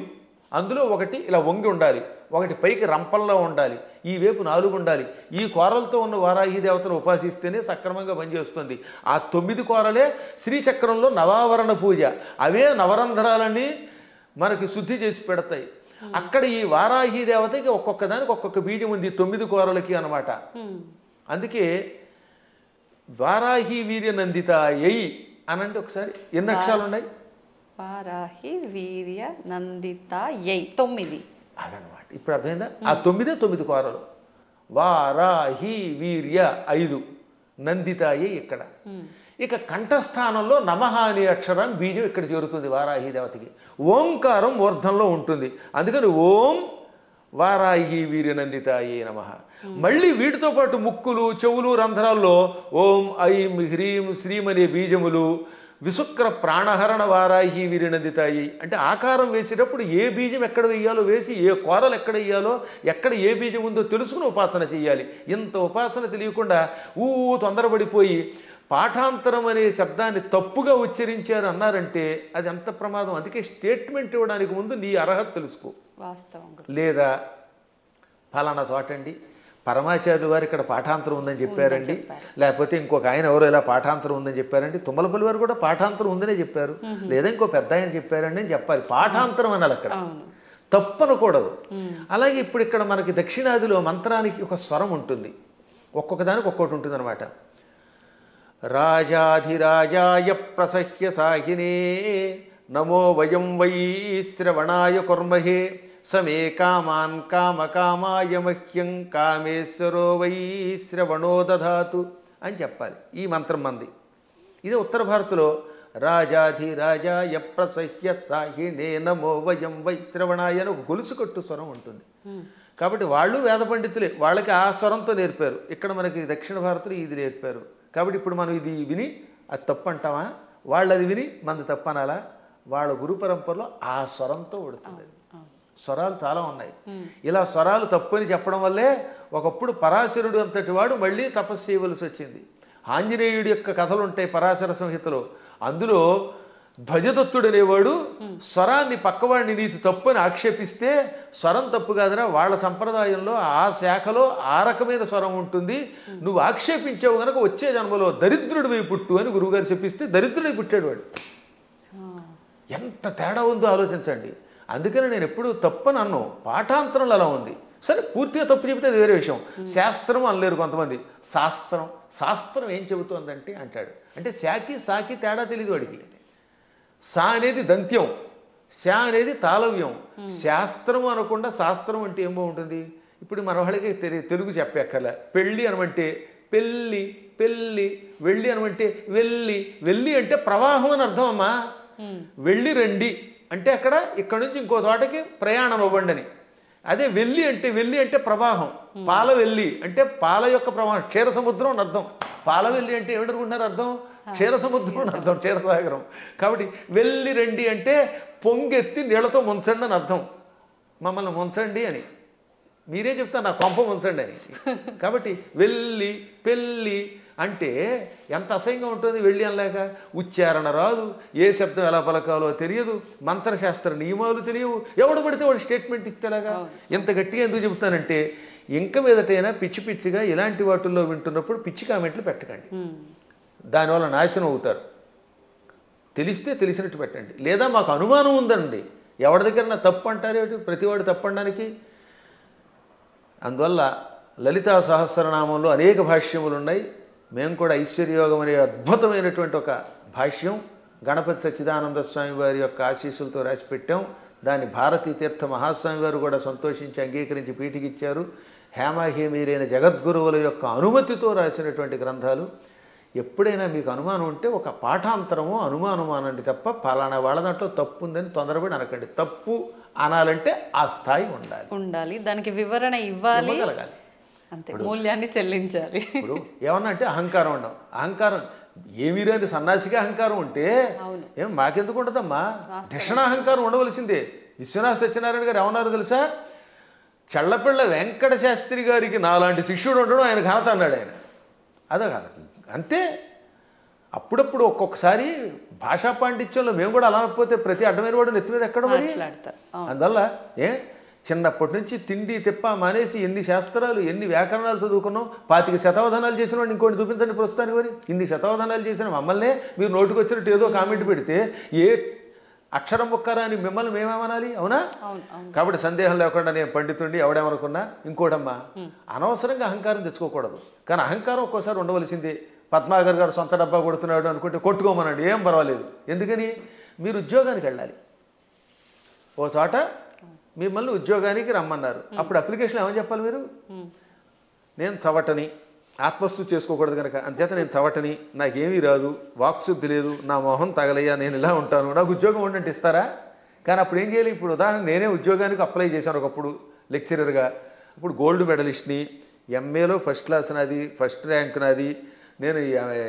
అందులో ఒకటి ఇలా వంగి ఉండాలి, ఒకటి పైకి రంపంలో ఉండాలి, ఈ వైపు 4 ఉండాలి. ఈ కోరలతో ఉన్న వారాహి దేవతను ఉపాసిస్తేనే సక్రమంగా పనిచేస్తుంది. ఆ 9 కోరలే శ్రీచక్రంలో నవావరణ పూజ. అవే నవరంధ్రాలని మనకి శుద్ధి చేసి పెడతాయి. అక్కడ ఈ వారాహి దేవతకి ఒక్కొక్క దానికి ఒక్కొక్క బీజం ఉంది 9 కూరలకి అనమాట. అందుకే వారాహి వీర్య నందిత ఎయి అనంటే ఒకసారి ఎన్ని అక్షరాలు ఉన్నాయి? వారాహి వీర్య నందిత యై 9. అదనమాట. ఇప్పుడు అర్థమైందా? ఆ 9 కూరలు. వారాహి వీర్య 5, నందితాయి ఇక్కడ. ఇక కంఠస్థానంలో నమః అనే అక్షరం బీజం ఇక్కడ చేరుతుంది వారాహి దేవతకి. ఓంకారం మూర్ధంలో ఉంటుంది. అందుకని ఓం వారాహి వీర్యనందితాయే నమః. మళ్ళీ వీటితో పాటు ముక్కులు, చెవులు, రంధ్రాల్లో ఓం ఐం హ్రీం శ్రీం అనే బీజములు, విశుక్ర ప్రాణహరణ వారాహి వీర్యనందితాయి అంటే ఆకారం వేసేటప్పుడు ఏ బీజం ఎక్కడ వేయాలో వేసి, ఏ కూరలు ఎక్కడ వేయాలో, ఎక్కడ ఏ బీజం ఉందో తెలుసుకుని ఉపాసన చేయాలి. ఇంత ఉపాసన తెలియకుండా తొందరపడిపోయి పాఠాంతరం అనే శబ్దాన్ని తప్పుగా ఉచ్చరించారు అన్నారంటే అది ఎంత ప్రమాదం. అందుకే స్టేట్మెంట్ ఇవ్వడానికి ముందు నీ అర్హత తెలుసుకో. వాస్తవం. లేదా ఫలానా చోటండి పరమాచార్యులు వారు ఇక్కడ పాఠాంతరం ఉందని చెప్పారండి, లేకపోతే ఇంకొక ఆయన ఎవరో ఇలా పాఠాంతరం ఉందని చెప్పారండి, తుమ్మలపల్లి వారు కూడా పాఠాంతరం ఉందనే చెప్పారు, లేదా ఇంకో పెద్ద ఆయన చెప్పారండి అని చెప్పాలి. పాఠాంతరం అనాలి, అక్కడ తప్పనకూడదు. అలాగే ఇప్పుడు ఇక్కడ మనకి దక్షిణాదిలో మంత్రానికి ఒక స్వరం ఉంటుంది, ఒక్కొక్క దానికి ఒక్కొక్కటి ఉంటుంది అనమాట. రాజాధిరాజాయ ప్రసహ్య సాహినే నమో వయం వై శ్రవణాయ కుర్మహే సమే కామాన్ కామకామాయ మహ్యం కామేశ్వరో వై శ్రవణో దధాతు అని చెప్పాలి. ఈ మంత్రం మంది. ఇదే ఉత్తర భారత్లో రాజాధిరాజాయ ప్రసహ్య సాహినే నమో వయం వై శ్రవణాయ అని ఒక గొలుసు కట్టు స్వరం ఉంటుంది. కాబట్టి వాళ్ళు వేద పండితులే, వాళ్ళకి ఆ స్వరంతో నేర్పారు. ఇక్కడ మనకి దక్షిణ భారత్లో ఇది నేర్పారు. కాబట్టి ఇప్పుడు మనం ఇది విని అది తప్పు అంటామా, వాళ్ళు అది విని మనది తప్పు అనాలా? వాళ్ళ గురు పరంపరలో ఆ స్వరంతో ఉడుతుంది. స్వరాలు చాలా ఉన్నాయి. ఇలా స్వరాలు తప్పు అని చెప్పడం వల్లే ఒకప్పుడు పరాశరుడు అంతటి వాడు మళ్ళీ తపస్సు చేయవలసి వచ్చింది. ఆంజనేయుడి యొక్క కథలు ఉంటాయి పరాశర సంహితలో. అందులో ధ్వజదత్తుడు అనేవాడు స్వరాన్ని పక్కవాడిని నీతి తప్పు అని ఆక్షేపిస్తే, స్వరం తప్పు కాదురా, వాళ్ళ సంప్రదాయంలో ఆ శాఖలో ఆ రకమైన స్వరం ఉంటుంది, నువ్వు ఆక్షేపించావు గనక వచ్చే జన్మలో దరిద్రుడివై పుట్టు అని గురువుగారు చెప్పిస్తే దరిద్రుడై పుట్టాడు వాడు. ఎంత తేడా ఉందో ఆలోచించండి. అందుకని నేను ఎప్పుడు తప్పని అన్ను, పాఠాంతరంలో అలా ఉంది. సరే పూర్తిగా తప్పు చెబితే అది వేరే విషయం. శాస్త్రం అనలేరు కొంతమంది. శాస్త్రం ఏం చెబుతోందంటే అంటాడు. అంటే శాకి సాకి తేడా తెలియదు వాడికి. సా అనేది దంత్యం, శా అనేది తాళవ్యం. శాస్త్రం అనకుండా శాస్త్రం అంటే ఏం బాగుంటుంది? ఇప్పుడు మన వాళ్ళకి తెలుగు చెప్పక్కర్లే. పెళ్ళి అనమంటే పెళ్ళి, పెళ్ళి. వెళ్ళి అనమంటే వెళ్ళి, వెళ్ళి అంటే ప్రవాహం అని అర్థం అమ్మా. వెళ్ళి రండి అంటే అక్కడ ఇక్కడ నుంచి ఇంకో తోటకి ప్రయాణం అవ్వండి అని. అదే వెళ్ళి అంటే ప్రవాహం. పాల వెళ్ళి అంటే పాల యొక్క ప్రవాహం, క్షీర సముద్రం అని అర్థం. పాల వెళ్ళి అంటే ఏమిటనుకుంటున్నారు అర్థం? క్షీర సముద్రం అని అర్థం, క్షీరసాగరం. కాబట్టి వెళ్ళి రండి అంటే పొంగెత్తి నీళ్లతో ముంచండి అని అర్థం. మమ్మల్ని ముంచండి అని మీరే చెప్తారు, నా కొంప ముంచండి అని. కాబట్టి వెళ్ళి పెళ్ళి అంటే ఎంత అసహ్యంగా ఉంటుంది. వెళ్ళి అనలేక ఉచ్చారణ రాదు, ఏ శబ్దం ఎలా పలకాలో తెలియదు, మంత్రశాస్త్ర నియమాలు తెలియవు. ఎవడు పడితే వాడు స్టేట్మెంట్ ఇస్తేలాగా. ఎంత గట్టిగా ఎందుకు చెబుతానంటే, ఇంక మీదటైనా పిచ్చి పిచ్చిగా ఇలాంటి వాటిల్లో వింటున్నప్పుడు పిచ్చి కామెంట్లు పెట్టకండి, దానివల్ల నాశనం అవుతారు. తెలిస్తే తెలిసినట్టు పెట్టండి. లేదా మాకు అనుమానం ఉందండి, ఎవరి దగ్గర నా తప్పు అంటారేమిటి, ప్రతివాడు తప్పు అనడానికి. అందువల్ల లలితా సహస్రనామంలో అనేక భాష్యములు ఉన్నాయి. మేము కూడా ఐశ్వర్యయోగం అనే అద్భుతమైనటువంటి ఒక భాష్యం గణపతి సచ్చిదానంద స్వామి వారి యొక్క ఆశీస్సులతో రాసి పెట్టాం. దాన్ని భారతీ తీర్థ మహాస్వామి వారు కూడా సంతోషించి అంగీకరించి పీఠికిచ్చారు. హేమాహేమీరైన జగద్గురువుల యొక్క అనుమతితో రాసినటువంటి గ్రంథాలు. ఎప్పుడైనా మీకు అనుమానం ఉంటే ఒక పాఠాంతరమో అనుమానమో అనండి తప్ప ఫలానా వాళ్ళ దాంట్లో తప్పు ఉందని తొందరపడి అనకండి. తప్పు అనాలంటే ఆ స్థాయి ఉండాలి, దానికి వివరణ ఇవ్వాలి, అంతే, మూల్యాన్ని చెల్లించాలి. ఇప్పుడు ఏమన్నా అంటే అహంకారం ఉండవు. అహంకారం ఏమీ రాని సన్నాసిగా అహంకారం ఉంటే ఏం మాకెందుకు ఉంటుందమ్మా? దక్షిణాహంకారం ఉండవలసిందే. విశ్వనాథ సత్యనారాయణ గారు ఏమన్నారు తెలుసా? చల్లపిళ్ళ వెంకట శాస్త్రి గారికి నాలాంటి శిష్యుడు ఉండడం ఆయన ఘనత అన్నాడు ఆయన. అదే కాదు, అంతే. అప్పుడప్పుడు ఒక్కొక్కసారి భాషా పాండిత్యంలో మేము కూడా అలా అనకపోతే ప్రతి అడ్డమైన వాడు నెత్తి మీద ఎక్కడ మరి. అందువల్ల చిన్నప్పటి నుంచి తిండి తిప్ప మానేసి ఎన్ని శాస్త్రాలు ఎన్ని వ్యాకరణాలు చదువుకున్నాం. 25 శతావధానాలు చేసిన వాడిని ఇంకోటి చూపించండి ప్రస్తుతానికి. మరి ఇన్ని శతావధానాలు చేసిన మమ్మల్నే మీరు నోటికి వచ్చినట్టు ఏదో కామెంట్ పెడితే అక్షరం ముక్కరా అని మిమ్మల్ని మేమేమనాలి? అవునా? కాబట్టి సందేహం లేకుండా నేను పండితుండి ఎవడేమనుకున్నా. ఇంకోటమ్మా, అనవసరంగా అహంకారం తెచ్చుకోకూడదు. కానీ అహంకారం ఒక్కోసారి ఉండవలసిందే. పద్మాగర్ గారు సొంత డబ్బా కొడుతున్నాడు అనుకుంటే కొట్టుకోమనండి, ఏం పర్వాలేదు. ఎందుకని? మీరు ఉద్యోగానికి వెళ్ళాలి. ఓ చోట మిమ్మల్ని ఉద్యోగానికి రమ్మన్నారు. అప్పుడు అప్లికేషన్ ఏమని చెప్పాలి మీరు? నేను చవటని, ఆత్మస్థుతి చేసుకోకూడదు కనుక, అంచేత నేను చవటని, నాకేమీ రాదు, వాక్శుద్ధి లేదు, నా మొహం తగలయ్యా, నేను ఇలా ఉంటాను, నాకు ఉద్యోగం ఉండంటే ఇస్తారా? కానీ అప్పుడు ఏం చేయాలి? ఇప్పుడు ఉదాహరణ నేనే ఉద్యోగానికి అప్లై చేశాను ఒకప్పుడు లెక్చరర్గా. ఇప్పుడు గోల్డ్ మెడలిస్ట్ని, ఎంఏలో ఫస్ట్ క్లాస్ నాది, ఫస్ట్ ర్యాంక్ నాది, నేను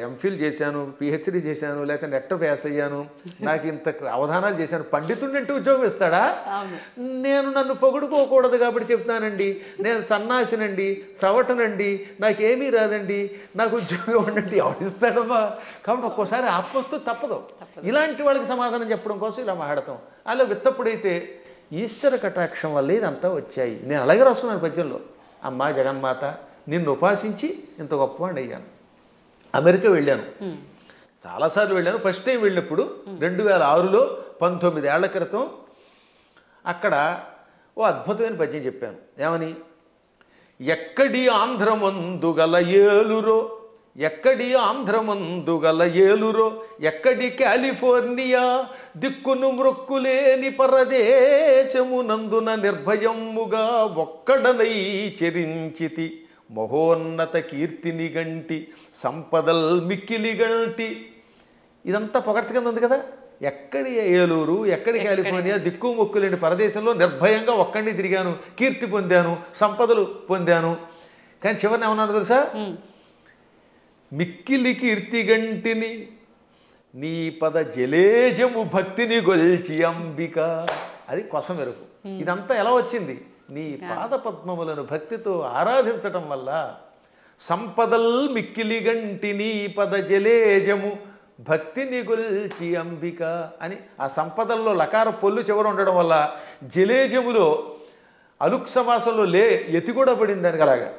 ఎంఫిల్ చేశాను, పిహెచ్డి చేశాను, లేక నెట్ పాస్ అయ్యాను, నాకు ఇంత అవధానాలు చేశాను, పండితుడిని అంటే ఉద్యోగం ఇస్తాడా? నేను నన్ను పొగుడుకోకూడదు కాబట్టి చెప్తానండి, నేను సన్నాసినండి, చవటనండి, నాకేమీ రాదండి, నాకు ఉద్యోగం ఉండండి, ఎవరిస్తాడమ్మా? కాబట్టి ఒక్కోసారి ఆత్మస్తు తప్పదు. ఇలాంటి వాళ్ళకి సమాధానం చెప్పడం కోసం ఇలా మాట్లాడతాం. అలా విత్తప్పుడైతే ఈశ్వర కటాక్షం వల్ల ఇదంతా వచ్చాయి. నేను అలాగే రాసుకున్నాను పద్యంలో, అమ్మా జగన్మాత నిన్ను ఉపాసించి ఇంత గొప్పవాడిని అయ్యాను. అమెరికా వెళ్ళాను, చాలాసార్లు వెళ్ళాను. ఫస్ట్ టైం వెళ్ళినప్పుడు 2006లో 19 ఏళ్ల క్రితం అక్కడ ఓ అద్భుతమైన పద్యం చెప్పాను. ఏమని? ఎక్కడి ఆంధ్రమందు గల ఏలురో, ఎక్కడి ఆంధ్రమందు గల ఏలురో, ఎక్కడి కాలిఫోర్నియా దిక్కును మ్రొక్కులేని పరదేశమునందున నిర్భయముగా ఒక్కడనై చెరించితి, మహోన్నత కీర్తిని గంటి సంపదల్ మిక్కిలి గంటి. ఇదంతా పొగడ్త కింద ఉంది కదా. ఎక్కడి ఏలూరు, ఎక్కడి కాలిఫోర్నియా దిక్కు మొక్కులేని పరదేశంలో నిర్భయంగా ఒక్కడిని తిరిగాను, కీర్తి పొందాను, సంపదలు పొందాను. కానీ చివరిని ఏమన్నారు తెలుసా? మిక్కిలి కీర్తి గంటిని నీ పద జలేజము భక్తిని గొల్చి అంబిక. అది కొసం మెరుపు. ఇదంతా ఎలా వచ్చింది? నీ పాద పద్మములను భక్తితో ఆరాధించటం వల్ల. సంపదల్ మిక్కిలి గంటి నీ పద జలేజము భక్తిని గొల్చి అంబిక అని ఆ సంపదల్లో లకార పొల్లు చివర ఉండడం వల్ల జలేజములో అలుక్ సమాసంలో ఎతి కూడా పడింది దానికి అలాగా.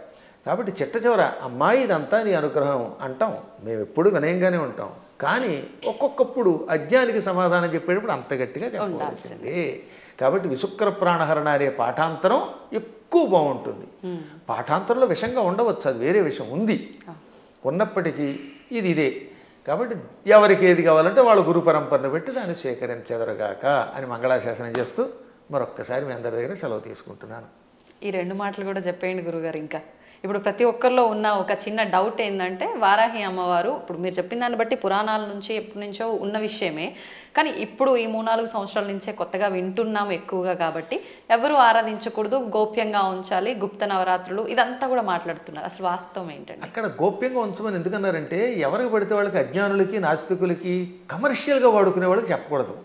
కాబట్టి చిట్ట చివర అమ్మాయి ఇదంతా నీ అనుగ్రహం అంటాం. మేము ఎప్పుడు వినయంగానే ఉంటాం. కానీ ఒక్కొక్కప్పుడు అజ్ఞానికి సమాధానం చెప్పేటప్పుడు అంత గట్టిగా చెప్పాల్సిందే. కాబట్టి విశుక్ర ప్రాణహరణ అనే పాఠాంతరం ఎక్కువ బాగుంటుంది. పాఠాంతరంలో విషంగా ఉండవచ్చు, అది వేరే విషయం ఉంది. ఉన్నప్పటికీ ఇదే. కాబట్టి ఎవరికి ఏది కావాలంటే వాళ్ళ గురు పరంపరను పెట్టి దాన్ని సేకరించెదరుగాక అని మంగళాశాసనం చేస్తూ మరొక్కసారి మీ అందరి దగ్గర సెలవు తీసుకుంటున్నాను. ఈ 2 మాటలు కూడా చెప్పేయండి గురుగారు. ఇంకా ఇప్పుడు ప్రతి ఒక్కరిలో ఉన్న ఒక చిన్న డౌట్ ఏంటంటే, వారాహి అమ్మవారు ఇప్పుడు మీరు చెప్పిన దాన్ని బట్టి పురాణాల నుంచి ఎప్పటి నుంచో ఉన్న విషయమే, కానీ ఇప్పుడు ఈ 3-4 సంవత్సరాల నుంచే కొత్తగా వింటున్నాము ఎక్కువగా. కాబట్టి ఎవరు ఆరాధించకూడదు, గోప్యంగా ఉంచాలి, గుప్త నవరాత్రులు ఇదంతా కూడా మాట్లాడుతున్నారు. అసలు వాస్తవం ఏంటంటే అక్కడ గోప్యంగా ఉంచమని ఎందుకన్నారంటే, ఎవరికి పడితే వాళ్ళకి, అజ్ఞానులకి, నాస్తికులకి, కమర్షియల్గా వాడుకునే వాళ్ళకి చెప్పకూడదు.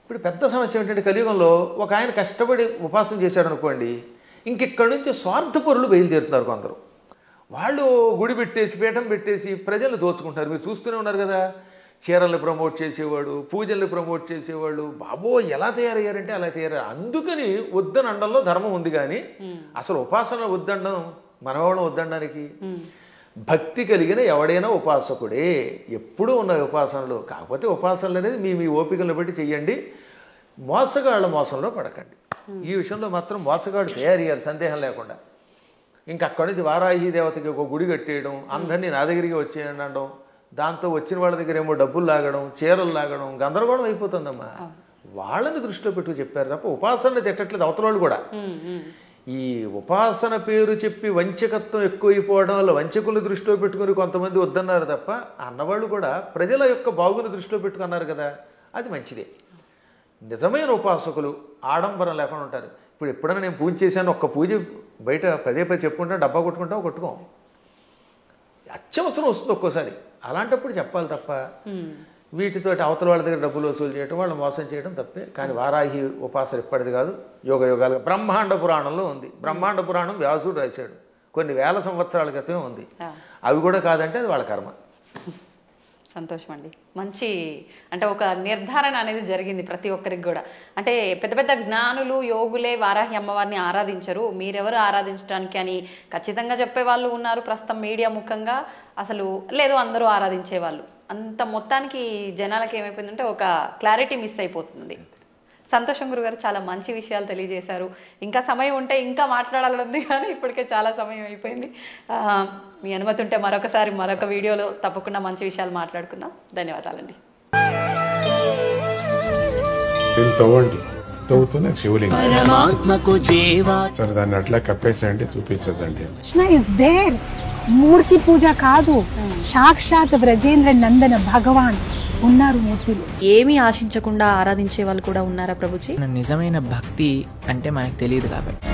ఇప్పుడు పెద్ద సమస్య ఏంటంటే, కలియుగంలో ఒక ఆయన కష్టపడి ఉపాసన చేశాడు అనుకోండి, ఇంకెక్కడి నుంచి స్వార్థపరులు బయలుదేరుతున్నారు కొందరు. వాళ్ళు గుడి పెట్టేసి, పీఠం పెట్టేసి ప్రజలు దోచుకుంటారు. మీరు చూస్తూనే ఉన్నారు కదా. చీరల్ని ప్రమోట్ చేసేవాడు, పూజల్ని ప్రమోట్ చేసేవాళ్ళు, బాబో ఎలా తయారయ్యారంటే అలా తయారయ్యారు. అందుకని వద్దని అండంలో ధర్మం ఉంది. కానీ అసలు ఉపాసన వద్దండం, మనవాళ్ళం వద్దండానికి. భక్తి కలిగిన ఎవడైనా ఉపాసకుడే. ఎప్పుడూ ఉన్న ఉపాసనలు. కాకపోతే ఉపాసనలు అనేది మీ ఓపికలను బట్టి చెయ్యండి. మోసగాళ్ళ మోసంలో పడకండి. ఈ విషయంలో మాత్రం మోసగాడు తయారయ్యారు, సందేహం లేకుండా. ఇంకా అక్కడి నుంచి వారాహి దేవతకి ఒక గుడి కట్టేయడం, అందరినీ నా దగ్గరికి వచ్చేయండి అనడం, దాంతో వచ్చిన వాళ్ళ దగ్గర ఏమో డబ్బులు లాగడం, చీరలు లాగడం, గందరగోళం అయిపోతుందమ్మా. వాళ్ళని దృష్టిలో పెట్టుకు చెప్పారు తప్ప ఉపాసనలు తిట్టట్లేదు అవతల వాళ్ళు కూడా. ఈ ఉపాసన పేరు చెప్పి వంచకత్వం ఎక్కువైపోవడం వల్ల వంచకులు దృష్టిలో పెట్టుకుని కొంతమంది వద్దన్నారు తప్ప, అన్నవాళ్ళు కూడా ప్రజల యొక్క బాగుని దృష్టిలో పెట్టుకున్నారు కదా, అది మంచిదే. నిజమైన ఉపాసకులు ఆడంబరం లేకుండా ఉంటారు. ఇప్పుడు ఎప్పుడైనా నేను పూజ చేశాను, ఒక్క పూజ బయట పదే చెప్పుకుంటా, డబ్బా కొట్టుకుంటాం, కొట్టుకోం. అత్యవసరం వస్తుంది ఒక్కోసారి. అలాంటప్పుడు చెప్పాలి తప్ప వీటితోటి అవతల వాళ్ళ దగ్గర డబ్బులు వసూలు చేయడం, వాళ్ళు మోసం చేయడం తప్పే. కానీ వారాహి ఉపాసన ఎప్పటిది కాదు, యోగ యోగాలుగా బ్రహ్మాండ పురాణంలో ఉంది. బ్రహ్మాండ పురాణం వ్యాసుడు రాశాడు, కొన్ని వేల సంవత్సరాల క్రితమే ఉంది. అవి కూడా కాదంటే అది వాళ్ళ కర్మ. సంతోషం అండి. మంచి అంటే ఒక నిర్ధారణ అనేది జరిగింది ప్రతి ఒక్కరికి కూడా. అంటే పెద్ద పెద్ద జ్ఞానులు యోగులే వారాహి అమ్మవారిని ఆరాధించరు, మీరెవరు ఆరాధించడానికి అని ఖచ్చితంగా చెప్పే వాళ్ళు ఉన్నారు ప్రస్తుతం మీడియా ముఖంగా. అసలు లేదు అందరూ ఆరాధించే వాళ్ళు. అంత మొత్తానికి జనాలకి ఏమైపోయిందంటే ఒక క్లారిటీ మిస్ అయిపోతుంది. సంతోషం గురుగారు, చాలా మంచి విషయాలు తెలియజేశారు. ఇంకా సమయం ఉంటే ఇంకా మాట్లాడాలని ఉంది కానీ ఇప్పటికే చాలా సమయం అయిపోయింది. మీ అనుమతి ఉంటే మరొకసారి మరొక వీడియోలో తప్పకుండా మంచి విషయాలు మాట్లాడుకుందాం. ధన్యవాదాలండి. తవ్వుతున్న శివలింగం సరే దాన్ని అట్లా కప్పేసేయండి, చూపించదండి. కృష్ణ ఇస్ దేర్, మూర్తి పూజ కాదు, సాక్షాత్ బ్రజేంద్ర నందన భగవాన్ ఉన్నారు మూర్తిలో. ఏమీ ఆశించకుండా ఆరాధించే వాళ్ళు కూడా ఉన్నారా ప్రభుజీ? నిజమైన భక్తి అంటే మనకు తెలియదు కాబట్టి